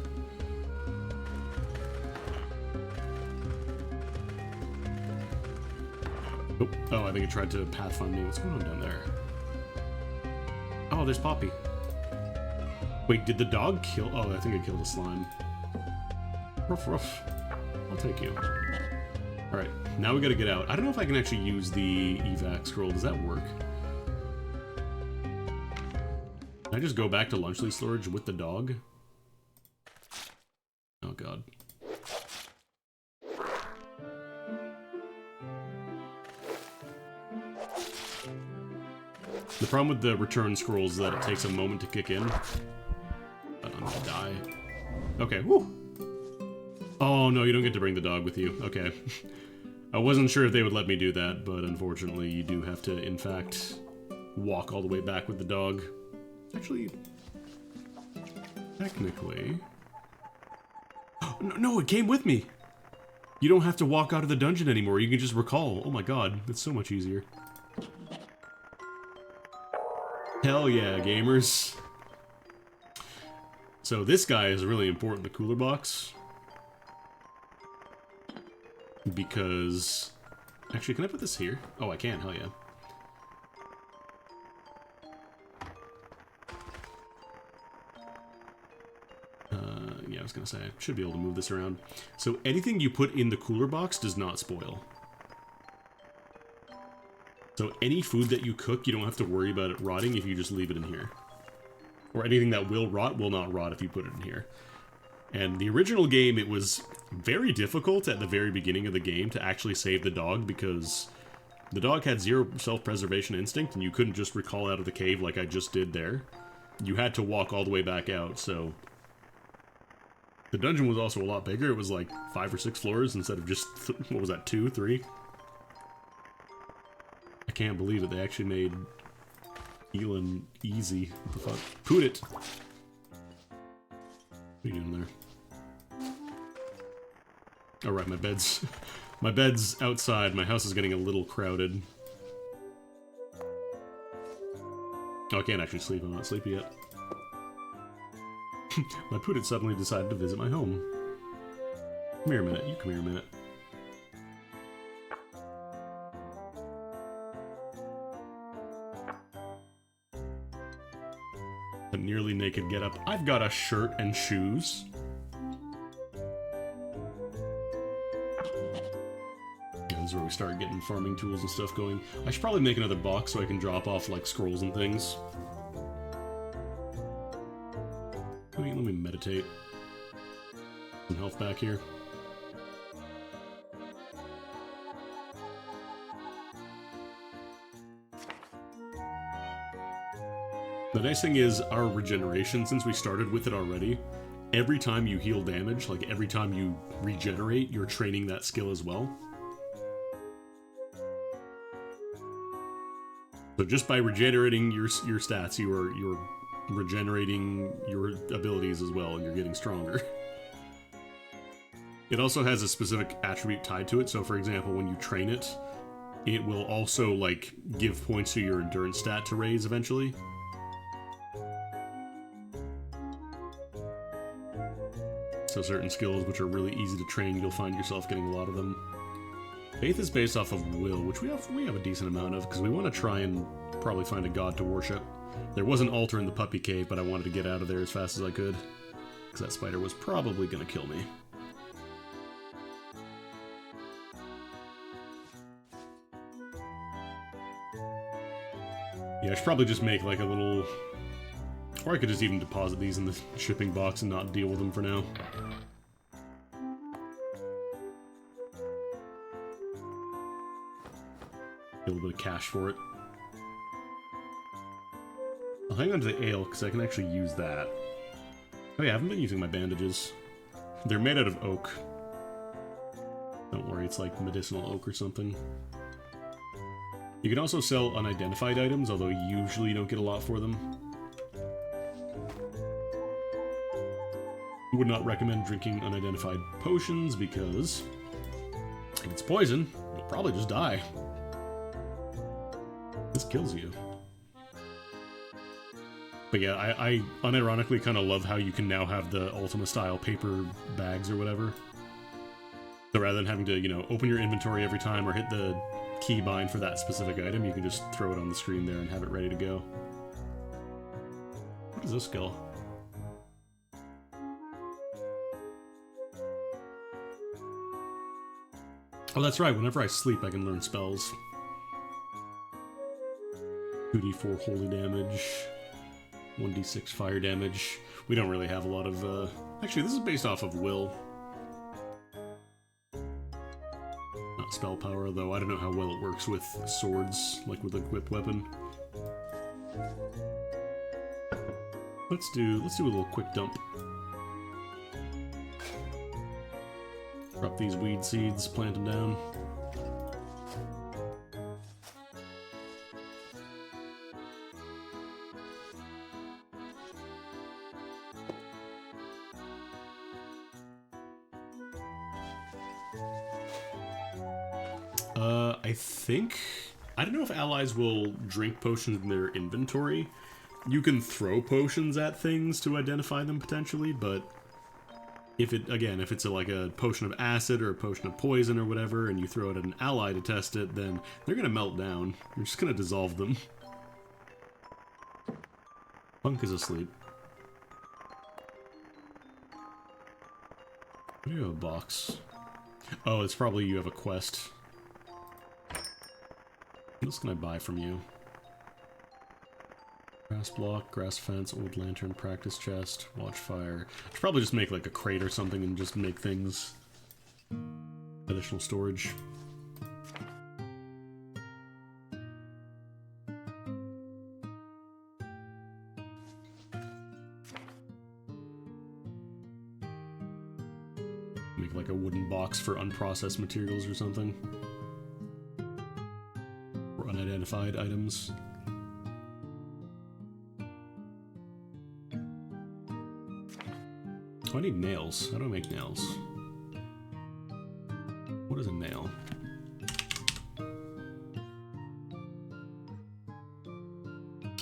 Oh, I think it tried to pathfind me. What's going on down there? Oh, there's Poppy. Wait, did the dog kill? Oh, I think it killed a slime. Ruff, ruff. I'll take you. Alright, now we gotta get out. I don't know if I can actually use the evac scroll. Does that work? Can I just go back to Lunchley storage with the dog? Oh, God. The problem with the return scrolls is that it takes a moment to kick in. But I'm gonna die. Okay, woo! Oh no, you don't get to bring the dog with you. Okay. I wasn't sure if they would let me do that, but unfortunately you do have to, in fact, walk all the way back with the dog. Actually, technically... No, it came with me! You don't have to walk out of the dungeon anymore, you can just recall. Oh my god, that's so much easier. Hell yeah, gamers. So this guy is really important, the cooler box. Because... Actually, can I put this here? Oh, I can, hell yeah. Yeah, I was gonna say, I should be able to move this around. So anything you put in the cooler box does not spoil. So any food that you cook, you don't have to worry about it rotting if you just leave it in here. Or anything that will not rot if you put it in here. And the original game, it was very difficult at the very beginning of the game to actually save the dog because the dog had zero self-preservation instinct and you couldn't just recall out of the cave like I just did there. You had to walk all the way back out, so... The dungeon was also a lot bigger. It was like 5 or 6 floors instead of just, what was that, 2, 3? I can't believe it. They actually made Elin easy. What the fuck? Poot it! What are you doing there? Alright, my bed's... my bed's outside. My house is getting a little crowded. Oh, I can't actually sleep. I'm not sleepy yet. My Poot suddenly decided to visit my home. Come here a minute. You come here a minute. A nearly naked getup. I've got a shirt and shoes. Yeah, this is where we start getting farming tools and stuff going. I should probably make another box so I can drop off, like, scrolls and things. Let me meditate. Some health back here. The nice thing is our regeneration, since we started with it already, every time you heal damage, like every time you regenerate, you're training that skill as well. So just by regenerating your stats, you're regenerating your abilities as well, and you're getting stronger. It also has a specific attribute tied to it, so for example, when you train it, it will also, like, give points to your endurance stat to raise eventually. So certain skills which are really easy to train, you'll find yourself getting a lot of them. Faith is based off of will, which we have a decent amount of, because we want to try and probably find a god to worship. There was an altar in the puppy cave, but I wanted to get out of there as fast as I could, because that spider was probably going to kill me. Yeah, I should probably just make like a little... Or I could just even deposit these in the shipping box and not deal with them for now. Get a little bit of cash for it. I'll hang on to the ale, because I can actually use that. Oh yeah, I haven't been using my bandages. They're made out of oak. Don't worry, it's like medicinal oak or something. You can also sell unidentified items, although usually you don't get a lot for them. Would not recommend drinking unidentified potions, because if it's poison, you'll probably just die. This kills you. But yeah, I unironically kind of love how you can now have the Ultima style paper bags or whatever. So rather than having to, you know, open your inventory every time or hit the keybind for that specific item, you can just throw it on the screen there and have it ready to go. What is this skill? Oh, that's right. Whenever I sleep, I can learn spells. 2d4 holy damage, 1d6 fire damage. We don't really have a lot of... Actually, this is based off of will. Not spell power, though. I don't know how well it works with swords, like with a equipped weapon. Let's do a little quick dump. Drop these weed seeds, plant them down. I don't know if allies will drink potions in their inventory. You can throw potions at things to identify them potentially, but if it's like a potion of acid or a potion of poison or whatever, and you throw it at an ally to test it, then they're gonna melt down. You're just gonna dissolve them. Punk is asleep. Do you have a box? Oh, it's probably you have a quest. What else can I buy from you? Grass block, grass fence, old lantern, practice chest, watchfire. I should probably just make like a crate or something and just make things. Additional storage. Make like a wooden box for unprocessed materials or something. Or unidentified items. Oh, I need nails. How do I make nails? What is a nail?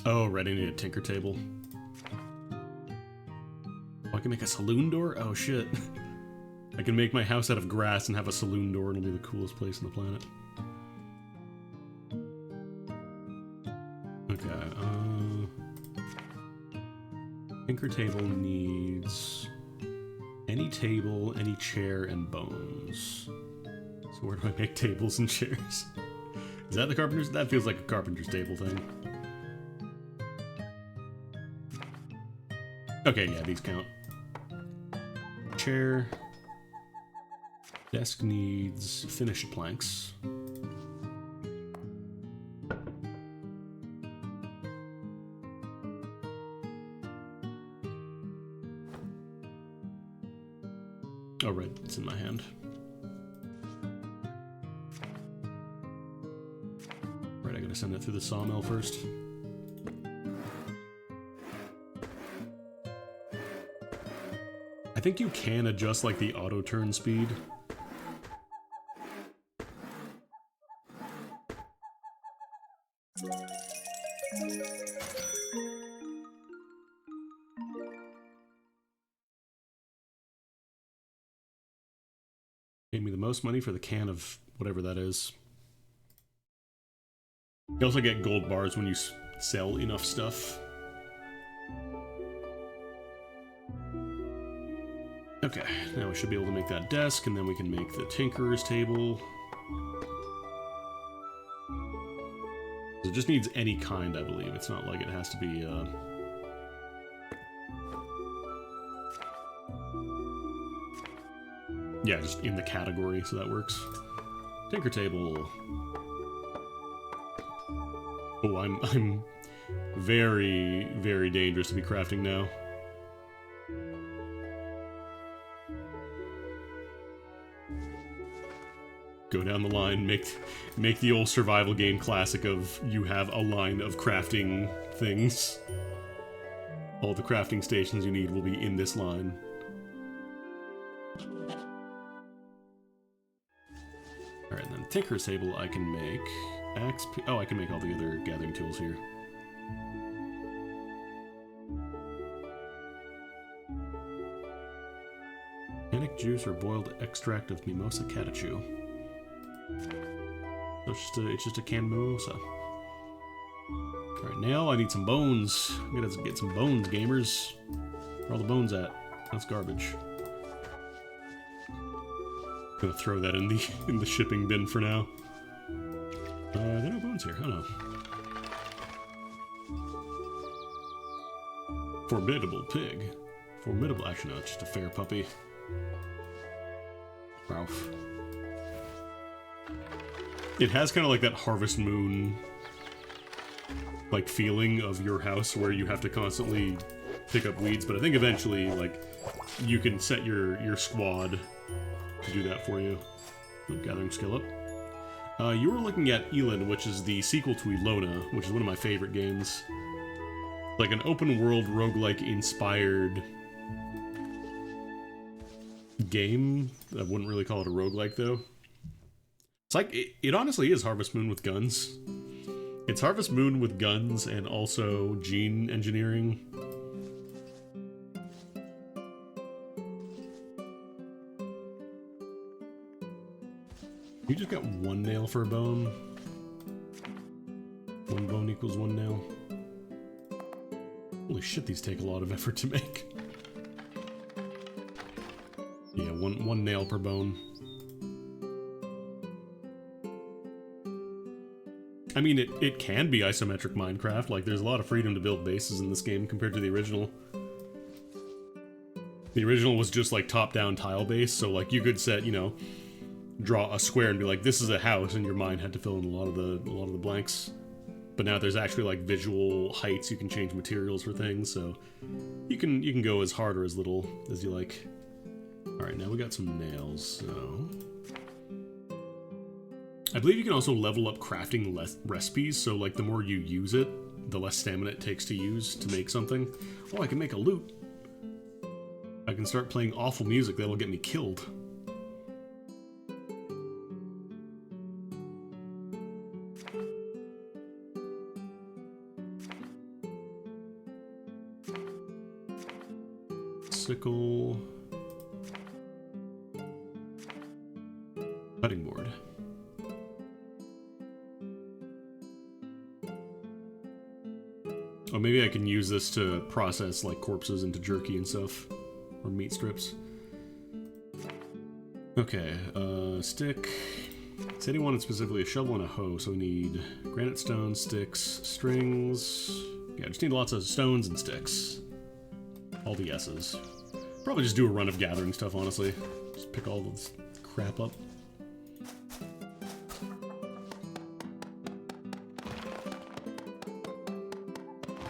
Oh, right, I need a tinker table. Oh, I can make a saloon door? Oh, shit. I can make my house out of grass and have a saloon door, and it'll be the coolest place on the planet. Okay, tinker table needs any table, any chair, and bones. So where do I make tables and chairs? Is that the carpenter's? That feels like a carpenter's table thing. Okay, yeah, these count. Chair. Desk needs finished planks. Oh, right, it's in my hand. Right, I gotta send it through the sawmill first. I think you can adjust, like, the auto turn speed. Paid me the most money for the can of whatever that is. You also get gold bars when you sell enough stuff. Okay, now we should be able to make that desk, and then we can make the tinkerer's table. It just needs any kind, I believe. It's not like it has to be, yeah, just in the category, so that works. Tinker table. Oh, I'm very, very dangerous to be crafting now. Go down the line, make the old survival game classic of you have a line of crafting things. All the crafting stations you need will be in this line. Alright, then tinker's table I can make. Axe, oh, I can make all the other gathering tools here. Panic juice or boiled extract of Mimosa Catechu. So it's just a canned mimosa. Alright, now I need some bones. I'm gonna get some bones, gamers. Where are all the bones at? That's garbage. Gonna throw that in the shipping bin for now. There are no bones here. Oh no. Formidable pig. Formidable. Actually, no, it's just a fair puppy. Ralph. It has kind of like that Harvest Moon like feeling of your house where you have to constantly pick up weeds, but I think eventually like you can set your squad to do that for you. Oh, gathering skill up. You were looking at Elin, which is the sequel to Ilona, which is one of my favorite games. Like an open world roguelike inspired game. I wouldn't really call it a roguelike though. It's like, it honestly is Harvest Moon with guns. It's Harvest Moon with guns and also gene engineering. You just got one nail for a bone. One bone equals one nail. Holy shit, these take a lot of effort to make. Yeah, one nail per bone. I mean, it can be isometric Minecraft. Like, there's a lot of freedom to build bases in this game compared to the original. The original was just, like, top-down tile base, so, like, you could set, you know, draw a square and be like, this is a house, and your mind had to fill in a lot of the blanks. But now there's actually, like, visual heights. You can change materials for things, so you can go as hard or as little as you like. Alright, now we got some nails, so... I believe you can also level up crafting recipes, so like the more you use it, the less stamina it takes to use to make something. Oh, I can make a lute. I can start playing awful music that'll get me killed. Sickle. Cutting board. Oh, maybe I can use this to process, like, corpses into jerky and stuff. Or meat strips. Okay, stick. Said he wanted specifically a shovel and a hoe, so we need granite stone, sticks, strings. Yeah, just need lots of stones and sticks. All the S's. Probably just do a run of gathering stuff, honestly. Just pick all this crap up.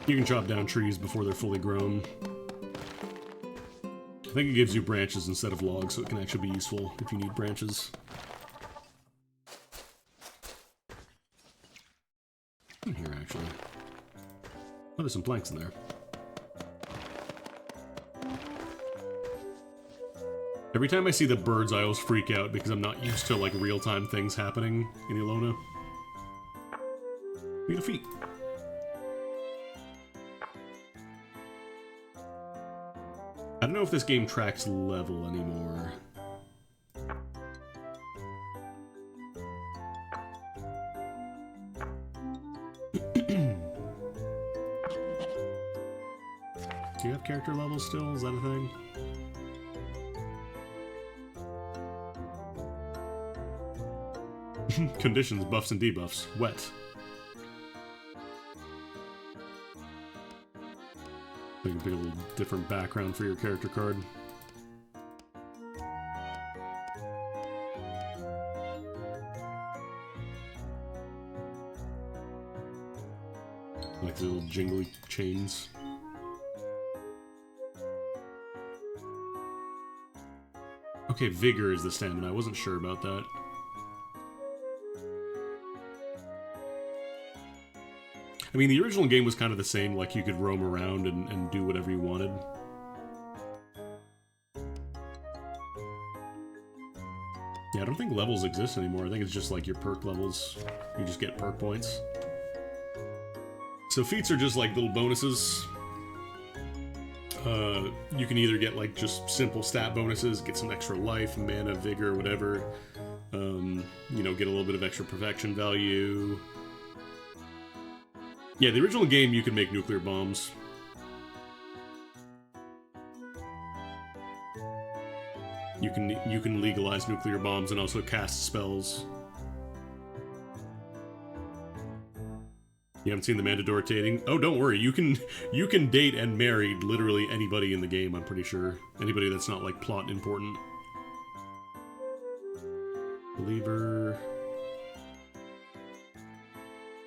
You can chop down trees before they're fully grown. think it gives you branches instead of logs, so it can actually be useful if you need branches. In here, actually. Oh, there's some planks in there. Every time I see the birds, I always freak out because I'm not used to, like, real-time things happening in Ilona. Need a feet. I don't know if this game tracks level anymore. Do you have character levels still? Is that a thing? Conditions, buffs and debuffs. Wet. So you can pick a little different background for your character card. Like the little jingly chains. Okay, Vigor is the stamina. I wasn't sure about that. I mean, the original game was kind of the same, like you could roam around and do whatever you wanted. Yeah, I don't think levels exist anymore. I think it's just like your perk levels. You just get perk points. So feats are just like little bonuses. You can either get like just simple stat bonuses, get some extra life, mana, vigor, whatever. You know, get a little bit of extra perfection value. Yeah, the original game you could make nuclear bombs. You can legalize nuclear bombs and also cast spells. You haven't seen the Mandador dating? Oh, don't worry. You can date and marry literally anybody in the game, I'm pretty sure. Anybody that's not like plot important. Believer.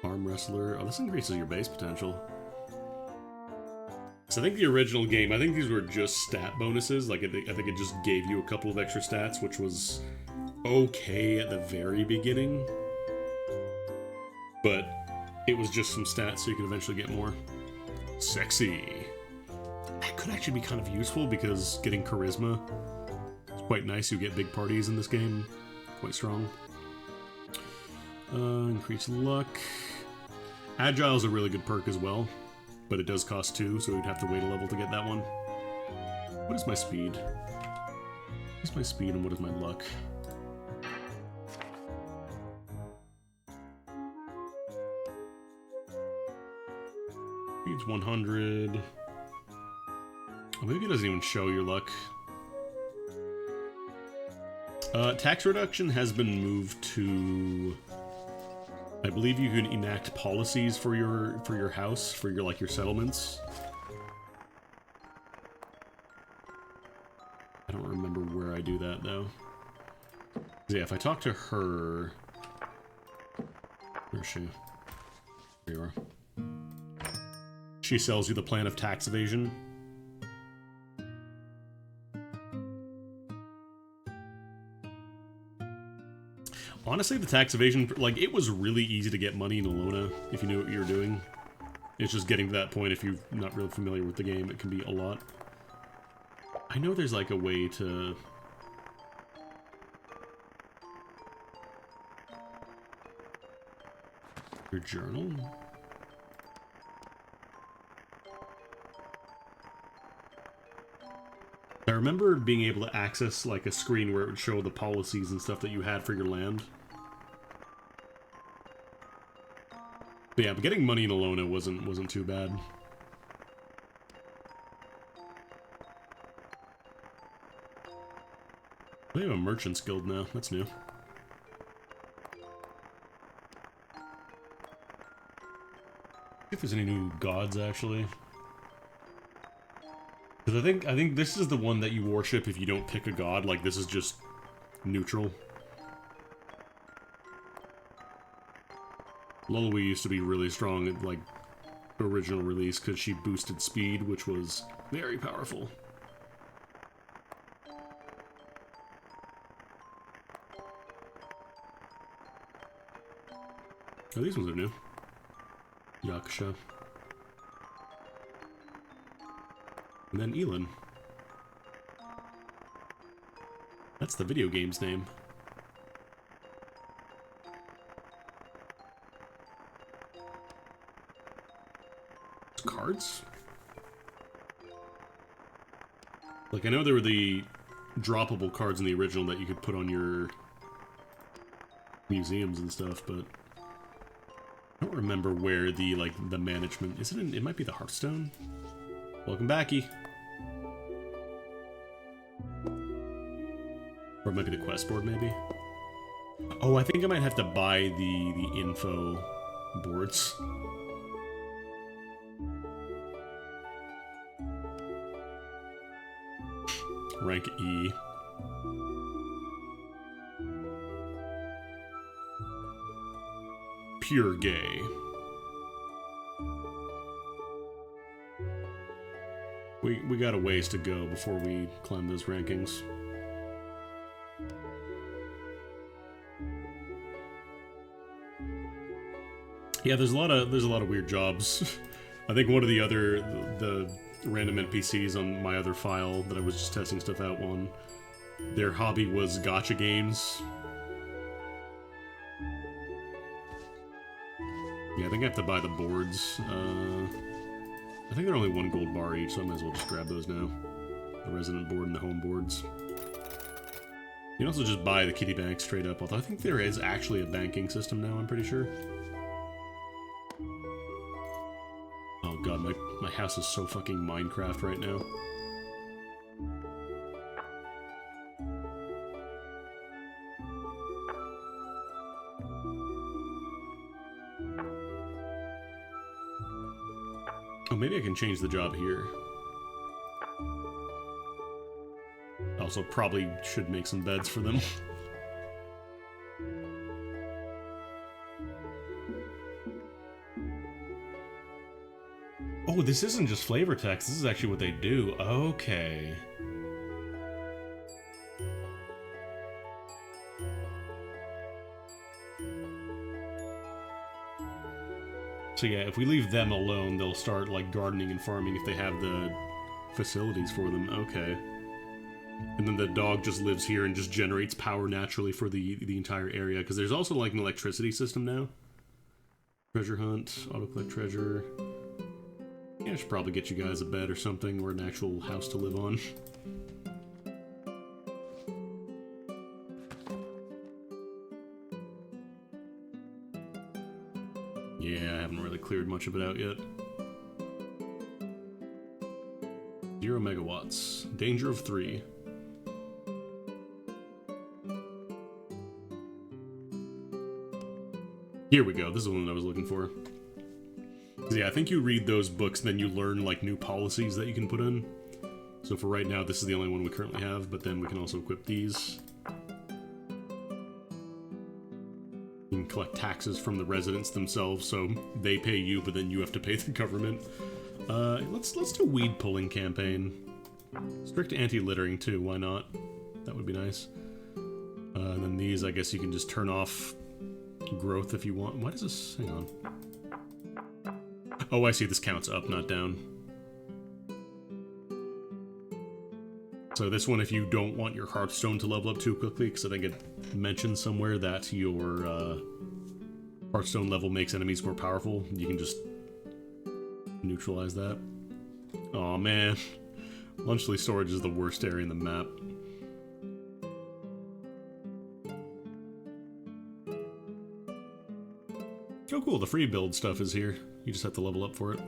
Arm wrestler. Oh, this increases your base potential. So I think the original game, I think these were just stat bonuses. Like I think it just gave you a couple of extra stats, which was okay at the very beginning. But it was just some stats, so you could eventually get more. Sexy. That could actually be kind of useful because getting charisma is quite nice. You get big parties in this game. Quite strong. Increase luck. Agile is a really good perk as well, but it does cost 2, so we'd have to wait a level to get that one. What is my speed? What's my speed and what is my luck? Speed's 100. Oh, maybe it doesn't even show your luck. Tax reduction has been moved to... I believe you can enact policies for your house, for your like your settlements. I don't remember where I do that though. Yeah, if I talk to her, where is she? There you are. She sells you the plan of tax evasion. Honestly, the tax evasion, like, it was really easy to get money in Ilona if you knew what you were doing. It's just getting to that point, if you're not really familiar with the game, it can be a lot. I know there's, like, a way to... Your journal? I remember being able to access, like, a screen where it would show the policies and stuff that you had for your land. But yeah, but getting money in Ilona wasn't too bad. They have a merchant's guild now. That's new. See if there's any new gods actually. Because I think this is the one that you worship if you don't pick a god. Like this is just neutral. Lulwe used to be really strong at, like, original release because she boosted speed, which was very powerful. Oh, these ones are new. Yakusha. And then Elin. That's the video game's name. Cards? Like, I know there were the droppable cards in the original that you could put on your museums and stuff, but I don't remember where the, like, the management... Is it in... It might be the Hearthstone? Welcome backy. Or it might be the quest board, maybe? Oh, I think I might have to buy the info boards. Rank E. Pure gay. We got a ways to go before we climb those rankings. Yeah, there's a lot of weird jobs. I think one of the random NPCs on my other file that I was just testing stuff out on, their hobby was gacha games. Yeah, I think I have to buy the boards. I think they're only 1 gold bar each, so I might as well just grab those now. The resident board and the home boards. You can also just buy the kitty bank straight up, although I think there is actually a banking system now, I'm pretty sure. Oh god, my house is so fucking Minecraft right now. Oh, maybe I can change the job here. Also, probably should make some beds for them. Oh, this isn't just flavor text, this is actually what they do. Okay. So yeah, if we leave them alone, they'll start, like, gardening and farming if they have the facilities for them. Okay. And then the dog just lives here and just generates power naturally for the entire area, because there's also, like, an electricity system now. Treasure hunt, auto-collect treasure... Yeah, I should probably get you guys a bed or something, or an actual house to live on. Yeah, I haven't really cleared much of it out yet. 0 megawatts. Danger of 3. Here we go, this is the one that I was looking for. Yeah, I think you read those books, then you learn, like, new policies that you can put in. So for right now, this is the only one we currently have, but then we can also equip these. You can collect taxes from the residents themselves, so they pay you, but then you have to pay the government. Let's do weed pulling campaign. Strict anti-littering, too, why not? That would be nice. And then these, I guess you can just turn off growth if you want. Why does this... Hang on. Oh, I see, this counts up, not down. So this one, if you don't want your Hearthstone to level up too quickly, because I think it mentions somewhere that your Hearthstone level makes enemies more powerful, you can just neutralize that. Aw, man. Lunchly storage is the worst area in the map. Oh cool, the free build stuff is here. You just have to level up for it.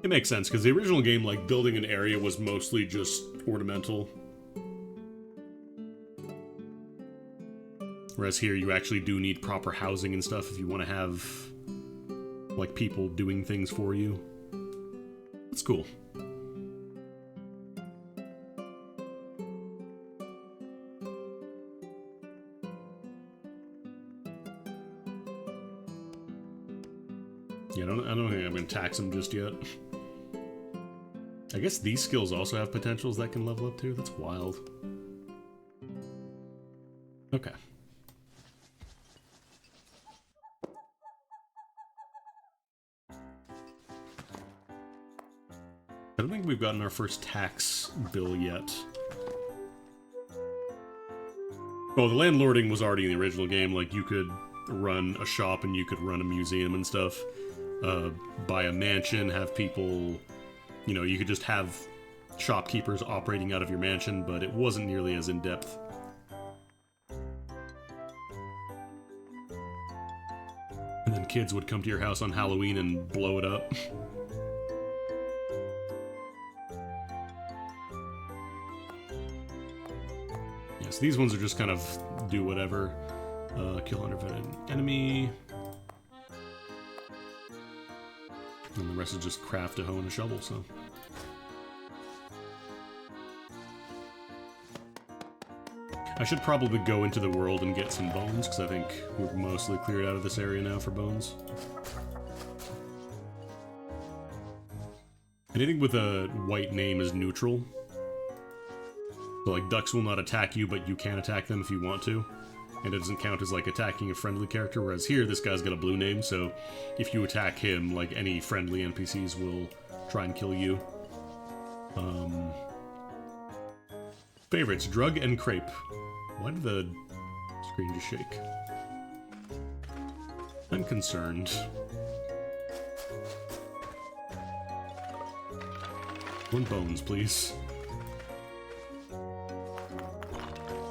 It makes sense, because the original game, like, building an area was mostly just ornamental. Whereas here, you actually do need proper housing and stuff if you want to have, like, people doing things for you. That's cool. Yeah, I don't think I'm going to tax them just yet. I guess these skills also have potentials that can level up too. That's wild. Okay. I don't think we've gotten our first tax bill yet. Oh, the landlording was already in the original game. Like, you could run a shop and you could run a museum and stuff. Buy a mansion, have people... You know, you could just have shopkeepers operating out of your mansion, but it wasn't nearly as in-depth. And then kids would come to your house on Halloween and blow it up. Yes, these ones are just kind of do whatever. Kill unprevented enemy. And the rest is just craft a hoe and a shovel, so... I should probably go into the world and get some bones, because I think we're mostly cleared out of this area now for bones. Anything with a white name is neutral. So, like, ducks will not attack you, but you can attack them if you want to. And it doesn't count as, like, attacking a friendly character, whereas here, this guy's got a blue name, so if you attack him, like, any friendly NPCs will try and kill you. Favorites, drug and crepe. Why did the screen just shake? I'm concerned. One bones, please.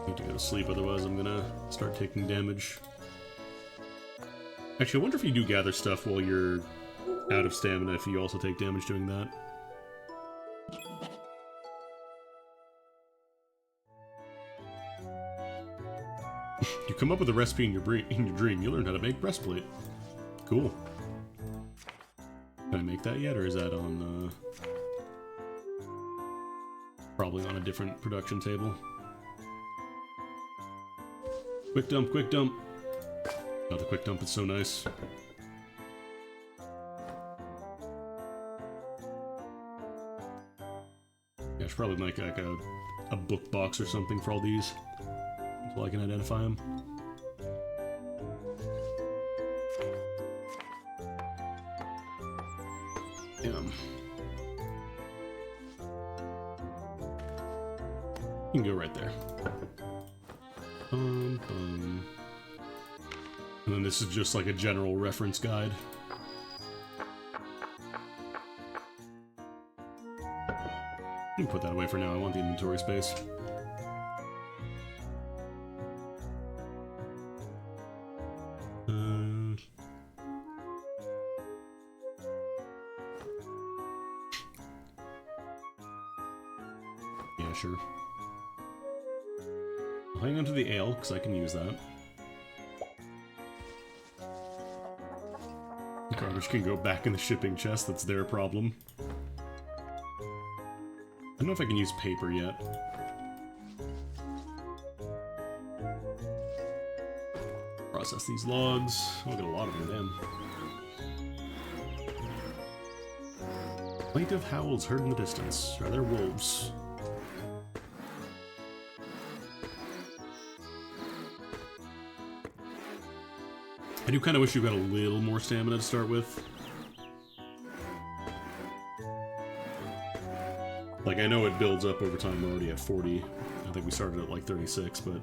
Need to go to sleep, otherwise I'm gonna start taking damage. Actually, I wonder if you do gather stuff while you're out of stamina, if you also take damage doing that. You come up with a recipe in your dream, you learn how to make breastplate. Cool. Can I make that yet, or is that on, probably on a different production table? Quick dump, quick dump. Oh, the quick dump is so nice. Yeah, I should probably make like a book box or something for all these, so I can identify them. Damn. You can go right there. And then this is just like a general reference guide. You can put that away for now, I want the inventory space. Yeah, sure. I'll hang on to the ale, because I can use that. Garbage can go back in the shipping chest, that's their problem. I don't know if I can use paper yet. Process these logs. I'll get a lot of them, damn. Plaintive howls heard in the distance. Are there wolves? I do kind of wish you got a little more stamina to start with. Like, I know it builds up over time, we're already at 40. I think we started at like 36, but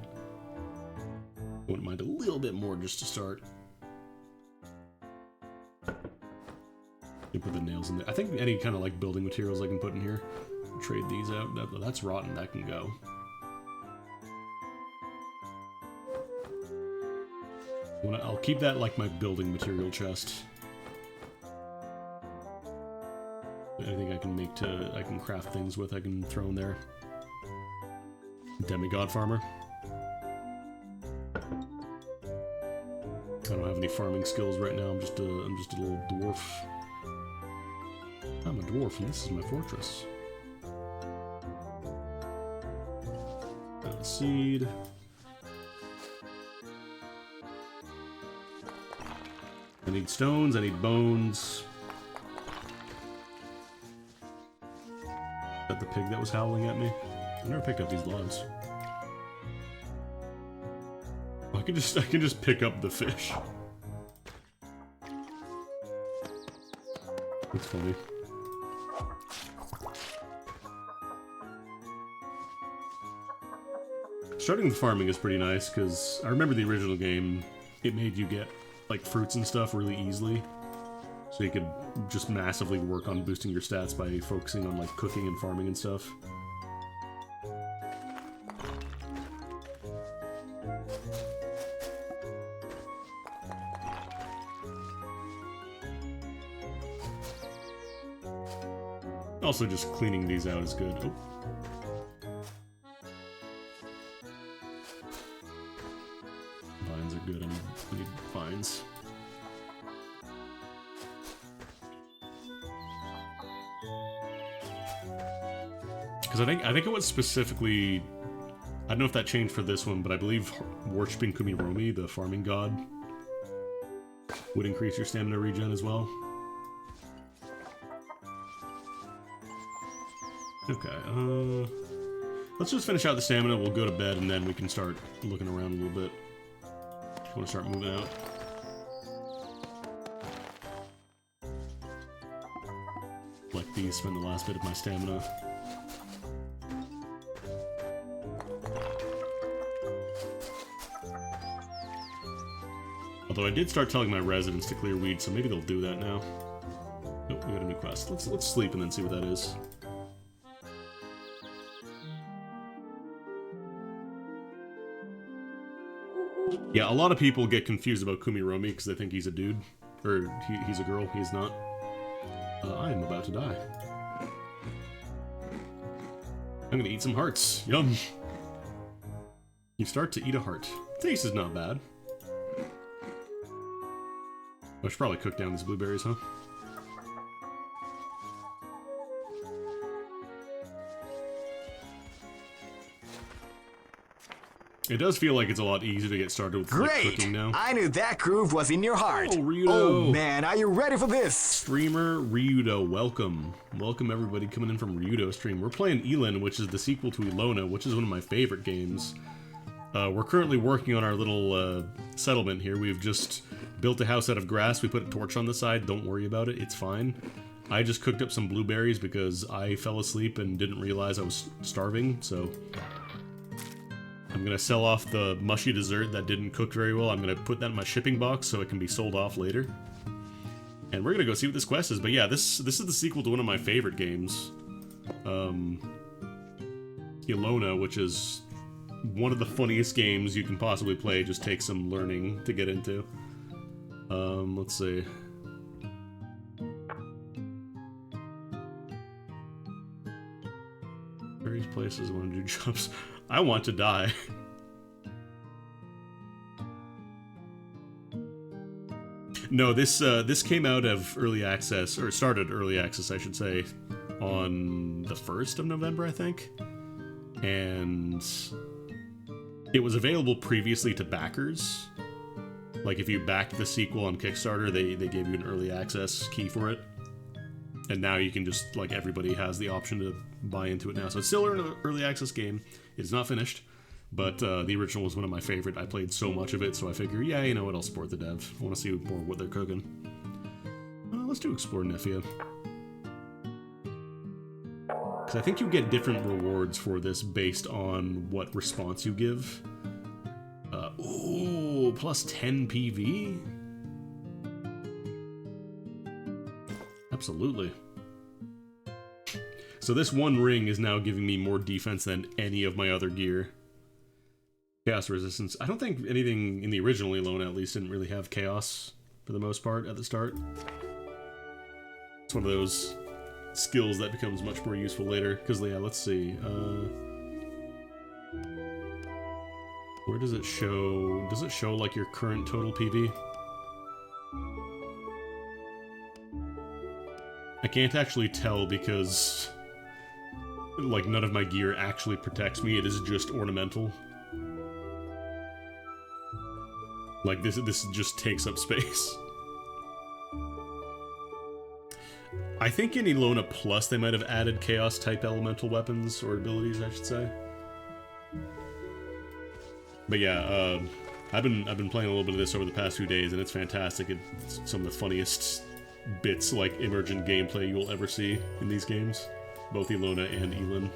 I wouldn't mind a little bit more just to start. You put the nails in there. I think any kind of like building materials I can put in here. Trade these out. That's rotten, that can go. I'll keep that like my building material chest. Anything I can make I can craft things with, I can throw in there. Demigod farmer. I don't have any farming skills right now. I'm just a little dwarf. I'm a dwarf, and this is my fortress. Got a seed. I need stones, I need bones. Is that the pig that was howling at me? I never picked up these logs. I can just pick up the fish. That's funny. starting the farming is pretty nice, because I remember the original game, it made you get, like, fruits and stuff really easily. So you could just massively work on boosting your stats by focusing on, like, cooking and farming and stuff. Also, just cleaning these out is good. Oh. Vines are good. I need vines. Because I think it was specifically, I don't know if that changed for this one, but I believe worshipping Kumiromi, the farming god, would increase your stamina regen as well. Okay, let's just finish out the stamina, we'll go to bed, and then we can start looking around a little bit. Just want to start moving out. Like these, spend the last bit of my stamina. Although I did start telling my residents to clear weeds, so maybe they'll do that now. Nope, we got a new quest. Let's sleep and then see what that is. Yeah, a lot of people get confused about Kumiromi because they think he's a dude. Or he's a girl. He's not. I am about to die. I'm gonna eat some hearts. Yum! You start to eat a heart. Taste is not bad. I should probably cook down these blueberries, huh? It does feel like it's a lot easier to get started with cooking now. I knew that groove was in your heart. Oh, Ryudo. Oh man, are you ready for this? Streamer Ryudo, welcome. Welcome everybody coming in from Ryudo stream. We're playing Elin, which is the sequel to Ilona, which is one of my favorite games. We're currently working on our little settlement here. We've just built a house out of grass. We put a torch on the side. Don't worry about it. It's fine. I just cooked up some blueberries because I fell asleep and didn't realize I was starving, so I'm gonna sell off the mushy dessert that didn't cook very well. I'm gonna put that in my shipping box so it can be sold off later. And we're gonna go see what this quest is. But yeah, this is the sequel to one of my favorite games. Ilona, which is one of the funniest games you can possibly play. Just takes some learning to get into. Let's see. Various places I want to do jobs. I want to die. No, this came out of early access, or started early access, I should say, on the 1st of November, I think. And it was available previously to backers. Like, if you backed the sequel on Kickstarter, they gave you an early access key for it. And now you can just, like, everybody has the option to buy into it now. So it's still an early access game. It's not finished, but the original was one of my favorite. I played so much of it, so I figure, yeah, you know what, I'll support the dev. I want to see more what they're cooking. Let's do Explore Nefia. Because I think you get different rewards for this based on what response you give. Ooh, plus 10 PV? Absolutely. So this one ring is now giving me more defense than any of my other gear. Chaos resistance. I don't think anything in the original Ilona at least didn't really have chaos for the most part at the start. It's one of those skills that becomes much more useful later. Because, yeah, let's see. Where does it show? Does it show, like, your current total PV? I can't actually tell because, like, none of my gear actually protects me. It is just ornamental. Like, this just takes up space. I think in Ilona Plus they might have added Chaos-type elemental weapons, or abilities, I should say. But yeah, I've been playing a little bit of this over the past few days, and it's fantastic. It's some of the funniest bits, like, emergent gameplay you'll ever see in these games. Both Ilona and Elin.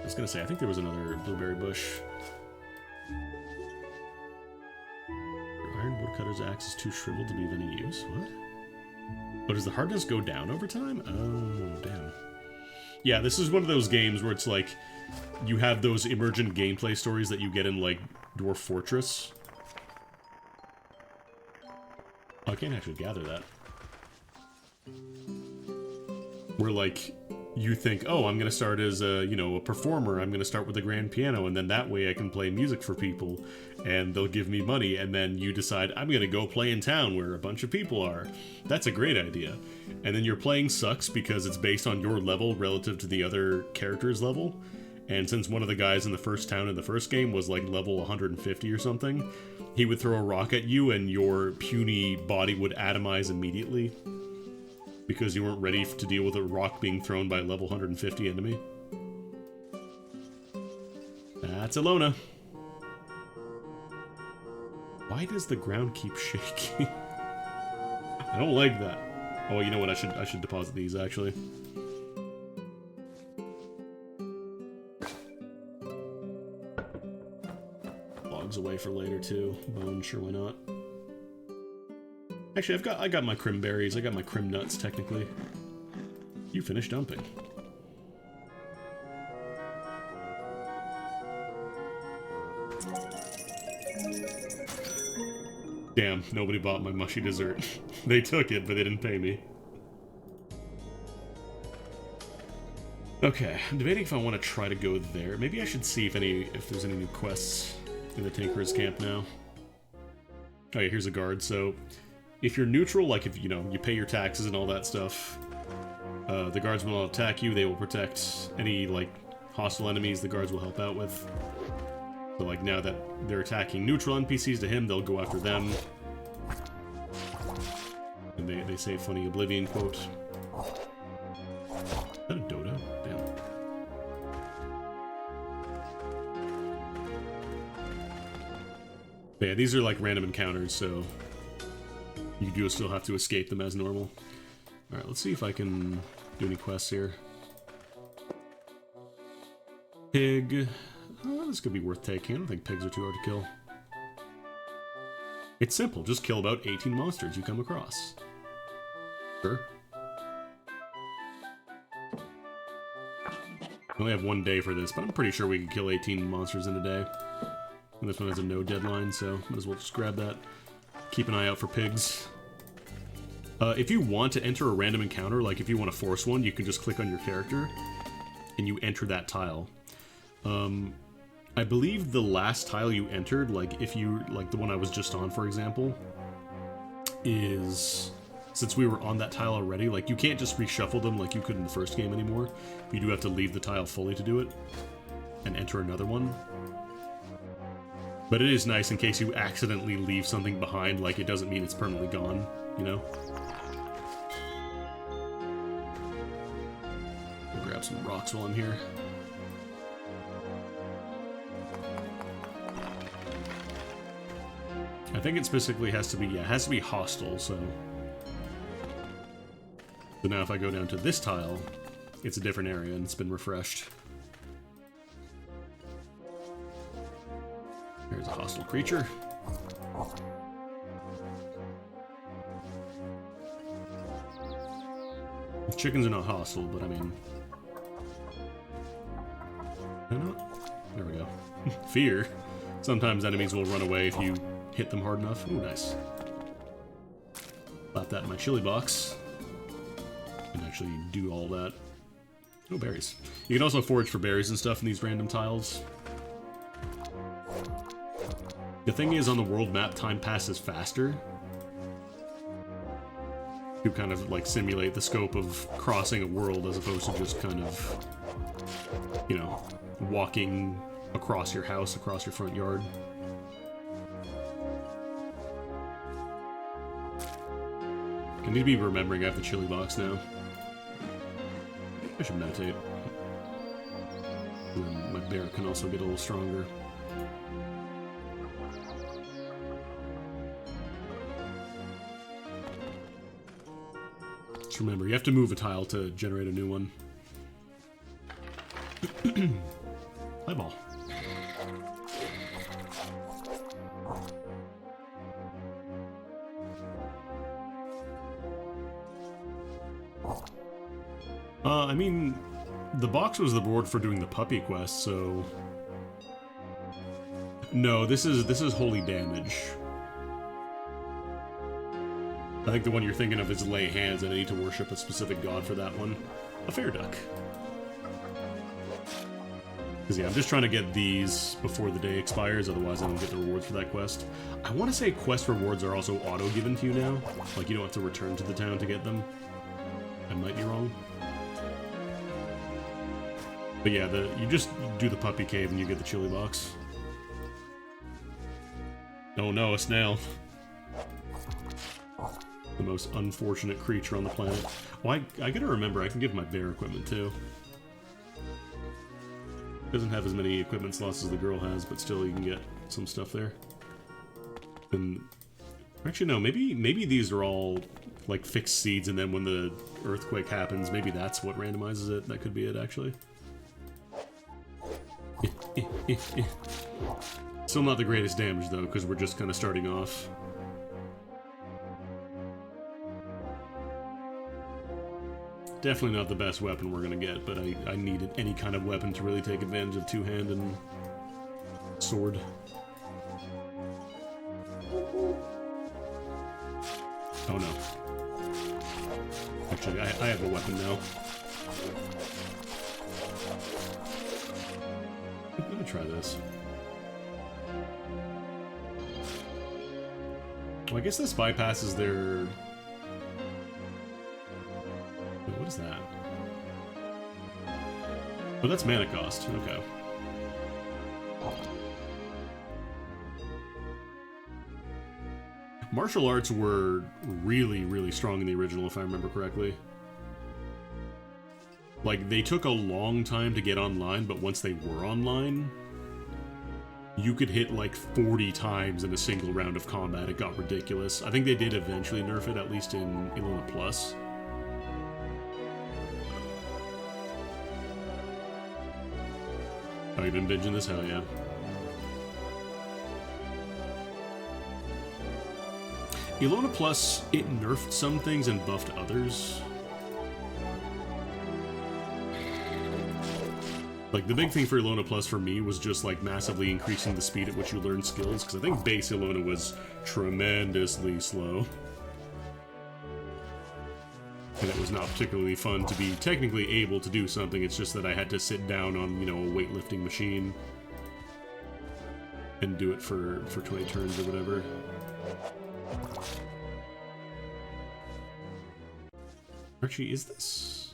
was gonna say, I think there was another blueberry bush. Your iron woodcutter's axe is too shriveled to be of any use. What? Oh, does the hardness go down over time? Oh, damn. Yeah, this is one of those games where it's like, you have those emergent gameplay stories that you get in, like, Dwarf Fortress. Oh, I can't actually gather that. Where, like, you think, oh, I'm gonna start as a, you know, a performer, I'm gonna start with a grand piano, and then that way I can play music for people, and they'll give me money, and then you decide, I'm gonna go play in town where a bunch of people are. That's a great idea. And then your playing sucks because it's based on your level relative to the other character's level, and since one of the guys in the first town in the first game was like level 150 or something, he would throw a rock at you and your puny body would atomize immediately. Because you weren't ready to deal with a rock being thrown by a level 150 enemy. That's Ilona. Why does the ground keep shaking? I don't like that. Oh, you know what? I should deposit these actually. Logs away for later too. Bone, sure, why not? Actually, I got my crim berries. I got my crim nuts, technically. You finished dumping. Damn, nobody bought my mushy dessert. They took it, but they didn't pay me. Okay, I'm debating if I want to try to go there. Maybe I should see if there's any new quests in the Tinkerer's camp now. Oh yeah, here's a guard, so... If you're neutral, like if, you know, you pay your taxes and all that stuff, the guards will not attack you, they will protect any, like, hostile enemies the guards will help out with. So, like, now that they're attacking neutral NPCs to him, they'll go after them. And they say a funny Oblivion quote. Is that a dodo? Damn. But yeah, these are, like, random encounters, so... You do still have to escape them as normal. Alright, let's see if I can do any quests here. Pig. Oh, this could be worth taking. I don't think pigs are too hard to kill. It's simple. Just kill about 18 monsters you come across. Sure. I only have one day for this, but I'm pretty sure we can kill 18 monsters in a day. And this one has a no deadline, so might as well just grab that. Keep an eye out for pigs. If you want to enter a random encounter, like if you want to force one, you can just click on your character and you enter that tile. I believe the last tile you entered, like if you, like the one I was just on, for example, is, since we were on that tile already, like you can't just reshuffle them like you could in the first game anymore. You do have to leave the tile fully to do it and enter another one. But it is nice in case you accidentally leave something behind, like it doesn't mean it's permanently gone, you know? I'll grab some rocks while I'm here. I think it specifically has to be, yeah, it has to be hostile, so... So now if I go down to this tile, it's a different area and it's been refreshed. There's a hostile creature. Chickens are not hostile, but I mean... They're not? There we go. Fear. Sometimes enemies will run away if you hit them hard enough. Ooh, nice. Pop that in my chili box. And actually do all that. Oh, berries. You can also forage for berries and stuff in these random tiles. The thing is, on the world map, time passes faster. To kind of, like, simulate the scope of crossing a world as opposed to just kind of, you know, walking across your house, across your front yard. I need to be remembering I have the chili box now. I should meditate. And then my bear can also get a little stronger. Remember, you have to move a tile to generate a new one. Eyeball. I mean, the box was the reward for doing the puppy quest, so... No, this is holy damage. I think the one you're thinking of is lay hands, and I need to worship a specific god for that one. A fair duck. Because yeah, I'm just trying to get these before the day expires, otherwise I don't get the rewards for that quest. I want to say quest rewards are also auto-given to you now. Like, you don't have to return to the town to get them. I might be wrong. But yeah, you just do the puppy cave and you get the chili box. Oh no, a snail. The most unfortunate creature on the planet. Well, I gotta remember, I can give my bear equipment too. Doesn't have as many equipment slots as the girl has, but still you can get some stuff there. And actually no, maybe these are all like fixed seeds, and then when the earthquake happens, maybe that's what randomizes it. That could be it, actually. Still not the greatest damage though, because we're just kind of starting off. Definitely not the best weapon we're gonna get, but I needed any kind of weapon to really take advantage of two-hand and sword. Oh no. Actually, I have a weapon now. Let me try this. Well, I guess this bypasses their... Wait, what is that? Oh, that's mana cost. Okay. Martial arts were really, really strong in the original, if I remember correctly. Like, they took a long time to get online, but once they were online, you could hit like 40 times in a single round of combat. It got ridiculous. I think they did eventually nerf it, at least in Ilona Plus. Oh, you've been binging this? Hell yeah. Ilona Plus, it nerfed some things and buffed others. Like, the big thing for Ilona Plus for me was just, like, massively increasing the speed at which you learn skills, because I think base Ilona was tremendously slow. And it was not particularly fun to be technically able to do something, it's just that I had to sit down on, you know, a weightlifting machine and do it for 20 turns or whatever. Archie, is this...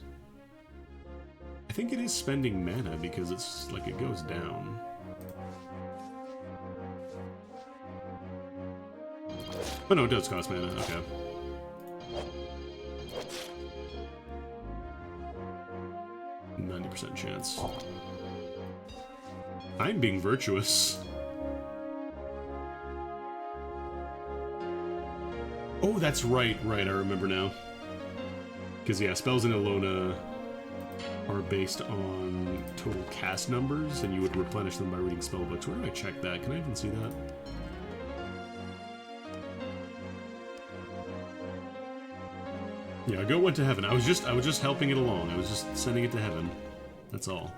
I think it is spending mana because it's like it goes down. Oh no, it does cost mana, okay. %90 chance. I'm being virtuous. Oh, that's right, I remember now. Because yeah, spells in Ilona are based on total cast numbers, and you would replenish them by reading spellbooks. Where do I check that? Can I even see that? Yeah, Go went to heaven. I was just helping it along. I was just sending it to heaven. That's all.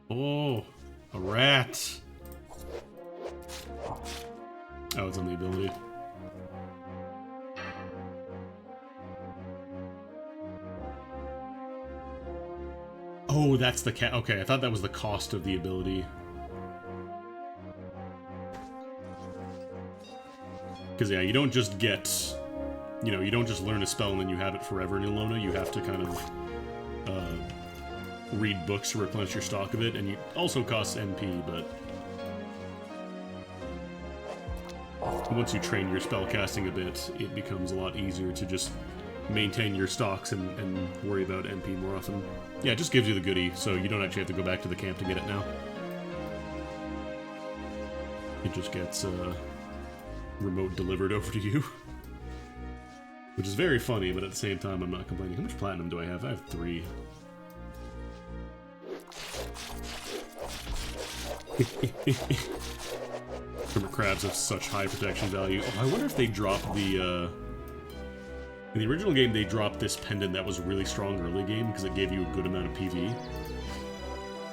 Oh, a rat. Oh, it's on the ability. Oh, that's the cat. Okay, I thought that was the cost of the ability. Because, yeah, you don't just get... You know, you don't just learn a spell and then you have it forever in Ilona. You have to kind of read books to replenish your stock of it, and it also costs MP, but... Once you train your spell casting a bit, it becomes a lot easier to just maintain your stocks and worry about MP more often. Yeah, it just gives you the goodie, so you don't actually have to go back to the camp to get it now. It just gets remote delivered over to you. Which is very funny, but at the same time, I'm not complaining. How much platinum do I have? I have 3. Hermit crabs have such high protection value. Oh, I wonder if they dropped the, in the original game, they dropped this pendant that was really strong early game because it gave you a good amount of PV.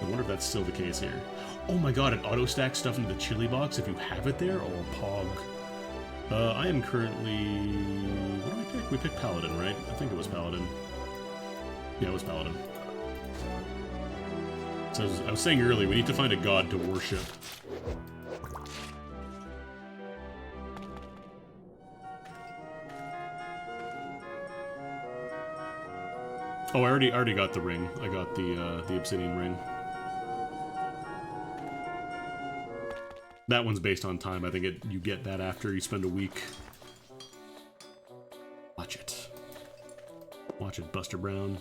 I wonder if that's still the case here. Oh my god, it auto-stacks stuff into the chili box if you have it there? Oh, pog. I am currently... What did we pick? We picked Paladin, right? I think it was Paladin. Yeah, it was Paladin. So I was saying earlier, we need to find a god to worship. Oh, I already got the ring. I got the obsidian ring. That one's based on time. I think you get that after you spend a week. Watch it. Watch it, Buster Brown.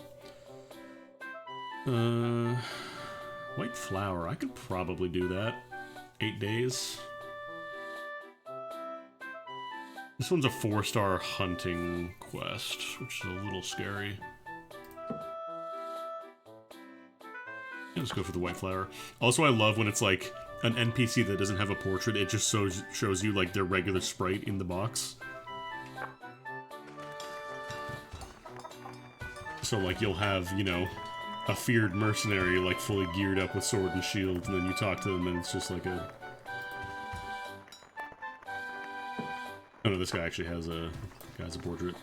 White flower. I could probably do that. 8 days. This one's a 4-star hunting quest, which is a little scary. Yeah, let's go for the white flower. Also, I love when it's like an NPC that doesn't have a portrait, it just shows you like their regular sprite in the box. So like you'll have, you know, a feared mercenary like fully geared up with sword and shield, and then you talk to them and it's just like a... Oh no, this guy actually has a portrait.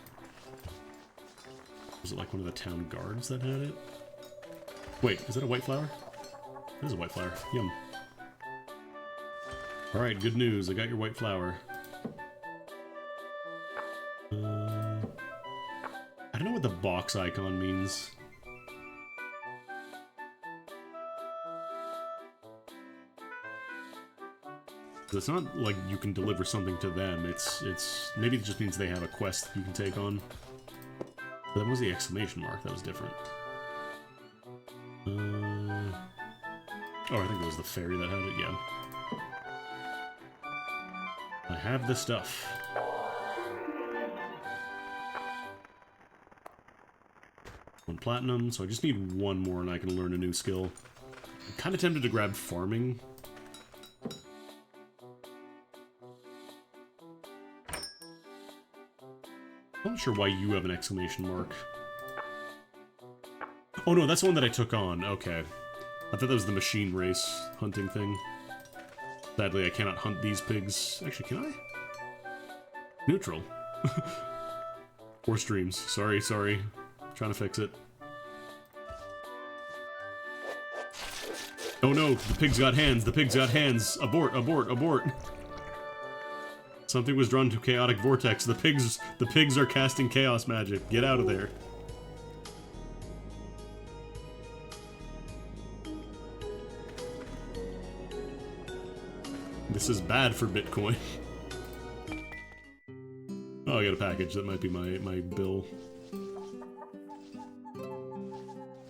Was it like one of the town guards that had it? Wait, is that a white flower? It is a white flower. Yum. Alright, good news. I got your white flower. I don't know what the box icon means. It's not like you can deliver something to them. It's maybe it just means they have a quest you can take on. But that was the exclamation mark. That was different. Oh, I think it was the fairy that had it. Yeah. I have the stuff. One platinum, so I just need one more and I can learn a new skill. I'm kind of tempted to grab farming. I'm not sure why you have an exclamation mark. Oh no, that's the one that I took on. Okay. I thought that was the machine race hunting thing. Sadly, I cannot hunt these pigs. Actually, can I? Neutral. Or streams. Sorry. Trying to fix it. Oh no, the pig's got hands. The pig's got hands. Abort. Something was drawn to chaotic vortex. The pigs are casting chaos magic. Get out of there. This is bad for Bitcoin. Oh, I got a package. That might be my bill.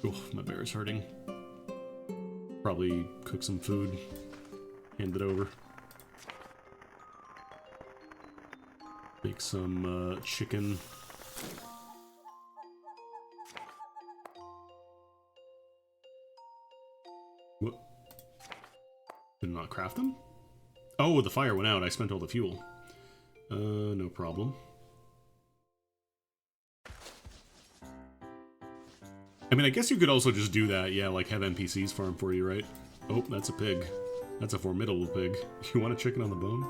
Oh, my bear is hurting. Probably cook some food. Hand it over. Make some chicken. What? Did not craft them? Oh, the fire went out. I spent all the fuel. No problem. I mean, I guess you could also just do that, yeah, like have NPCs farm for you, right? Oh, that's a pig. That's a formidable pig. You want a chicken on the bone?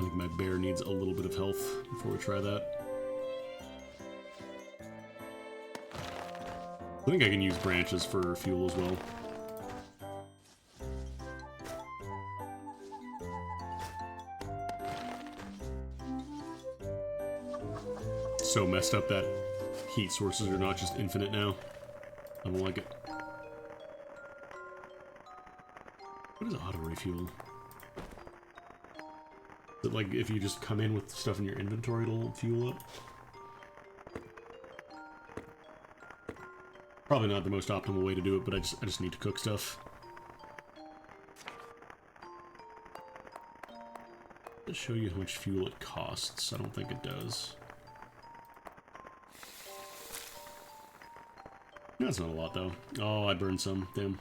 I think my bear needs a little bit of health before we try that. I think I can use branches for fuel as well. So messed up that heat sources are not just infinite now. I don't like it. What is auto refuel? Is it like if you just come in with stuff in your inventory, it'll fuel up? Probably not the most optimal way to do it, but I just need to cook stuff. Does it show you how much fuel it costs? I don't think it does. That's not a lot, though. Oh, I burned some. Damn.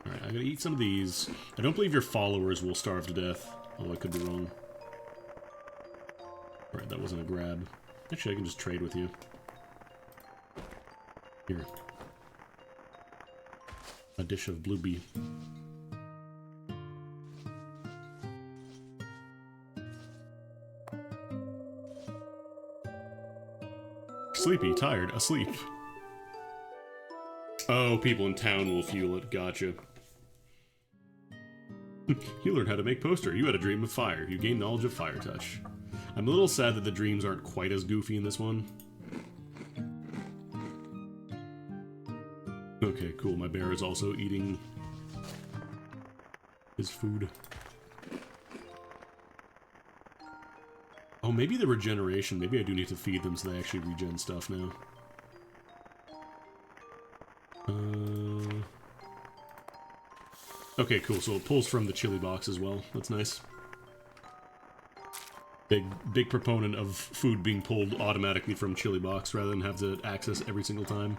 Alright, I gotta eat some of these. I don't believe your followers will starve to death. Although I could be wrong. Alright, that wasn't a grab. Actually, I can just trade with you. Here. A dish of blue bee. Sleepy, tired, asleep. Oh, people in town will fuel it. Gotcha. You learned how to make poster. You had a dream of fire. You gained knowledge of fire touch. I'm a little sad that the dreams aren't quite as goofy in this one. Okay, cool. My bear is also eating his food. Oh, maybe the regeneration. Maybe I do need to feed them so they actually regen stuff now. Okay, cool. So it pulls from the chili box as well. That's nice. Big proponent of food being pulled automatically from chili box rather than have to access every single time.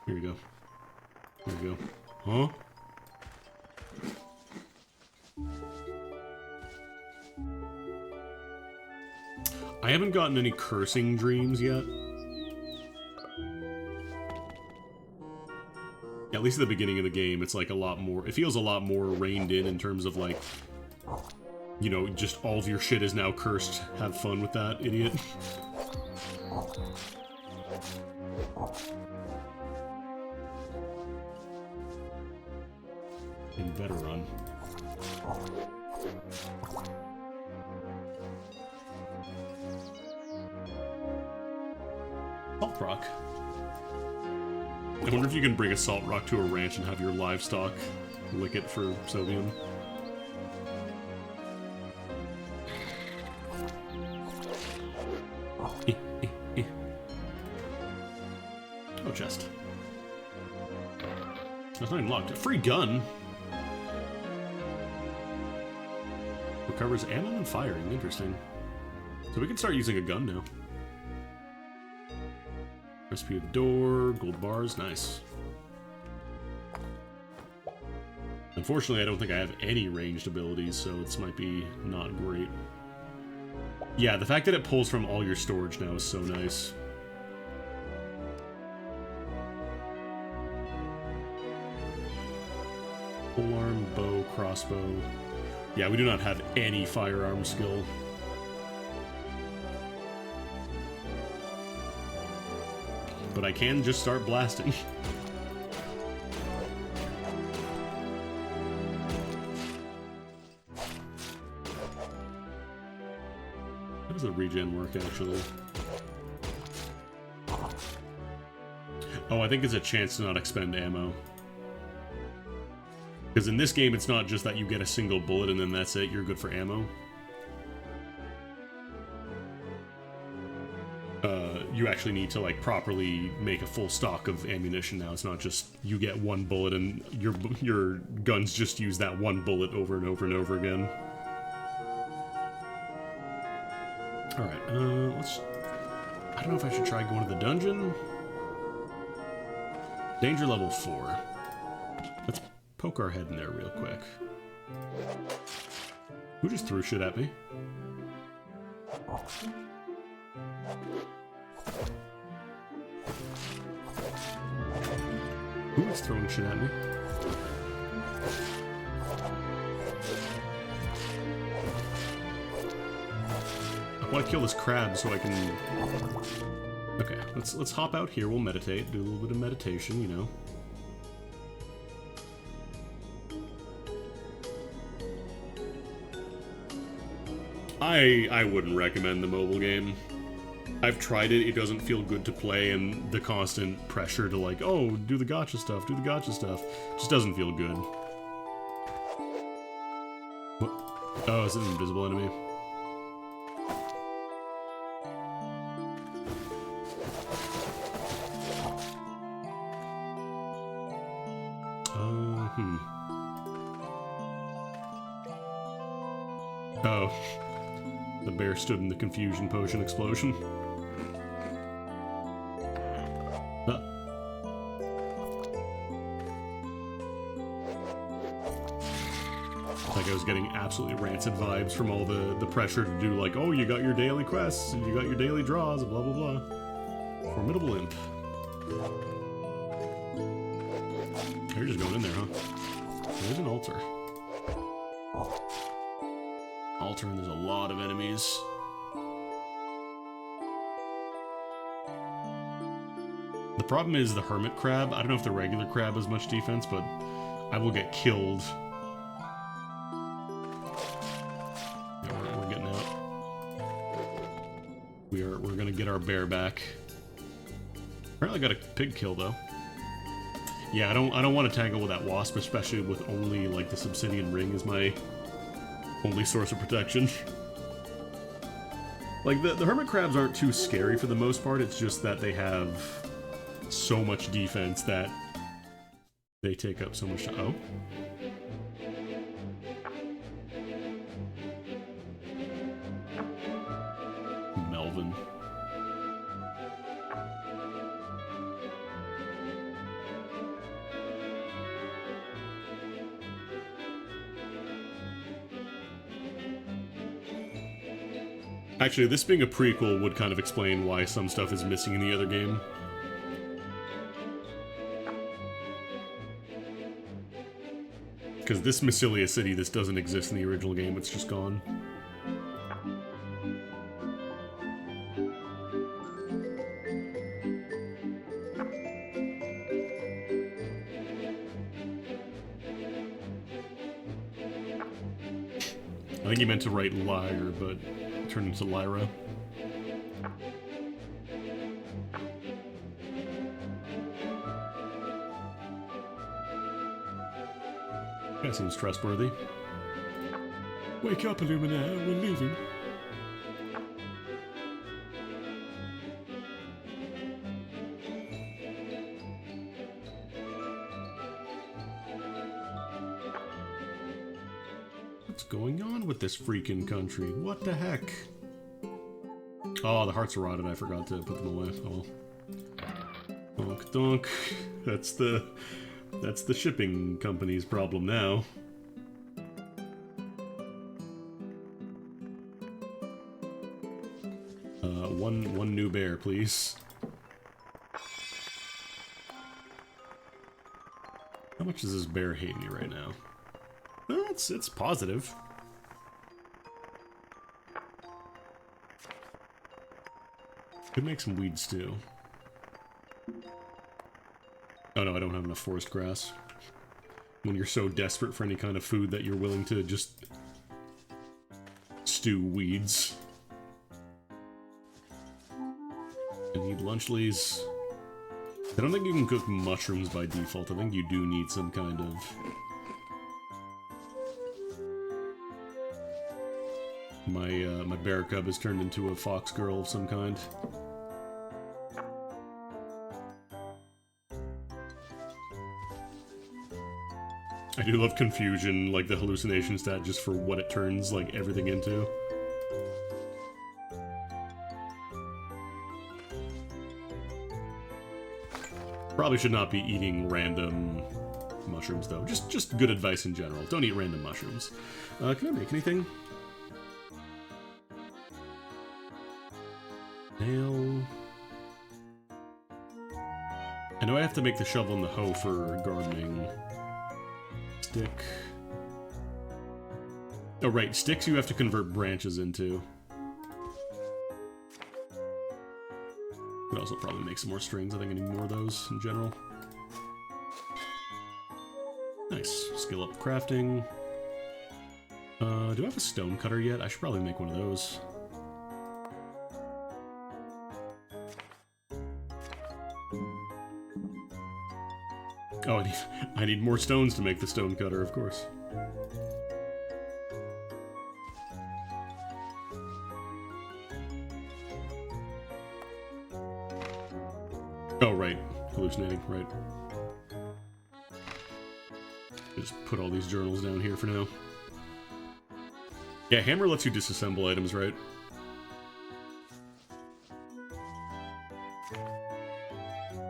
Here we go. Here we go. Huh? I haven't gotten any cursing dreams yet. At least at the beginning of the game, it's like a lot more... It feels a lot more reined in terms of like... You know, just all of your shit is now cursed. Have fun with that, idiot. You better run. Salt rock. I wonder if you can bring a salt rock to a ranch and have your livestock lick it for sodium. Oh, chest. That's not even locked. A free gun? Recovers ammo and firing. Interesting. So we can start using a gun now. Recipe of door, gold bars, nice. Unfortunately, I don't think I have any ranged abilities, so this might be not great. Yeah, the fact that it pulls from all your storage now is so nice. Polearm, bow, crossbow. Yeah, we do not have any firearm skill. But I can just start blasting. How does the regen work, actually? Oh, I think it's a chance to not expend ammo. Because in this game, it's not just that you get a single bullet and then that's it, you're good for ammo. You actually need to, like, properly make a full stock of ammunition now. It's not just you get one bullet and your guns just use that one bullet over and over and over again. Alright, let's... I don't know if I should try going to the dungeon. Danger level 4. Let's poke our head in there real quick. Who just threw shit at me? Who is throwing shit at me? I want to kill this crab so I can... Okay, let's hop out here. We'll meditate. Do a little bit of meditation, you know. I wouldn't recommend the mobile game. I've tried it, it doesn't feel good to play, and the constant pressure to like, oh, do the gacha stuff, just doesn't feel good. What? Oh, is it an invisible enemy? Oh. The bear stood in the confusion potion explosion. Like I was getting absolutely rancid vibes from all the pressure to do like, oh, you got your daily quests, and you got your daily draws, blah blah blah. Formidable imp. You're just going in there, huh? There's an altar. Altar, and there's a lot of enemies. The problem is the hermit crab. I don't know if the regular crab has much defense, but I will get killed. Yeah, we're getting out. We're gonna get our bear back. Apparently got a pig kill though. Yeah, I don't want to tangle with that wasp, especially with only like this obsidian ring as my only source of protection. Like the hermit crabs aren't too scary for the most part. It's just that they have so much defense that they take up so much time. Oh. Melvin. Actually, this being a prequel would kind of explain why some stuff is missing in the other game. Because this Massilia City, this doesn't exist in the original game, it's just gone. I think he meant to write Lyre, but it turned into Lyra. That seems trustworthy. Wake up, Illumina, we're leaving. What's going on with this freaking country? What the heck? Oh, the hearts are rotted. I forgot to put them away. Oh. Donk donk. That's the shipping company's problem now. One new bear, please. How much does this bear hate me right now? Well, it's positive. Could make some weed stew. Oh no, I don't have enough forest grass. When you're so desperate for any kind of food that you're willing to just stew weeds. I need lunchlies. I don't think you can cook mushrooms by default. I think you do need some kind of... My bear cub has turned into a fox girl of some kind. I do love confusion, like the hallucination stat, just for what it turns, like, everything into. Probably should not be eating random mushrooms, though. Just good advice in general. Don't eat random mushrooms. Can I make anything? Nail. I know I have to make the shovel and the hoe for gardening. Stick. Oh, right. Sticks you have to convert branches into. Could also probably make some more strings. I think I need more of those in general. Nice. Skill up crafting. Do I have a stone cutter yet? I should probably make one of those. Oh, I need more stones to make the stone cutter, of course. Oh, right. Hallucinating, right. Just put all these journals down here for now. Yeah, hammer lets you disassemble items, right?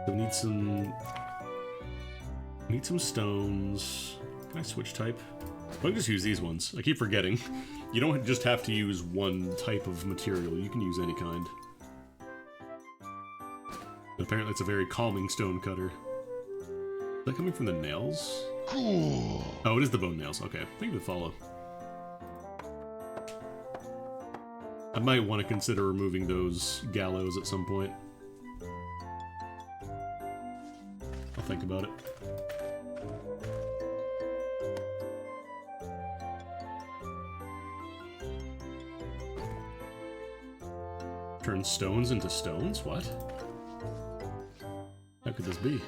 So we need some... Need some stones. Can I switch type? I can just use these ones. I keep forgetting. You don't just have to use one type of material. You can use any kind. But apparently it's a very calming stone cutter. Is that coming from the nails? Cool. Oh, it is the bone nails. Okay, thank you for the follow. I might want to consider removing those gallows at some point. I'll think about it. Turn stones into stones? What? How could this be?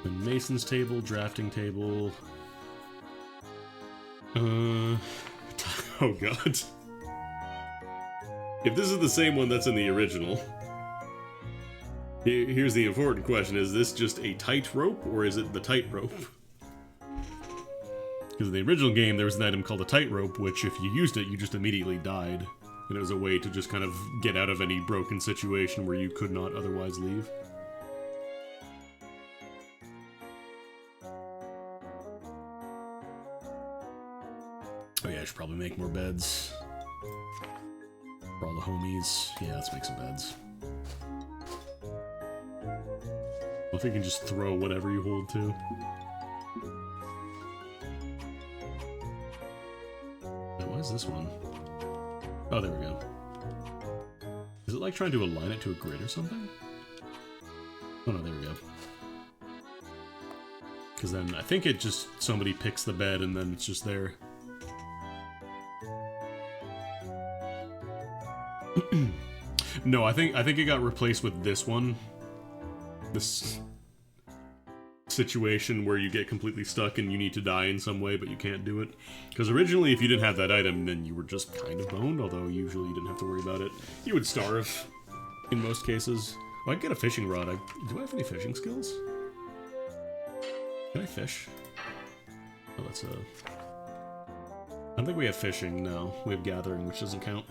The mason's table, drafting table. Oh god. If this is the same one that's in the original, here's the important question. Is this just a tightrope, or is it the tightrope? Because in the original game, there was an item called a tightrope, which if you used it, you just immediately died. And it was a way to just kind of get out of any broken situation where you could not otherwise leave. Oh yeah, I should probably make more beds. For all the homies. Yeah, let's make some beds. Well, if you can just throw whatever you hold to. Now, why is this one? Oh, there we go. Is it like trying to align it to a grid or something? Oh no, there we go. Because then I think it just, somebody picks the bed and then it's just there. No, I think it got replaced with this one. This situation where you get completely stuck and you need to die in some way, but you can't do it. Because originally, if you didn't have that item, then you were just kind of boned, although usually you didn't have to worry about it. You would starve, in most cases. Oh, I can get a fishing rod. Do I have any fishing skills? Can I fish? Oh, that's a... I don't think we have fishing, no. We have gathering, which doesn't count.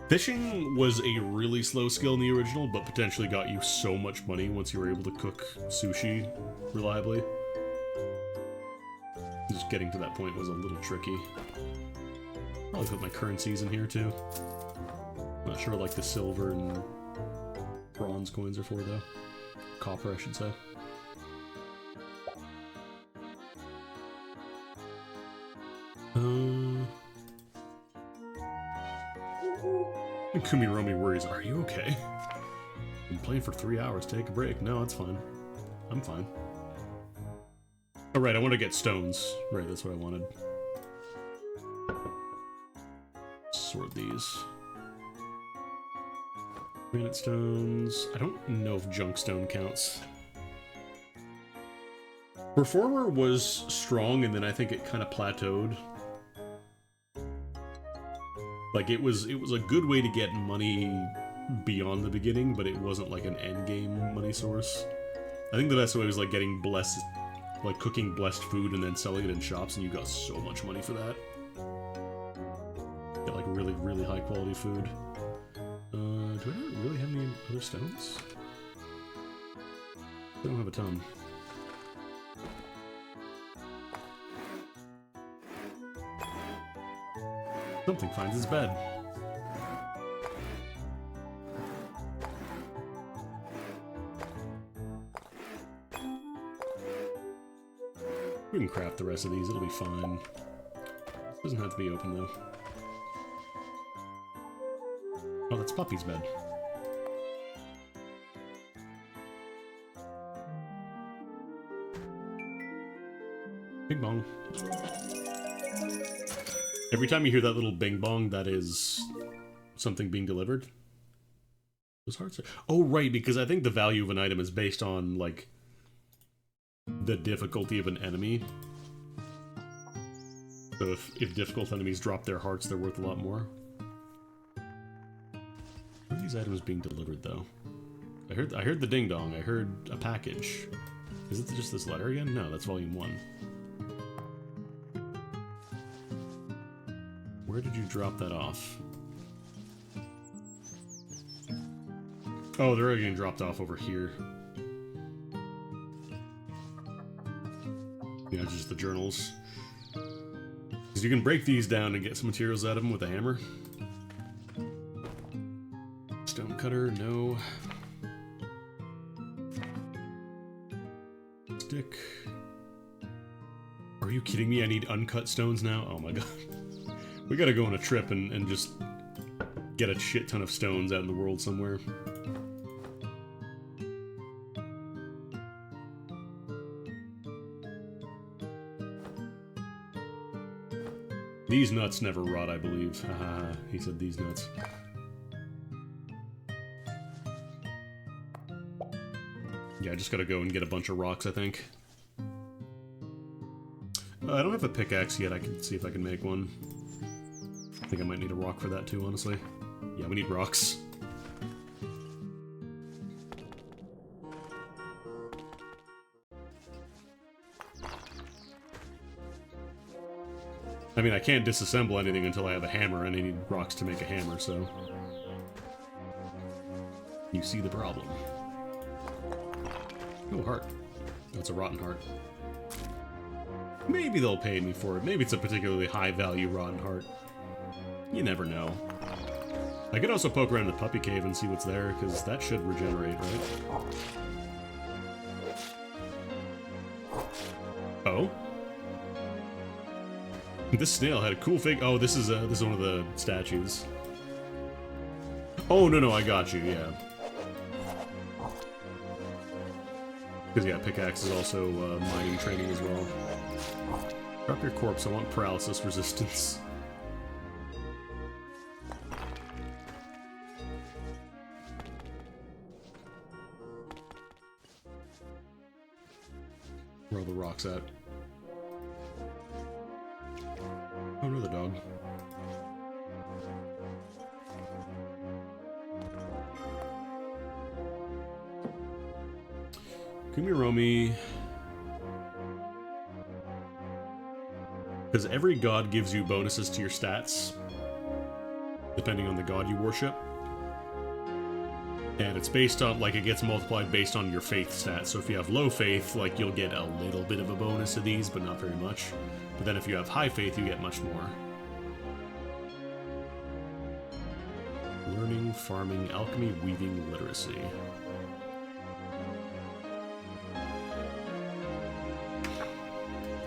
Fishing was a really slow skill in the original, but potentially got you so much money once you were able to cook sushi reliably. Just getting to that point was a little tricky. Probably put my currencies in here too. Not sure what like the silver and bronze coins are for though. Copper, I should say. Kumiromi worries, are you okay? Been playing for 3 hours, take a break. No, it's fine. I'm fine. Oh right, I want to get stones. Right, that's what I wanted. Sort these. Granite stones. I don't know if junk stone counts. Performer was strong, and then I think it kind of plateaued. Like, it was a good way to get money beyond the beginning, but it wasn't like an endgame money source. I think the best way was like getting blessed, like cooking blessed food and then selling it in shops, and you got so much money for that. Get like really, really high quality food. Do I not really have any other stones? I don't have a ton. Something finds its bed. We can craft the rest of these, it'll be fine. This doesn't have to be open though. Oh, that's Puppy's bed. Bing bong. Every time you hear that little bing bong, that is something being delivered. Those hearts are... Oh, right, because I think the value of an item is based on, like, the difficulty of an enemy. So if difficult enemies drop their hearts, they're worth a lot more. Where are these items being delivered, though? I heard the ding dong. I heard a package. Is it just this letter again? No, that's volume 1. Where did you drop that off? Oh, they're getting dropped off over here. Yeah, just the journals. Because you can break these down and get some materials out of them with a hammer. Stone cutter, no. Stick. Are you kidding me? I need uncut stones now? Oh my god. We gotta go on a trip and just get a shit ton of stones out in the world somewhere. These nuts never rot, I believe. Haha, he said these nuts. Yeah, I just gotta go and get a bunch of rocks, I think. I don't have a pickaxe yet. I can see if I can make one. I think I might need a rock for that too, honestly. Yeah, we need rocks. I mean, I can't disassemble anything until I have a hammer, and I need rocks to make a hammer, so... You see the problem. Oh, heart. That's a rotten heart. Maybe they'll pay me for it. Maybe it's a particularly high-value rotten heart. You never know. I could also poke around the puppy cave and see what's there, because that should regenerate, right? Oh? This snail had a cool fig. Oh, this is one of the statues. Oh, no, I got you, yeah. Because, yeah, pickaxe is also mining training as well. Drop your corpse, I want paralysis resistance. Where are all the rocks at? Oh, another dog. Kumiromi. Because every god gives you bonuses to your stats, depending on the god you worship. And it's based on, like, it gets multiplied based on your faith stats. So if you have low faith, like, you'll get a little bit of a bonus to these, but not very much. But then if you have high faith, you get much more. Learning, farming, alchemy, weaving, literacy.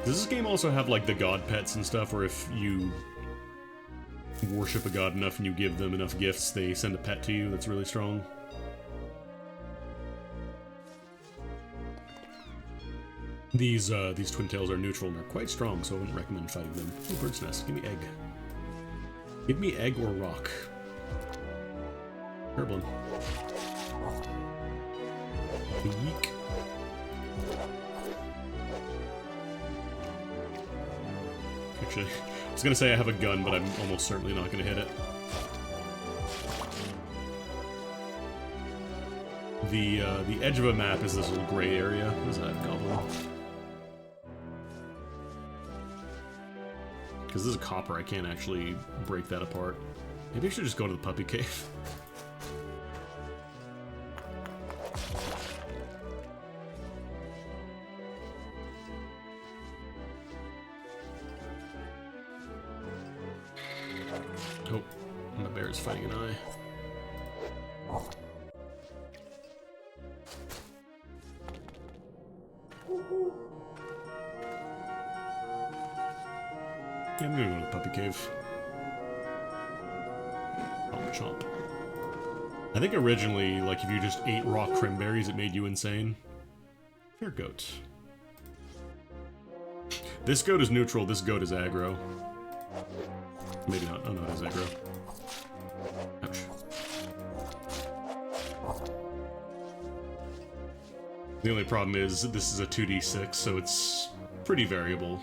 Does this game also have, like, the god pets and stuff, where if you worship a god enough and you give them enough gifts, they send a pet to you that's really strong? These twin tails are neutral and are quite strong, so I wouldn't recommend fighting them. Oh, bird's nest. Give me egg. Give me egg or rock. Herblin. Yeek. Actually, I was gonna say I have a gun, but I'm almost certainly not gonna hit it. The edge of a map is this little gray area. What is that? Goblin. Because this is copper, I can't actually break that apart. Maybe I should just go to the puppy cave. Oh, my bear's fighting an eye. Yeah, I'm gonna go to the puppy cave. Oh, chomp. I think originally, like, if you just ate raw cranberries, it made you insane. Fair goat. This goat is neutral, this goat is aggro. Maybe not. Oh no, it is aggro. Ouch. The only problem is this is a 2d6, so it's pretty variable.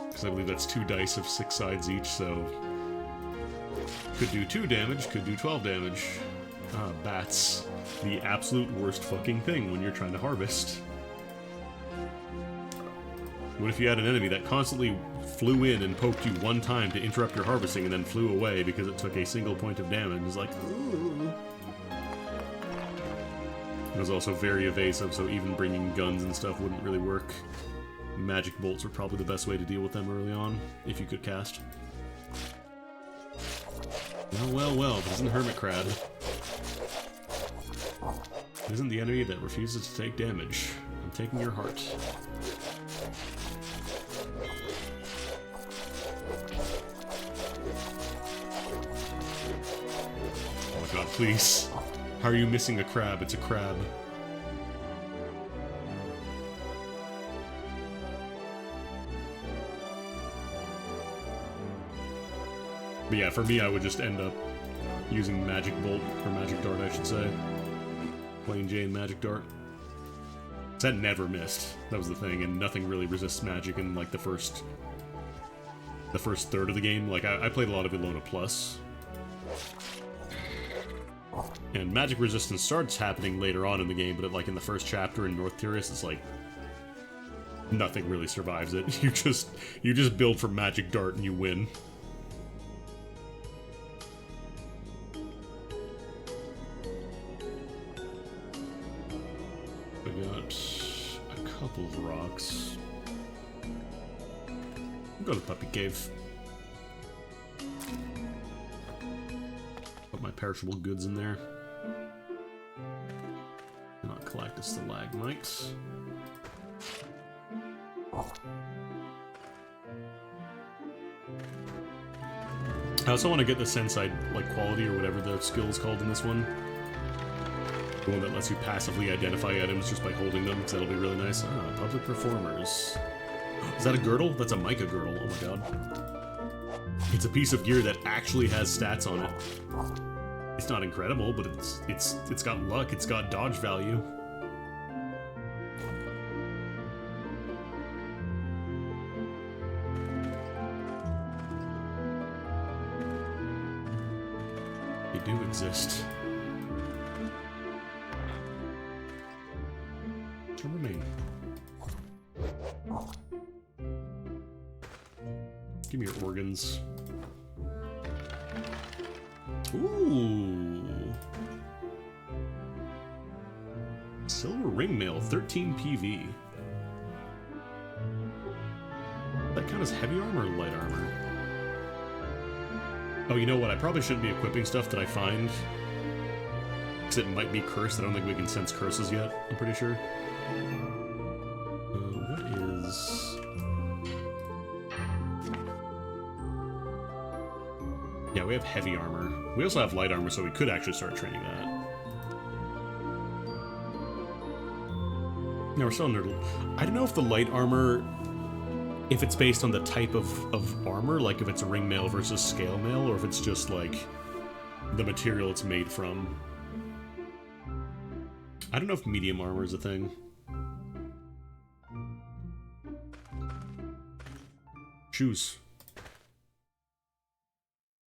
Because I believe that's 2 dice of 6 sides each, so... Could do 2 damage, could do 12 damage. Ah, bats. The absolute worst fucking thing when you're trying to harvest. What if you had an enemy that constantly flew in and poked you one time to interrupt your harvesting and then flew away because it took a single point of damage? It's like, ooh. It was also very evasive, so even bringing guns and stuff wouldn't really work. Magic bolts are probably the best way to deal with them early on, if you could cast. Well, well, well, this isn't Hermit Crab. It isn't the enemy that refuses to take damage. I'm taking your heart. Oh my god, please. How are you missing a crab? It's a crab. But yeah, for me, I would just end up using Magic Bolt, or Magic Dart, I should say. Plain Jane Magic Dart. That never missed. That was the thing, and nothing really resists magic in, like, the first third of the game. Like, I played a lot of Ilona Plus. And magic resistance starts happening later on in the game, but like in the first chapter in North Tyrus, it's like nothing really survives it. You just build for Magic Dart and you win. We got a couple of rocks. We'll go to the Puppy Cave. Put my perishable goods in there. Not collect a stalagmite. I also want to get the Sensei, like, quality or whatever the skill is called in this one. The one that lets you passively identify items just by holding them, because that'll be really nice. Ah, public performers. Is that a girdle? That's a mica girdle. Oh my god. It's a piece of gear that actually has stats on it. It's not incredible, but it's got luck, it's got dodge value. They do exist. To remain. Give me your organs. Ooh. Silver ring mail, 13 PV. That count as heavy armor or light armor? Oh, you know what? I probably shouldn't be equipping stuff that I find. Because it might be cursed. I don't think we can sense curses yet, I'm pretty sure. What is... Yeah, we have heavy armor. We also have light armor, so we could actually start training that. No, we're still under... I don't know if the light armor... If it's based on the type of armor, like if it's ring mail versus scale mail, or if it's just, like, the material it's made from. I don't know if medium armor is a thing. Shoes.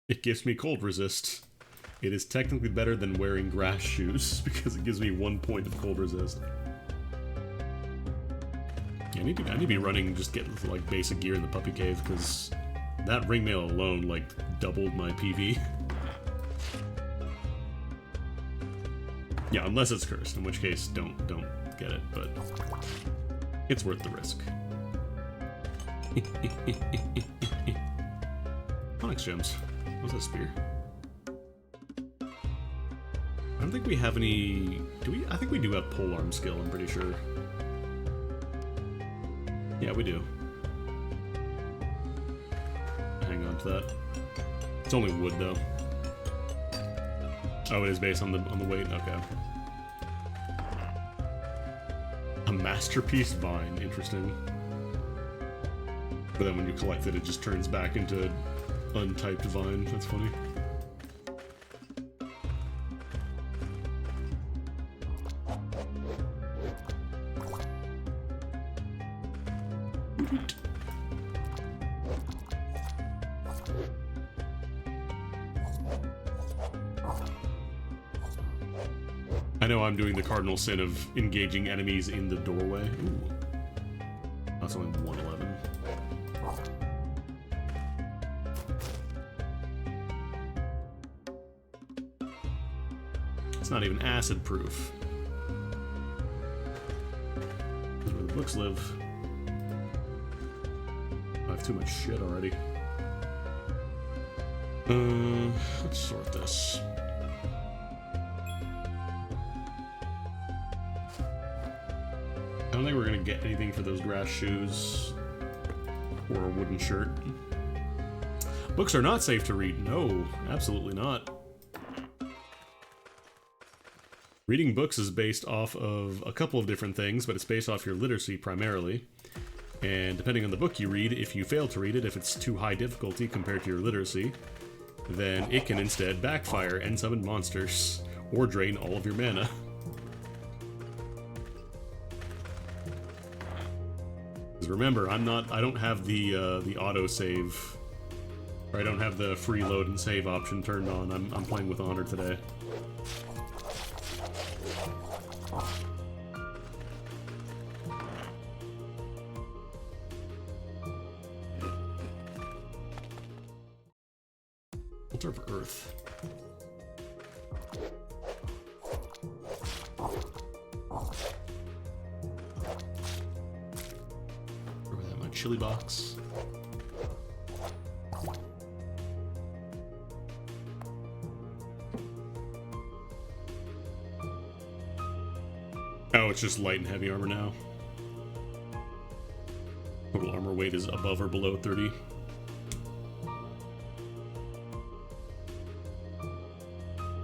It gives me cold resist. It is technically better than wearing grass shoes, because it gives me 1 point of cold resist. I need to be running, just get like basic gear in the Puppy Cave, because that ring mail alone like doubled my PV. Yeah, unless it's cursed, in which case don't get it, but it's worth the risk. Onyx gems. What's that spear? I don't think we have any... Do we? I think we do have polearm skill, I'm pretty sure. Yeah, we do. Hang on to that. It's only wood, though. Oh, it is based on the weight? Okay. A masterpiece vine. Interesting. But then when you collect it, it just turns back into untyped vine. That's funny. I know I'm doing the cardinal sin of engaging enemies in the doorway. Ooh. That's only 111. It's not even acid proof. That's where the books live. I have too much shit already. Let's sort this. I don't think we're gonna get anything for those grass shoes or a wooden shirt. Books are not safe to read. No, absolutely not. Reading books is based off of a couple of different things, but it's based off your literacy primarily. And depending on the book you read, if you fail to read it, if it's too high difficulty compared to your literacy, then it can instead backfire and summon monsters, or drain all of your mana. Because remember, I don't have the auto save, or I don't have the free load and save option turned on. I'm playing with Honor today. Altar of Earth. Where was that? My chili box. Oh, it's just light and heavy armor now. Total armor weight is above or below 30.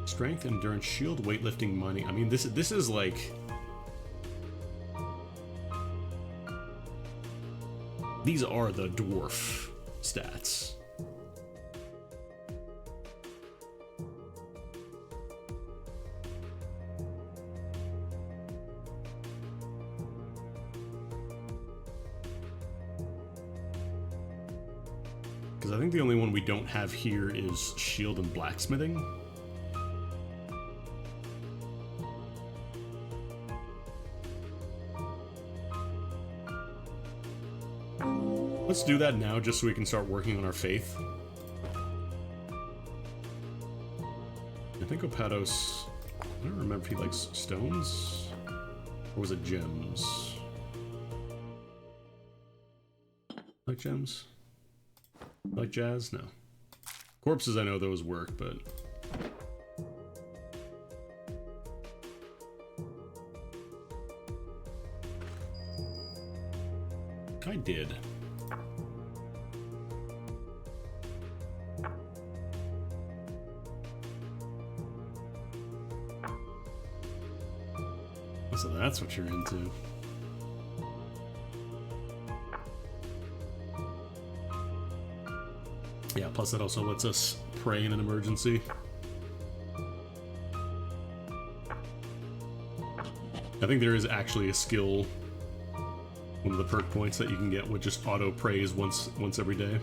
Strength, endurance, shield, weightlifting, money. I mean, this is like... These are the dwarf stats. Because I think the only one we don't have here is shield and blacksmithing. Let's do that now, just so we can start working on our faith. I think Opatos... I don't remember if he likes stones, or was it gems? Like gems? Like jazz? No. Corpses, I know those work, but... I did. So that's what you're into. Yeah, plus that also lets us pray in an emergency. I think there is actually a skill, one of the perk points that you can get with just auto praise once every day.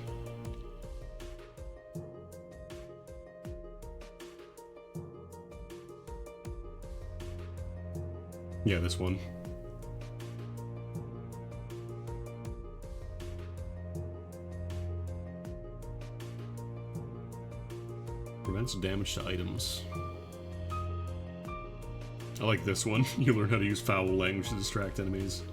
Yeah, this one. Prevents damage to items. I like this one. You learn how to use foul language to distract enemies.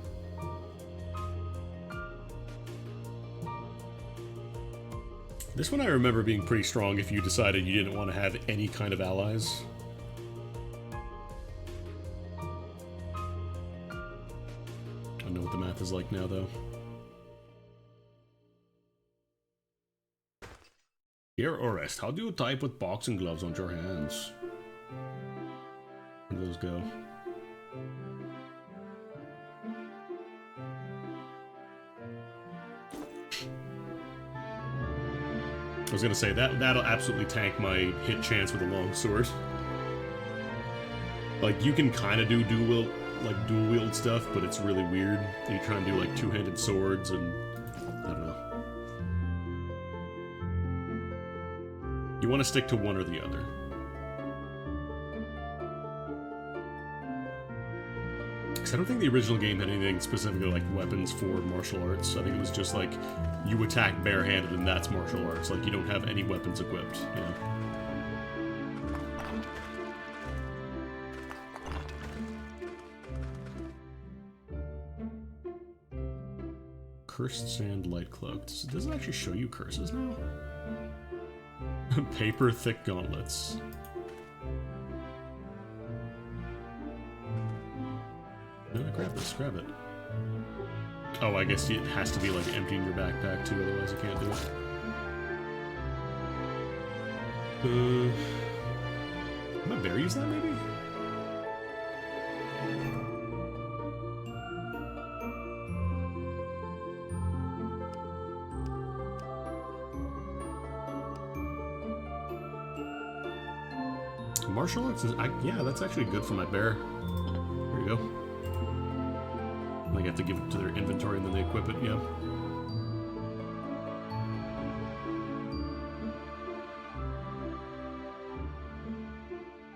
This one I remember being pretty strong if you decided you didn't want to have any kind of allies. I don't know what the math is like now, though. Dear Orest, how do you type with boxing gloves on your hands? Where do those go? I was gonna say, that'll absolutely tank my hit chance with a longsword. Like, you can kind of do dual wield stuff, but it's really weird. You try and do like two-handed swords, and I don't know. You want to stick to one or the other. I don't think the original game had anything specifically like weapons for martial arts. I think it was just like you attack barehanded and that's martial arts. Like you don't have any weapons equipped. Yeah. Cursed Sand Light Cloak. Does it actually show you curses now? Paper Thick Gauntlets. No, grab this, grab it. Oh, I guess it has to be like emptying your backpack too, otherwise you can't do it. Can I bear use that maybe? Martial arts is, yeah, that's actually good for my bear. There you go. Like, I have to give it to their inventory and then they equip it, yeah.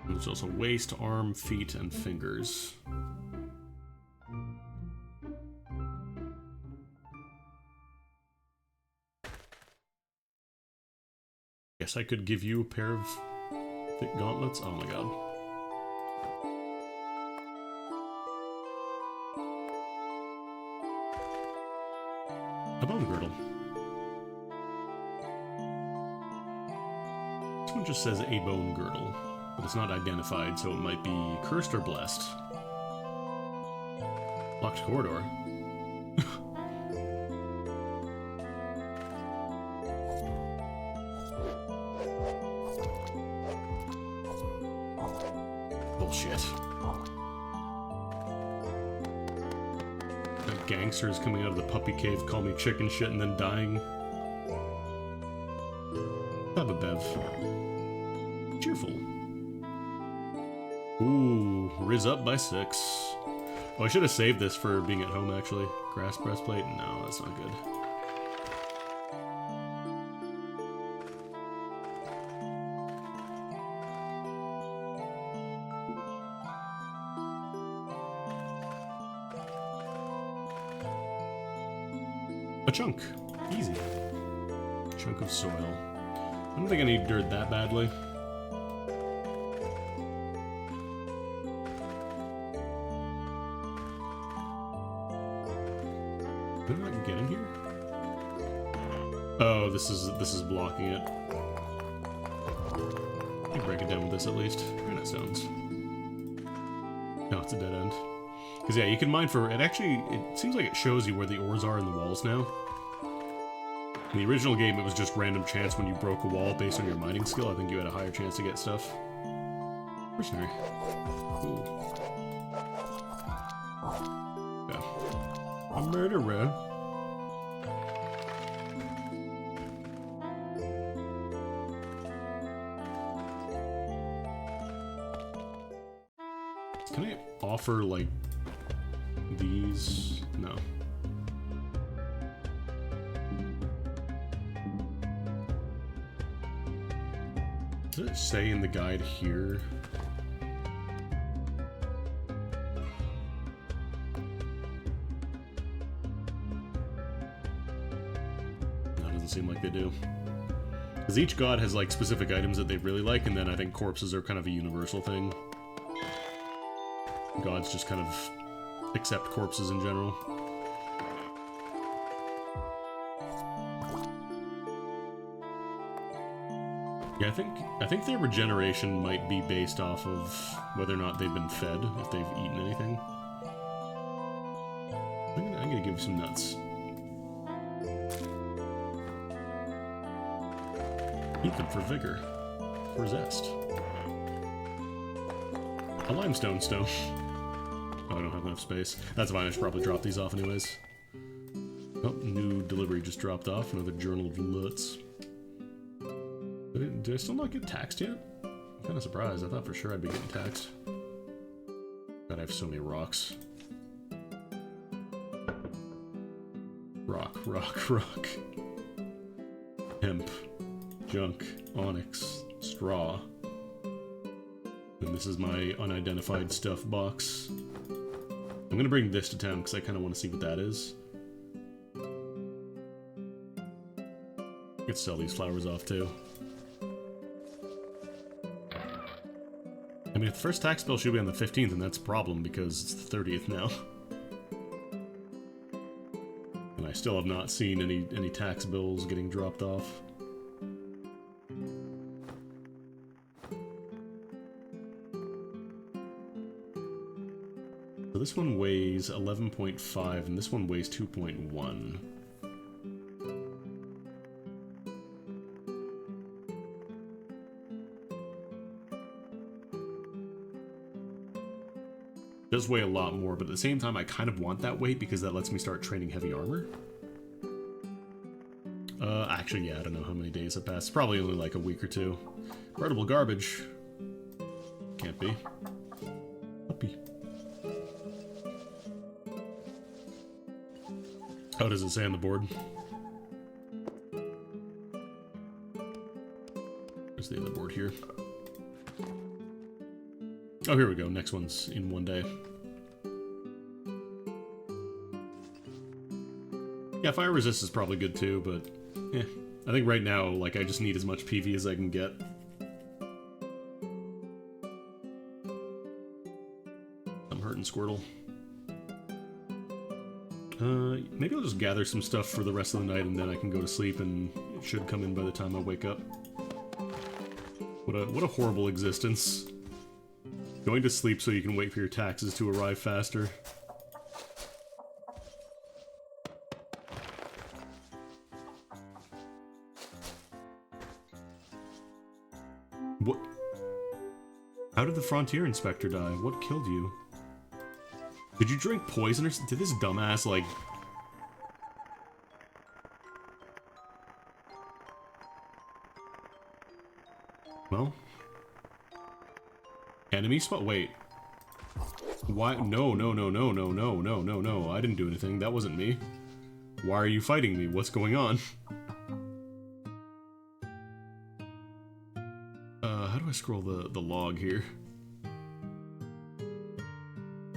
There's also waist, arm, feet, and fingers. Guess I could give you a pair of thick gauntlets. Oh my god. A bone girdle. This one just says a bone girdle, but it's not identified, so it might be cursed or blessed. Locked corridor. Bullshit. Got gangsters coming out of the puppy cave, call me chicken shit, and then dying. Have a bev. Cheerful. Ooh, Riz up by 6. Oh, I should have saved this for being at home, actually. Grass breastplate? No, that's not good. A chunk. Easy. Chunk of soil. I don't think I need dirt that badly. Did I get in here? Oh, this is blocking it. Let me break it down with this at least. Granite stones. No, it's a dead end. Because yeah, you can mine for it. Actually, it seems like it shows you where the ores are in the walls now. In the original game, it was just random chance when you broke a wall based on your mining skill. I think you had a higher chance to get stuff. Mercenary. Cool. Yeah. A murderer. Can I offer, like, these? No. Does it say in the guide here? No, it doesn't seem like they do. Because each god has, like, specific items that they really like, and then I think corpses are kind of a universal thing. Gods just kind of accept corpses in general. Yeah, I think their regeneration might be based off of whether or not they've been fed, if they've eaten anything. I'm gonna give some nuts. Eat them for vigor, for zest. A limestone stone. Oh, I don't have enough space. That's fine, I should probably drop these off anyways. Oh, new delivery just dropped off. Another Journal of Lutz. Did I still not get taxed yet? I'm kind of surprised. I thought for sure I'd be getting taxed. God, I have so many rocks. Rock, rock, rock. Hemp. Junk. Onyx. Straw. And this is my unidentified stuff box. I'm gonna bring this to town because I kind of want to see what that is. I could sell these flowers off too. I mean, if the first tax bill should be on the 15th, and that's a problem because it's the 30th now. And I still have not seen any tax bills getting dropped off. So this one weighs 11.5, and this one weighs 2.1. Does weigh a lot more, but at the same time, I kind of want that weight because that lets me start training heavy armor. Actually, yeah, I don't know how many days have passed. Probably only like a week or two. Portable garbage. Can't be. Puppy. How does it say on the board? There's the other board here. Oh, here we go. Next one's in 1 day. Yeah, fire resist is probably good too, but yeah. I think right now, like, I just need as much PV as I can get. I'm hurting Squirtle. Maybe I'll just gather some stuff for the rest of the night and then I can go to sleep and it should come in by the time I wake up. What a horrible existence. Going to sleep so you can wait for your taxes to arrive faster. What? How did the Frontier Inspector die? What killed you? Did you drink poison or something? Did this dumbass, like... Well... Enemy spot? Wait. Why? No, no, no, no, no, no, no, no, no. I didn't do anything. That wasn't me. Why are you fighting me? What's going on? How do I scroll the log here?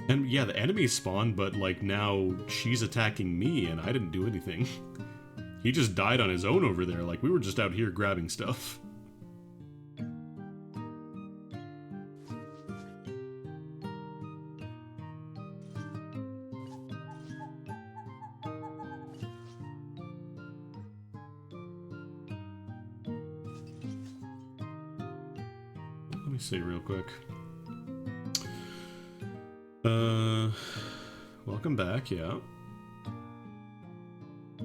And yeah, the enemies spawned, but like now she's attacking me and I didn't do anything. He just died on his own over there. Like we were just out here grabbing stuff. Let me see real quick. Welcome back, yeah.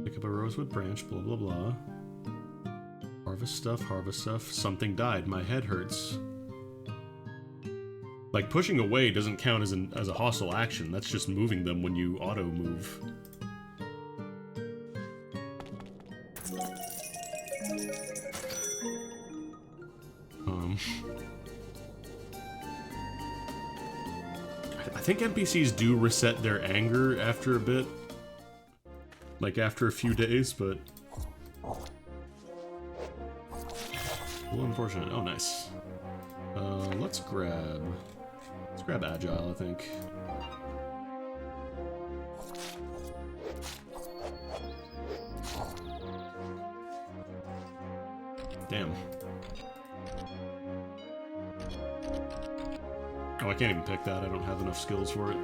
Pick up a rosewood branch, blah blah blah. Harvest stuff, something died, my head hurts. Like, pushing away doesn't count as a hostile action, that's just moving them when you auto-move. I think NPCs do reset their anger after a bit. Like, after a few days, but... a little unfortunate. Oh, nice. Let's grab Agile, I think. Damn. Oh, I can't even pick that. I don't have enough skills for it.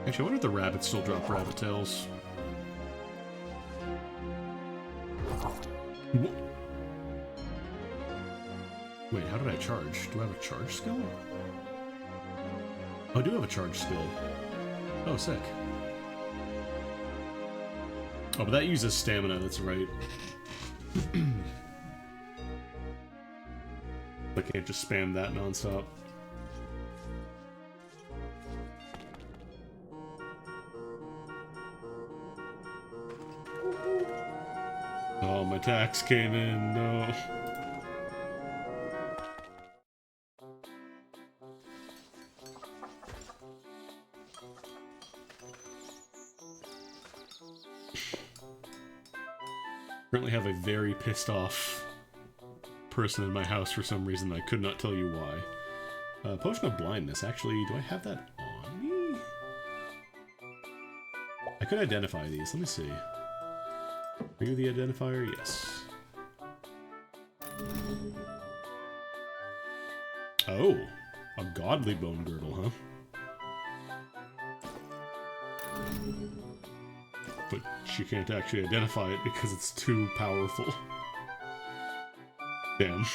Actually, I wonder if the rabbits still drop rabbit tails. Wait, how did I charge? Do I have a charge skill? Oh, I do have a charge skill. Oh, sick. Oh, but that uses stamina, that's right. I can't just spam that nonstop. Oh, my tax came in, no. Currently have a very pissed off person in my house for some reason. I could not tell you why. Potion of Blindness. Actually, do I have that on me? I could identify these. Let me see. Are you the identifier? Yes. Oh, a godly bone girdle, huh? But she can't actually identify it because it's too powerful. Damn.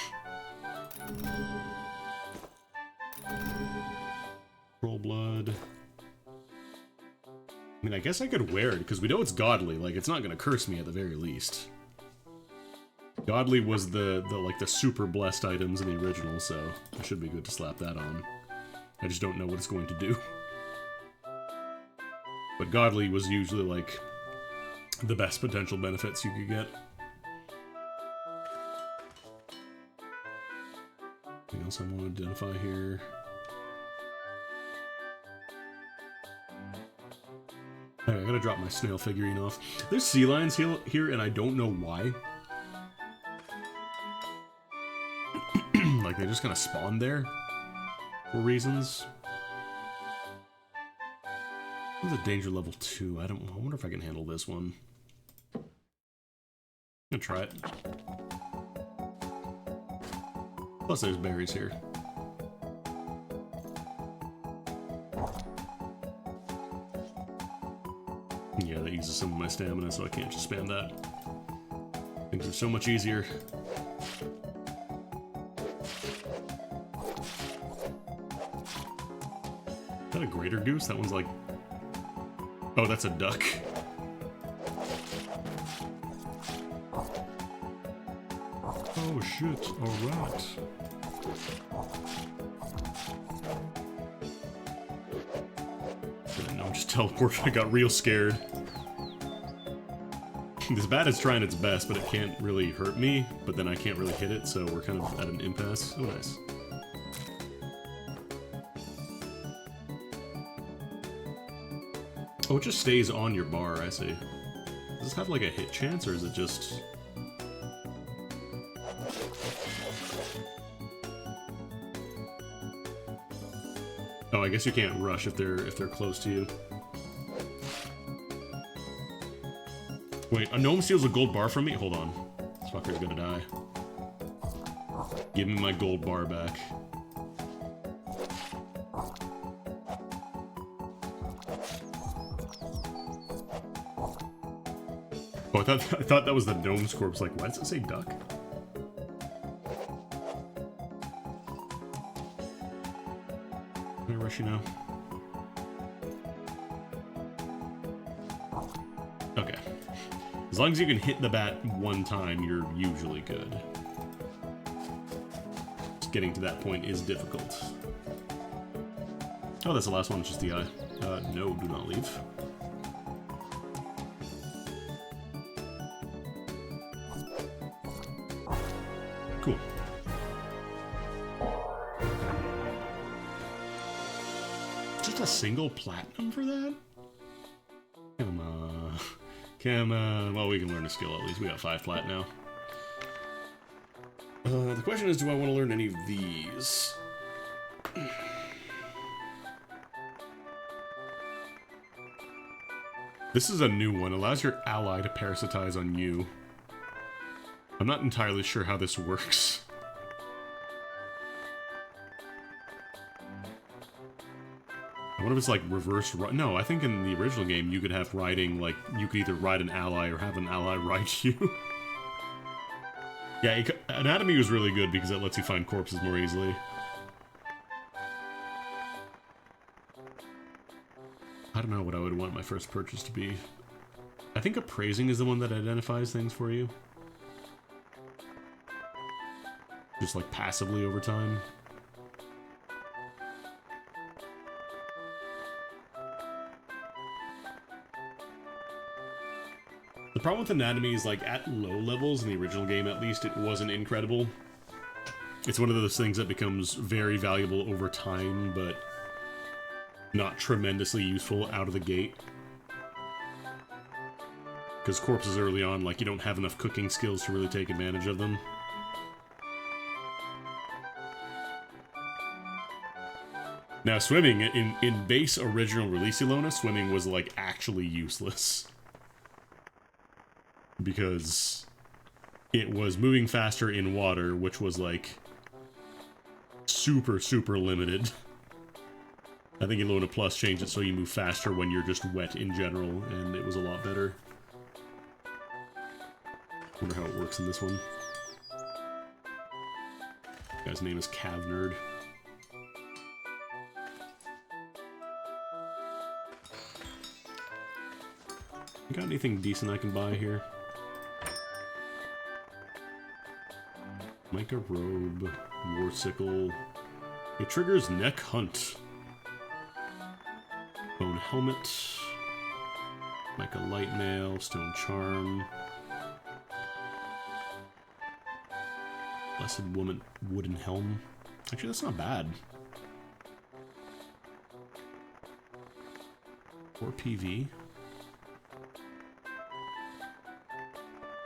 Troll blood. I mean, I guess I could wear it because we know it's godly. Like, it's not gonna curse me at the very least. Godly was the super blessed items in the original, so it should be good to slap that on. I just don't know what it's going to do. But godly was usually like the best potential benefits you could get. Anything else I want to identify here? Alright, I gotta drop my snail figurine off. There's sea lions here, and I don't know why. Like, they just kind of spawned there for reasons. This is a danger level 2. I wonder if I can handle this one. I'm gonna try it. Plus, there's berries here. Yeah, that uses some of my stamina, so I can't just spam that. Things are so much easier. Is that a greater goose? That one's like... Oh, that's a duck. Oh shit, a rat. No, I'm just teleported. I got real scared. This bat is trying its best, but it can't really hurt me, but then I can't really hit it, so we're kind of at an impasse. Oh, nice. Oh, it just stays on your bar, I see. Does this have like a hit chance, or is it just... Oh, I guess you can't rush if they're close to you. Wait, a gnome steals a gold bar from me? Hold on. This fucker's gonna die. Give me my gold bar back. Oh, I thought that was the gnome's corpse. Like, why does it say duck? Can I rush you now? Okay. As long as you can hit the bat one time, you're usually good. Just getting to that point is difficult. Oh, that's the last one, it's just the eye. No, do not leave. Cool. Just a single platinum for that? Come on. Come on. Well, we can learn a skill at least. We got 5 plat now. The question is, do I want to learn any of these? This is a new one. Allows your ally to parasitize on you. I'm not entirely sure how this works. I wonder if it's like reverse... No, I think in the original game you could have riding, like, you could either ride an ally or have an ally ride you. Yeah, Anatomy was really good because it lets you find corpses more easily. I don't know what I would want my first purchase to be. I think Appraising is the one that identifies things for you. Just like passively over time. The problem with Anatomy is, like, at low levels, in the original game at least, it wasn't incredible. It's one of those things that becomes very valuable over time, but not tremendously useful out of the gate. Because corpses early on, like, you don't have enough cooking skills to really take advantage of them. Now, swimming, in base original release Ilona, swimming was, like, actually useless. Because it was moving faster in water, which was, like, super, super limited. I think Ilona Plus changed it so you move faster when you're just wet in general, and it was a lot better. Wonder how it works in this one. The guy's name is Cav Nerd. Got anything decent I can buy here? Micah Robe, War Sickle. It triggers Neck Hunt. Bone Helmet. Micah Light Mail, Stone Charm. Blessed Woman Wooden Helm. Actually, that's not bad. 4 PV.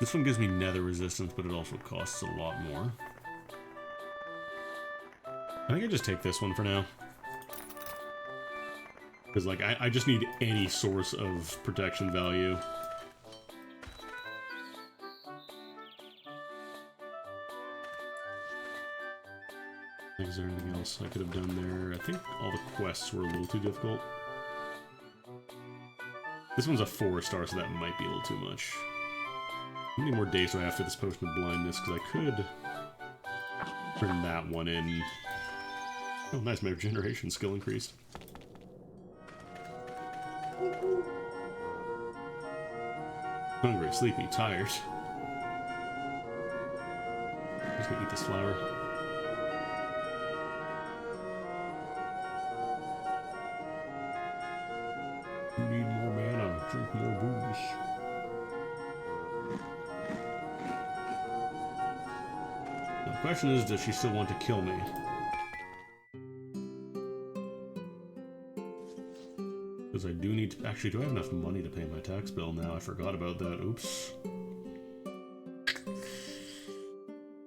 This one gives me nether resistance, but it also costs a lot more. I think I just take this one for now. Because, like, I just need any source of protection value. Is there anything else I could have done there? I think all the quests were a little too difficult. This one's a 4-star, so that might be a little too much. How many more days do I have for this Potion of Blindness? Because I could turn that one in. Oh, nice. My regeneration skill increased. Hungry, sleepy, tired. I'm just gonna eat this flower. Need more mana, drink more booze. The question is, does she still want to kill me? Because I do need to... Actually, do I have enough money to pay my tax bill now? I forgot about that. Oops.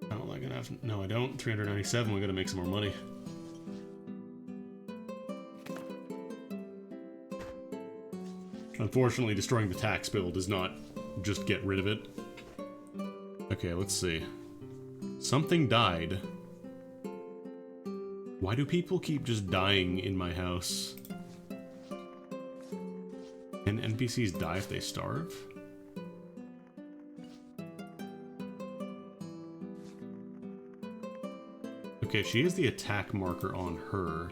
I don't like enough. No, I don't. 397. We gotta make some more money. Unfortunately, destroying the tax bill does not just get rid of it. Okay, let's see. Something died. Why do people keep just dying in my house? Can NPCs die if they starve? Okay, she has the attack marker on her.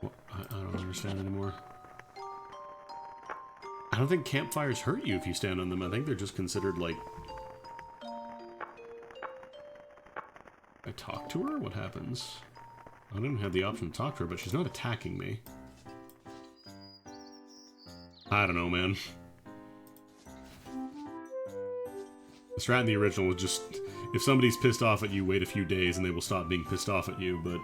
Well, I don't understand anymore. I don't think campfires hurt you if you stand on them. I think they're just considered, like... I talk to her? What happens? I didn't have the option to talk to her, but she's not attacking me. I don't know, man. The strat in the original was just... If somebody's pissed off at you, wait a few days and they will stop being pissed off at you, but...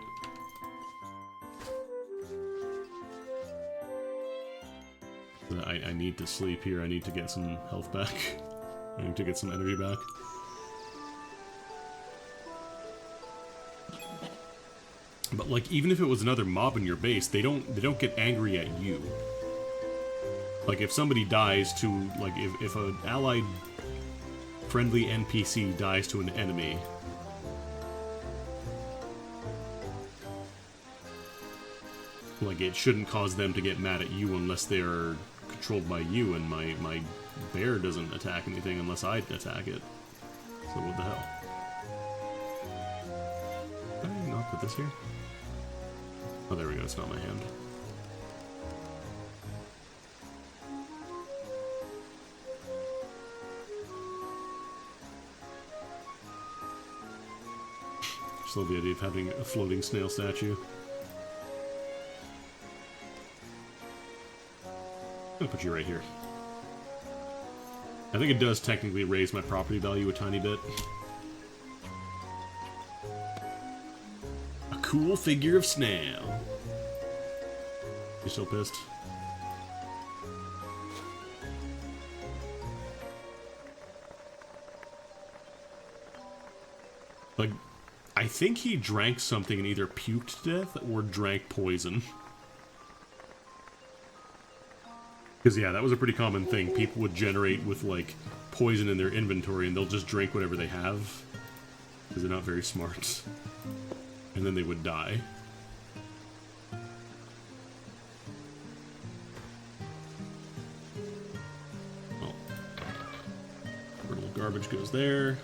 I need to sleep here. I need to get some health back. I need to get some energy back. But like, even if it was another mob in your base, they don't get angry at you. Like, if somebody dies to, like, if an allied friendly NPC dies to an enemy, like, it shouldn't cause them to get mad at you unless they're controlled by you, and my bear doesn't attack anything unless I attack it. So what the hell? Did I not put this here? Oh, there we go, it's not my hand. Just love the idea of having a floating snail statue. I'll put you right here. I think it does technically raise my property value a tiny bit. A cool figure of snail. You still pissed? I think he drank something and either puked to death or drank poison. Because, yeah, that was a pretty common thing. People would generate with, like, poison in their inventory, and they'll just drink whatever they have. Because they're not very smart. And then they would die. Well, little garbage goes there.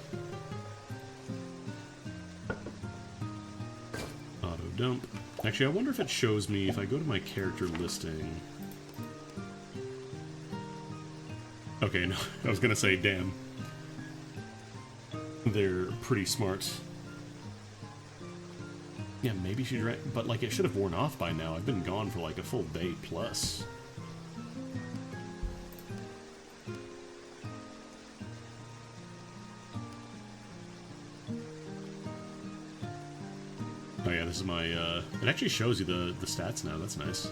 Auto dump. Actually, I wonder if it shows me if I go to my character listing. Okay, no, I was gonna say, damn. They're pretty smart. Yeah, maybe she drank, but like it should have worn off by now. I've been gone for like a full day plus. Oh yeah, this is my, it actually shows you the stats now, that's nice.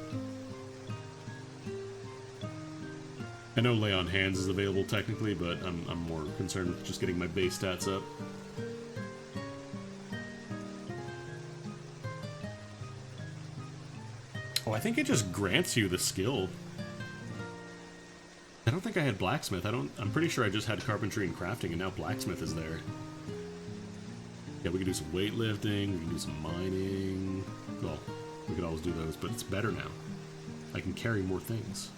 I know Lay on Hands is available technically, but I'm more concerned with just getting my base stats up. Oh, I think it just grants you the skill. I don't think I had Blacksmith. I'm pretty sure I just had Carpentry and Crafting, and now Blacksmith is there. Yeah, we can do some weightlifting, we can do some mining. Well, we could always do those, but it's better now. I can carry more things.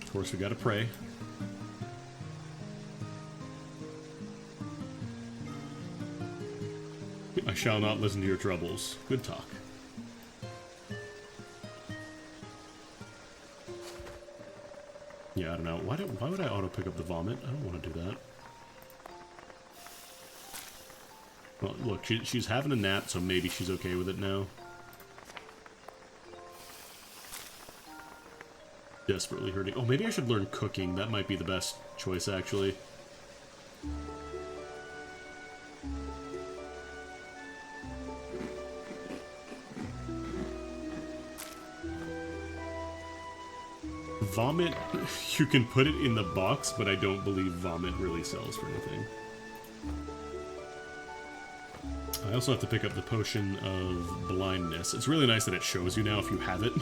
Of course, we gotta pray. I shall not listen to your troubles. Good talk. Yeah, I don't know. Why would I auto pick up the vomit? I don't want to do that. Well, look, she's having a nap, so maybe she's okay with it now. Desperately hurting. Oh, maybe I should learn cooking. That might be the best choice, actually. Vomit, you can put it in the box, but I don't believe vomit really sells for anything. I also have to pick up the potion of blindness. It's really nice that it shows you now if you have it.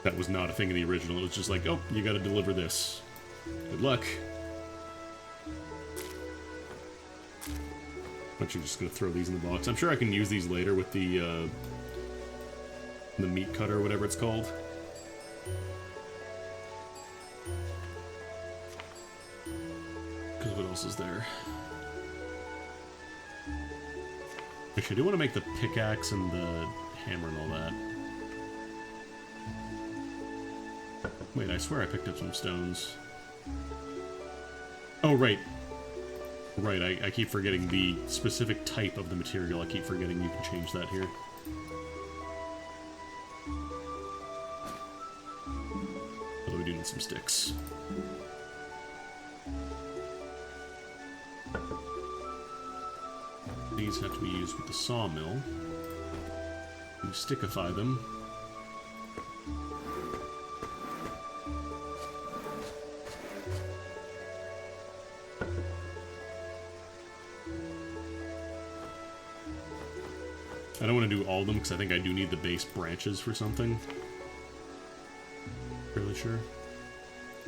That was not a thing in the original. It was just like, oh, you gotta deliver this. Good luck. I'm just gonna throw these in the box. I'm sure I can use these later with the meat cutter or whatever it's called. Because what else is there? Actually, I do want to make the pickaxe and the hammer and all that. Wait, I swear I picked up some stones. Oh, right. Right, I keep forgetting the specific type of the material. I keep forgetting you can change that here. Although we do need some sticks. These have to be used with the sawmill. You stickify them. I don't want to do all of them because I think I do need the base branches for something. Fairly sure.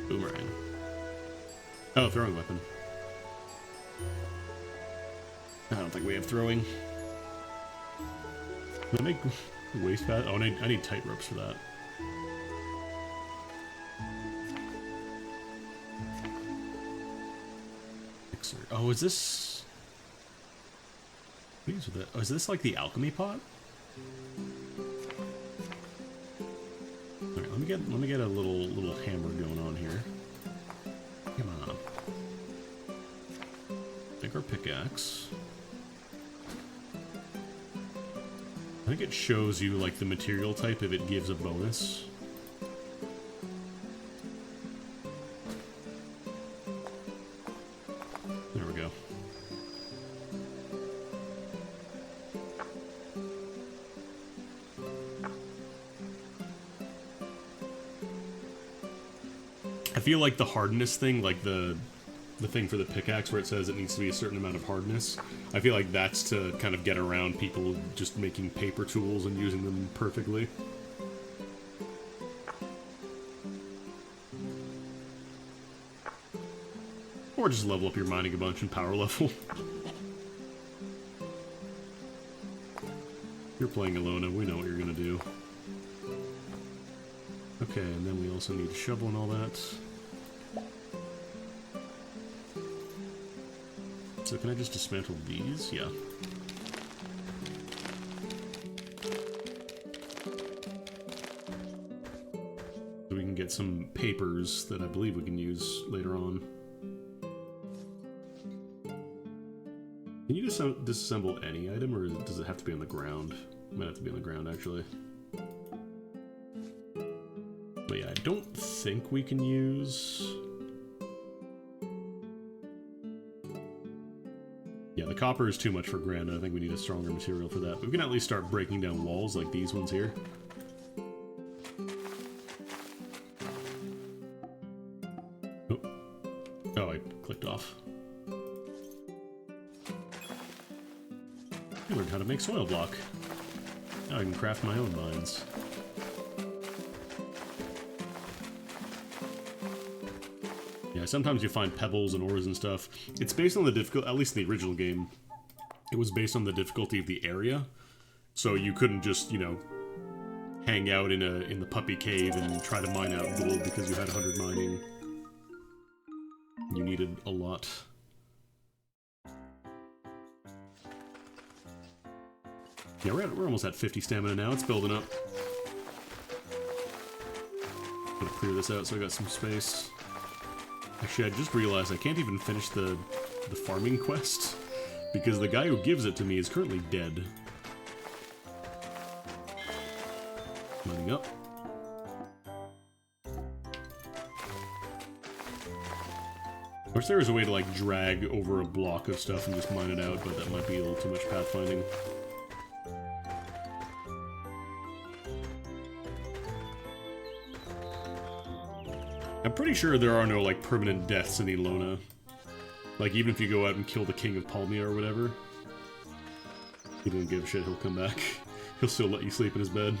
Boomerang. Oh, throwing weapon. I don't think we have throwing. Can I make waist pad? Oh, I need tight ropes for that. Mixer. Oh, is this... Oh, is this like the alchemy pot? Alright, let me get a little hammer going on here. Come on. Take our pickaxe. I think it shows you like the material type if it gives a bonus. There we go. feel like the hardness thing, like the thing for the pickaxe where it says it needs to be a certain amount of hardness, I feel like that's to kind of get around people just making paper tools and using them perfectly. Or just level up your mining a bunch and power level. You're playing Elona, we know what you're gonna do. Okay, and then we also need a shovel and all that. So can I just dismantle these? Yeah. So we can get some papers that I believe we can use later on. Can you just disassemble any item, or does it have to be on the ground? It might have to be on the ground, actually. But yeah, I don't think we can use... Yeah, the copper is too much for granite. I think we need a stronger material for that. But we can at least start breaking down walls like these ones here. Oh, oh, I clicked off. I learned how to make soil block. Now I can craft my own mines. Yeah, sometimes you find pebbles and ores and stuff. It's based on the difficulty, at least in the original game, it was based on the difficulty of the area. So you couldn't just, you know, hang out in the puppy cave and try to mine out gold because you had 100 mining. You needed a lot. Yeah, we're almost at 50 stamina now. It's building up. I'm gonna clear this out so I got some space. Actually, I just realized I can't even finish the farming quest because the guy who gives it to me is currently dead. Mining up. I wish there was a way to like drag over a block of stuff and just mine it out, but that might be a little too much pathfinding. I'm pretty sure there are no, like, permanent deaths in Elona. Like, even if you go out and kill the King of Palmia or whatever, he doesn't give a shit, he'll come back. He'll still let you sleep in his bed.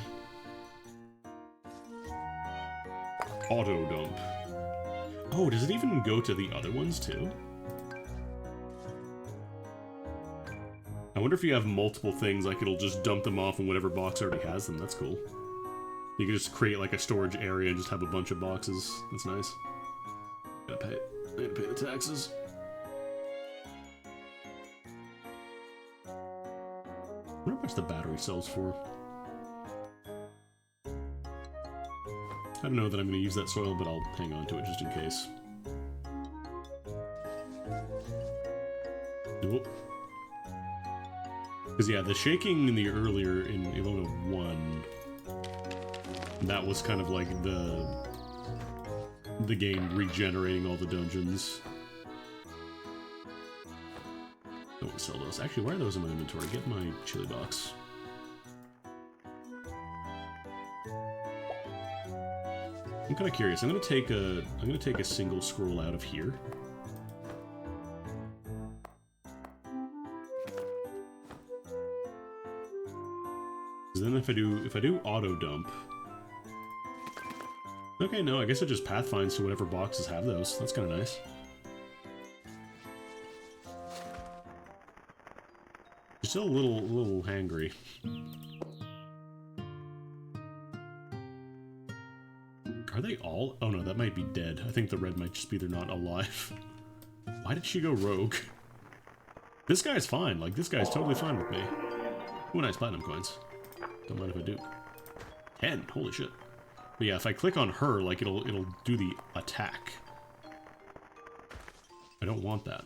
Auto dump. Oh, does it even go to the other ones, too? I wonder if you have multiple things, like, it'll just dump them off in whatever box already has them. That's cool. You can just create like a storage area and just have a bunch of boxes. That's nice. Gotta pay it. I gotta pay the taxes. I wonder how much the battery sells for. I don't know that I'm gonna use that soil, but I'll hang on to it just in case. Nope. Because yeah, the shaking in the earlier, in Elona 1, that was kind of like the game regenerating all the dungeons. Don't want to sell those. Actually, why are those in my inventory? Get my chili box. I'm kind of curious. I'm gonna take a single scroll out of here. Because then if I do auto dump. Okay, no, I guess it just pathfinds to whatever boxes have those. That's kind of nice. You're still a little hangry. Are they all? Oh no, that might be dead. I think the red might just be they're not alive. Why did she go rogue? This guy's fine. Like, this guy's totally fine with me. Ooh, nice platinum coins. Don't mind if I do. 10. Holy shit. But yeah, if I click on her, like, it'll do the attack. I don't want that.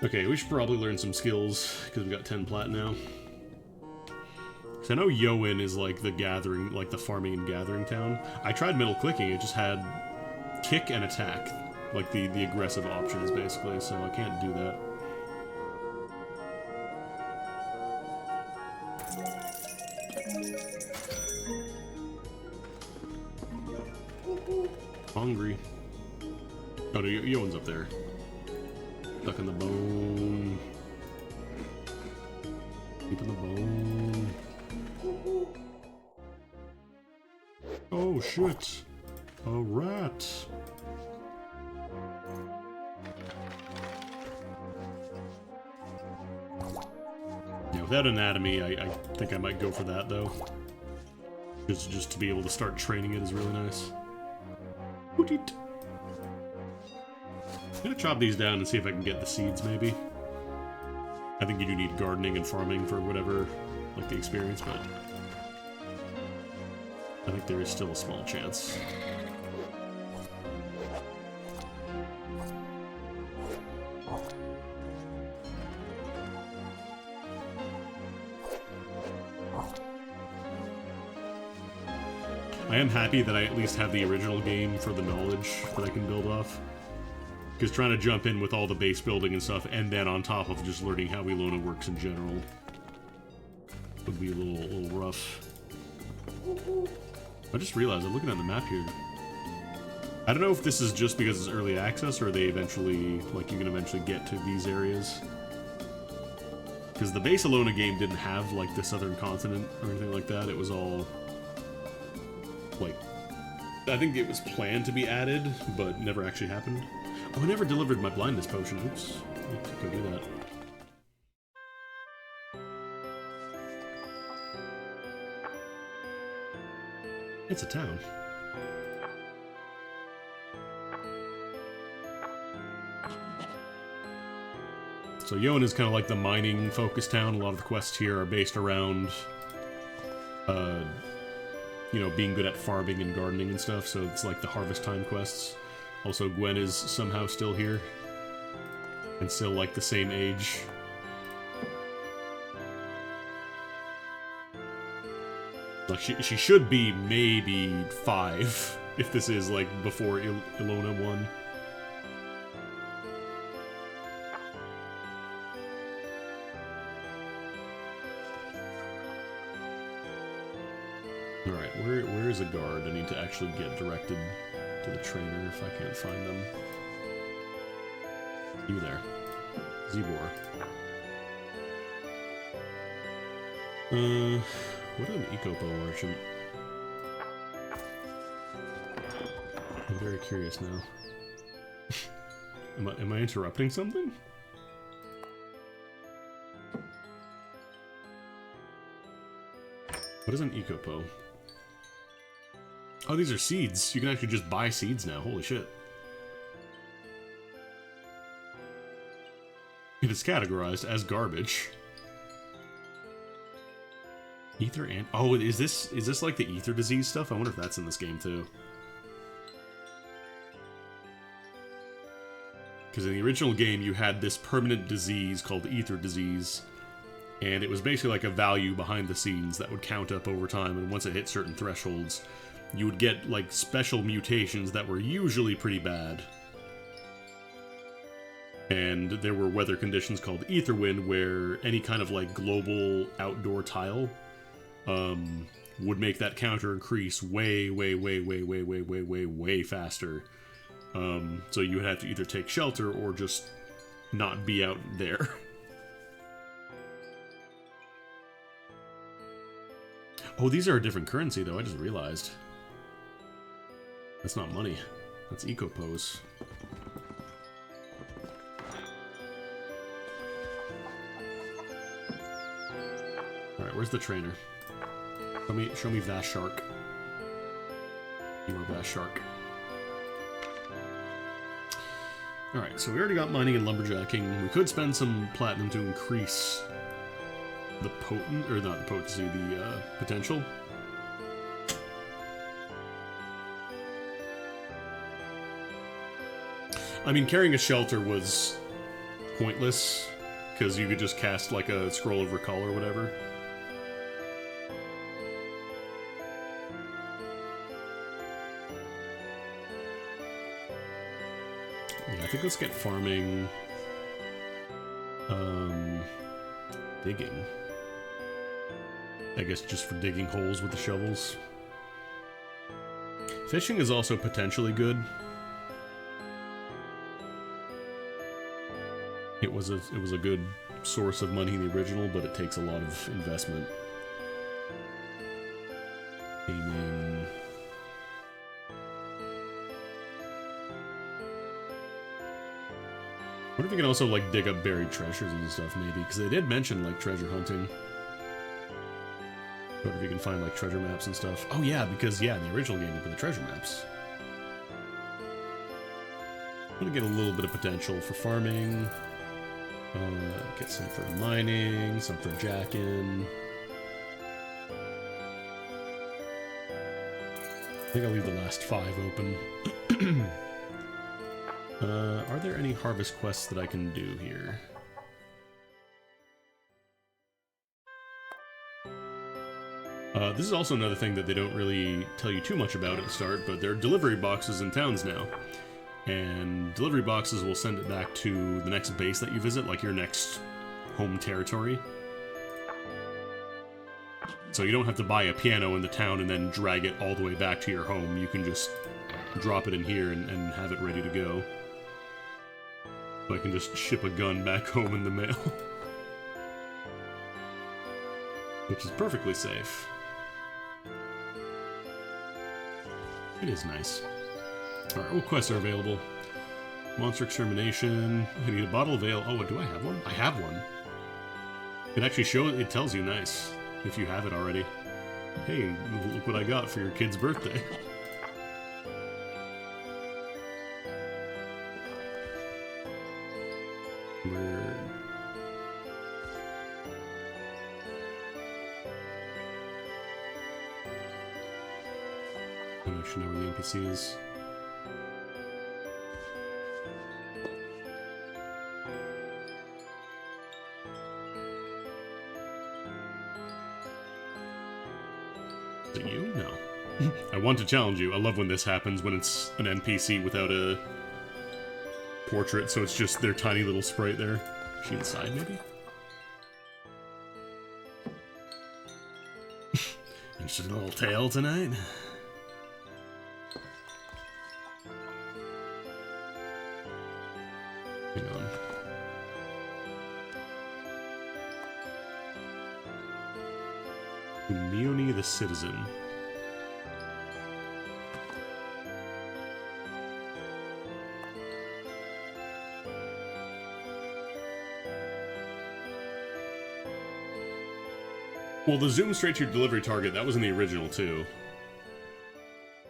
Okay, we should probably learn some skills, because we got 10 plat now. Because I know Yoin is, like, the gathering, like, the farming and gathering town. I tried middle clicking, it just had kick and attack. Like, the aggressive options, basically, so I can't do that. Oh no, Yowen's up there. Stuck in the bone. Deep in the bone. Oh shit! A rat! Yeah, without anatomy, I think I might go for that though. Just to be able to start training it is really nice. I'm gonna chop these down and see if I can get the seeds, maybe. I think you do need gardening and farming for whatever, like the experience, but I think there is still a small chance. I am happy that I at least have the original game for the knowledge that I can build off. Because trying to jump in with all the base building and stuff, and then on top of just learning how Elona works in general, would be a little rough. I just realized, I'm looking at the map here. I don't know if this is just because it's early access, or they eventually, like, you can eventually get to these areas. Because the base Elona game didn't have, like, the southern continent or anything like that. It was all... like, I think it was planned to be added, but never actually happened. Oh, I never delivered my blindness potion. Oops. I have to go do that. It's a town. So Yowen is kind of like the mining focused town. A lot of the quests here are based around you know, being good at farming and gardening and stuff, so it's like the harvest time quests. Also, Gwen is somehow still here. And still, like, the same age. Like, she should be maybe 5, if this is, like, before Elona 1. Alright, where is a guard? I need to actually get directed to the trainer if I can't find them. You there. Zebor. What an Ecopo merchant. I'm very curious now. Am I interrupting something? What is an Ecopo? Oh, these are seeds. You can actually just buy seeds now. Holy shit. It is categorized as garbage. Ether and... oh, is this like the ether disease stuff? I wonder if that's in this game too. Because in the original game, you had this permanent disease called ether disease, and it was basically like a value behind the scenes that would count up over time, and once it hit certain thresholds, you would get, like, special mutations that were usually pretty bad. And there were weather conditions called Etherwind, where any kind of, like, global outdoor tile would make that counter increase way faster. So you would have to either take shelter or just not be out there. Oh, these are a different currency, though. I just realized. That's not money. That's Ecopos. Alright, where's the trainer? Show me Vast Shark. You are Vast Shark. Alright, so we already got mining and lumberjacking. We could spend some platinum to increase the potent, or not the potency, the potential. I mean, carrying a shelter was pointless, because you could just cast like a Scroll of Recall or whatever. Yeah, I think let's get farming. Digging. I guess just for digging holes with the shovels. Fishing is also potentially good. It was a good source of money in the original, but it takes a lot of investment. Gaming. I wonder if you can also like dig up buried treasures and stuff, maybe, because they did mention like treasure hunting. I wonder if you can find like treasure maps and stuff. Oh yeah, because yeah, in the original game you put the treasure maps. I'm gonna get a little bit of potential for farming. Get some for mining, some for jacking. I think I'll leave the last 5 open. Are there any harvest quests that I can do here? This is also another thing that they don't really tell you too much about at the start, but there are delivery boxes in towns now. And delivery boxes will send it back to the next base that you visit, like your next home territory. So you don't have to buy a piano in the town and then drag it all the way back to your home. You can just drop it in here and have it ready to go. So I can just ship a gun back home in the mail. Which is perfectly safe. It is nice. Alright, what quests are available? Monster extermination. I need a bottle of ale. Oh, do I have one? I have one. It actually shows, it tells you nice, if you have it already. Hey, look what I got for your kid's birthday. Word. I should know where the NPC is. Is it you? No. I want to challenge you. I love when this happens, when it's an NPC without a portrait, so it's just their tiny little sprite there. Is she inside, maybe? Interested in a little tale tonight? Hang on. Umioni the Citizen. Well, the zoom straight to your delivery target, that was in the original too.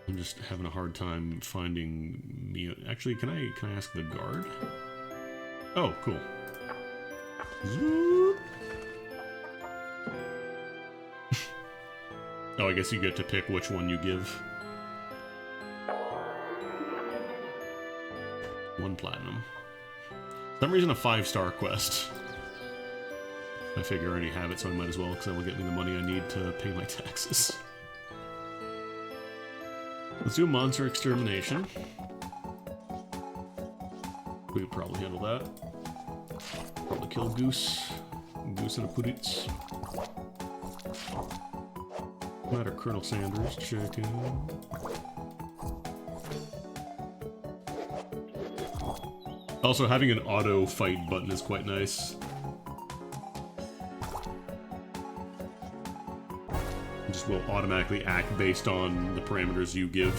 I'm just having a hard time finding me. Actually, can I ask the guard? Oh, cool. Oh, I guess you get to pick which one you give. 1 platinum. For some reason, a 5-star quest. I figure I already have it, so I might as well, because that will get me the money I need to pay my taxes. Let's do monster extermination. We could probably handle that. Probably kill Goose. Goose and a Puditz. Matter Colonel Sanders, check in. Also, having an auto fight button is quite nice. It just will automatically act based on the parameters you give.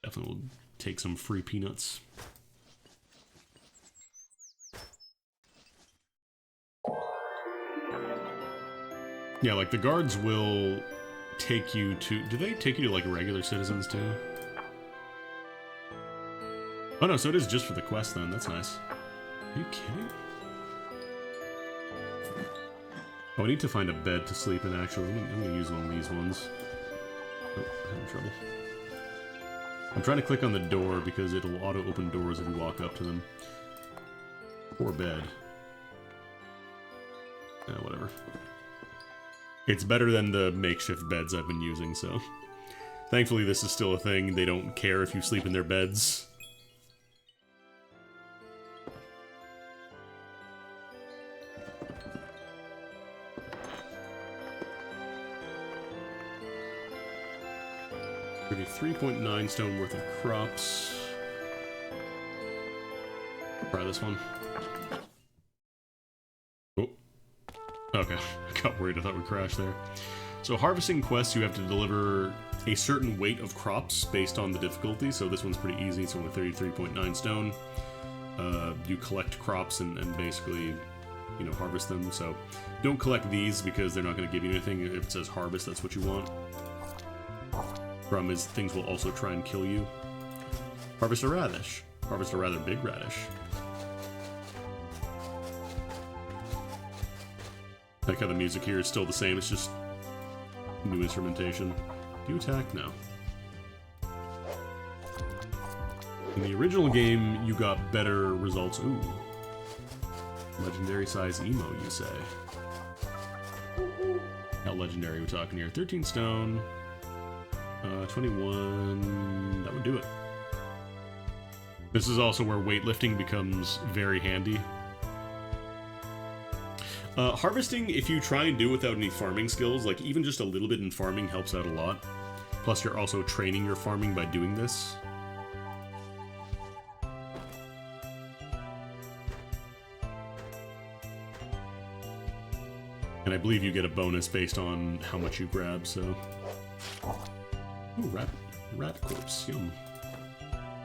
Definitely will take some free peanuts. Yeah, like the guards will take you to... Do they take you to like regular citizens too? Oh no, so it is just for the quest then. That's nice. Are you kidding? Oh, I need to find a bed to sleep in actually. I'm gonna use one of these ones. Oh, I'm having trouble. I'm trying to click on the door because it'll auto-open doors if you walk up to them. Or bed. Whatever. It's better than the makeshift beds I've been using, so... Thankfully this is still a thing. They don't care if you sleep in their beds. $33.9 stone worth of crops. try this one. Oh. Okay, I got worried. I thought we crashed there. So harvesting quests, you have to deliver a certain weight of crops based on the difficulty. So this one's pretty easy. It's only 33.9 stone. You collect crops and basically, you know, harvest them. So don't collect these because they're not going to give you anything. If it says harvest, that's what you want. Problem is, things will also try and kill you. Harvest a radish. Harvest a rather big radish. I like how the music here is still the same, it's just new instrumentation. Do you attack? No. In the original game, you got better results. Ooh. Legendary size emo, you say? How legendary are we talking here? 13 stone. 21. That would do it. This is also where weightlifting becomes very handy. Harvesting, if you try and do it without any farming skills, like even just a little bit in farming helps out a lot. Plus you're also training your farming by doing this. And I believe you get a bonus based on how much you grab, so... Ooh, rat corpse, yum.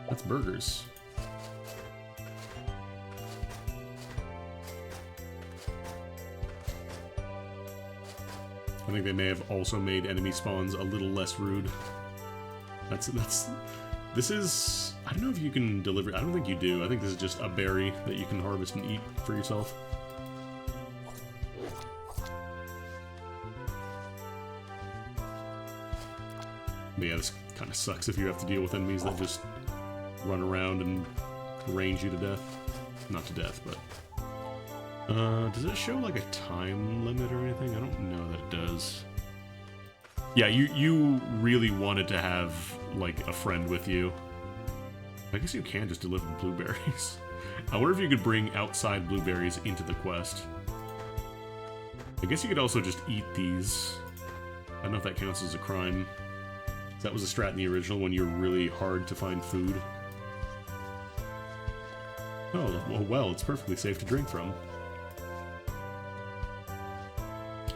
That's burgers. I think they may have also made enemy spawns a little less rude. This is... I don't know if you can deliver... I don't think you do. I think this is just a berry that you can harvest and eat for yourself. But yeah, this kind of sucks if you have to deal with enemies that just run around and range you to death. Not to death, but... does it show like a time limit or anything? I don't know that it does. Yeah, you really wanted to have like a friend with you. I guess you can just deliver blueberries. I wonder if you could bring outside blueberries into the quest. I guess you could also just eat these. I don't know if that counts as a crime. That was a strat in the original when you're really hard to find food. Oh, well, it's perfectly safe to drink from.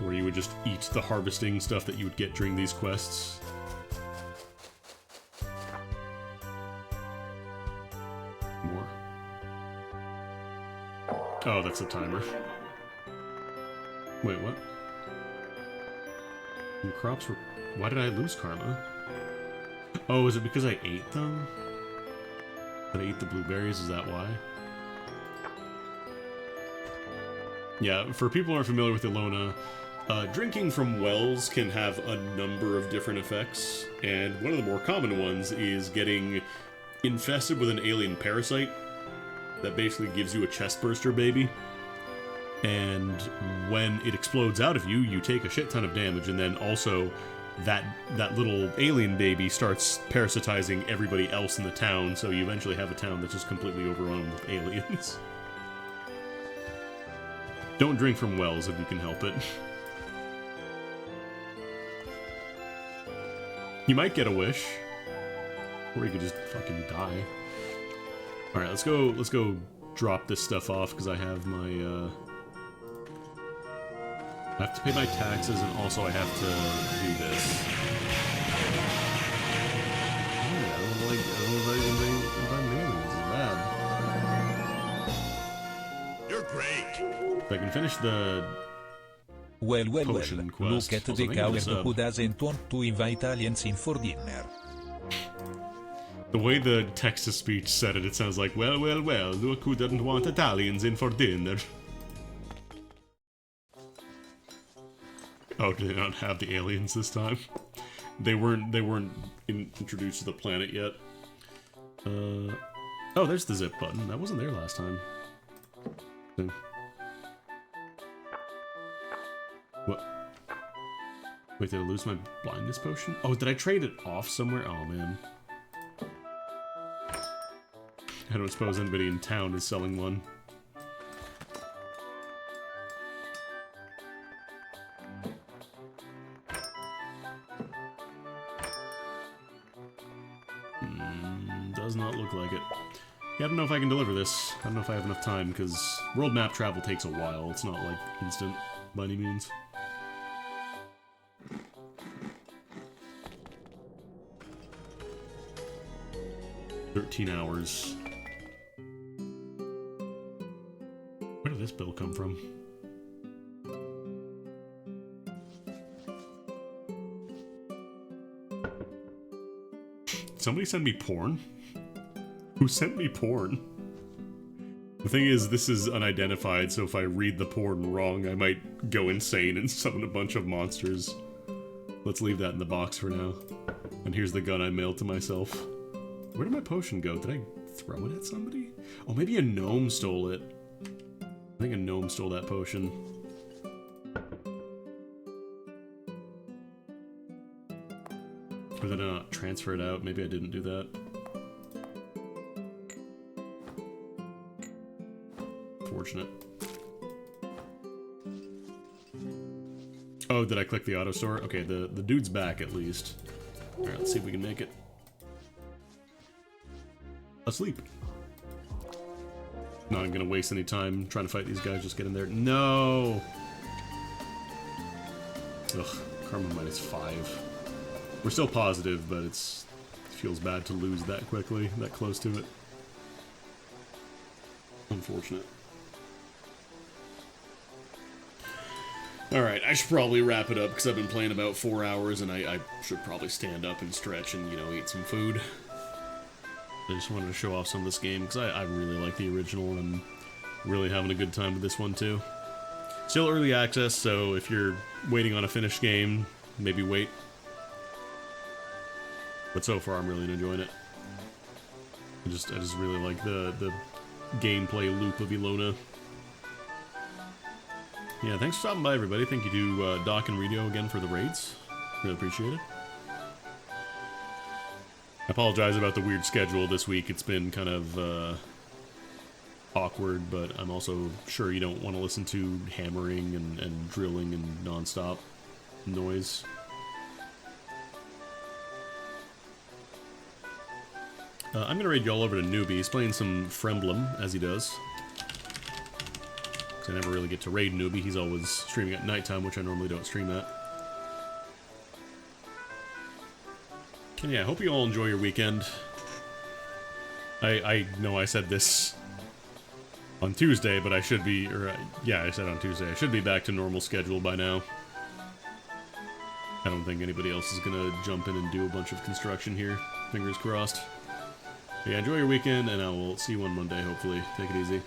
Where you would just eat the harvesting stuff that you would get during these quests. More. Oh, that's a timer. Wait, what? The crops were... Why did I lose karma? Oh, is it because I ate them? Did I eat the blueberries? Is that why? Yeah, for people who aren't familiar with Ilona, drinking from wells can have a number of different effects, and one of the more common ones is getting infested with an alien parasite that basically gives you a chestburster baby. And when it explodes out of you, you take a shit ton of damage, and then also that little alien baby starts parasitizing everybody else in the town, so you eventually have a town that's just completely overrun with aliens. Don't drink from wells if you can help it. You might get a wish. Or you could just fucking die. Alright, let's go drop this stuff off, because I have my, I have to pay my taxes, and also I have to do this. Yeah, I don't like anything bad. You're great. If I can finish the Well, potion quest. look at Also, the thank you for coward sub. who doesn't want to invite aliens in for dinner. The way the text-to-speech said it, it sounds like, well, look who doesn't want Italians in for dinner. Oh, did they not have the aliens this time? They weren't introduced to the planet yet. Oh, there's the zip button. That wasn't there last time. What? Wait, did I lose my blindness potion? Oh, did I trade it off somewhere? Oh, man. I don't suppose anybody in town is selling one. Does not look like it. Yeah, I don't know if I can deliver this. I don't know if I have enough time, because world map travel takes a while. It's not, like, instant by any means. $13 hours. Where did this bill come from? Somebody send me porn? Who sent me porn? The thing is, this is unidentified, so if I read the porn wrong, I might go insane and summon a bunch of monsters. Let's leave that in the box for now. And here's the gun I mailed to myself. Where did my potion go? Did I throw it at somebody? Oh, maybe a gnome stole it. I think a gnome stole that potion. Or did I not transfer it out? Maybe I didn't do that. Fortunate. Oh, did I click the auto store? Okay, the dude's back at least. Alright, let's see if we can make it. Asleep. Not gonna waste any time trying to fight these guys, just get in there. No! Ugh, karma -5. We're still positive, but it feels bad to lose that quickly, that close to it. Unfortunate. Alright, I should probably wrap it up because I've been playing about 4 hours and I should probably stand up and stretch and, you know, eat some food. I just wanted to show off some of this game because I really like the original and I'm really having a good time with this one too. Still early access, so if you're waiting on a finished game, maybe wait. But so far I'm really enjoying it. I just really like the gameplay loop of Ilona. Yeah, thanks for stopping by, everybody. Thank you to Doc and Redio again for the raids. Really appreciate it. I apologize about the weird schedule this week. It's been kind of awkward, but I'm also sure you don't want to listen to hammering and drilling and non-stop noise. I'm going to raid y'all over to Newbie. He's playing some Fremblem, as he does. I never really get to raid Newbie. He's always streaming at nighttime, which I normally don't stream at. And yeah, I hope you all enjoy your weekend. I know I said this on Tuesday, but I should be, yeah, I said on Tuesday. I should be back to normal schedule by now. I don't think anybody else is gonna jump in and do a bunch of construction here. Fingers crossed. But yeah, enjoy your weekend, and I will see you on Monday, hopefully. Take it easy.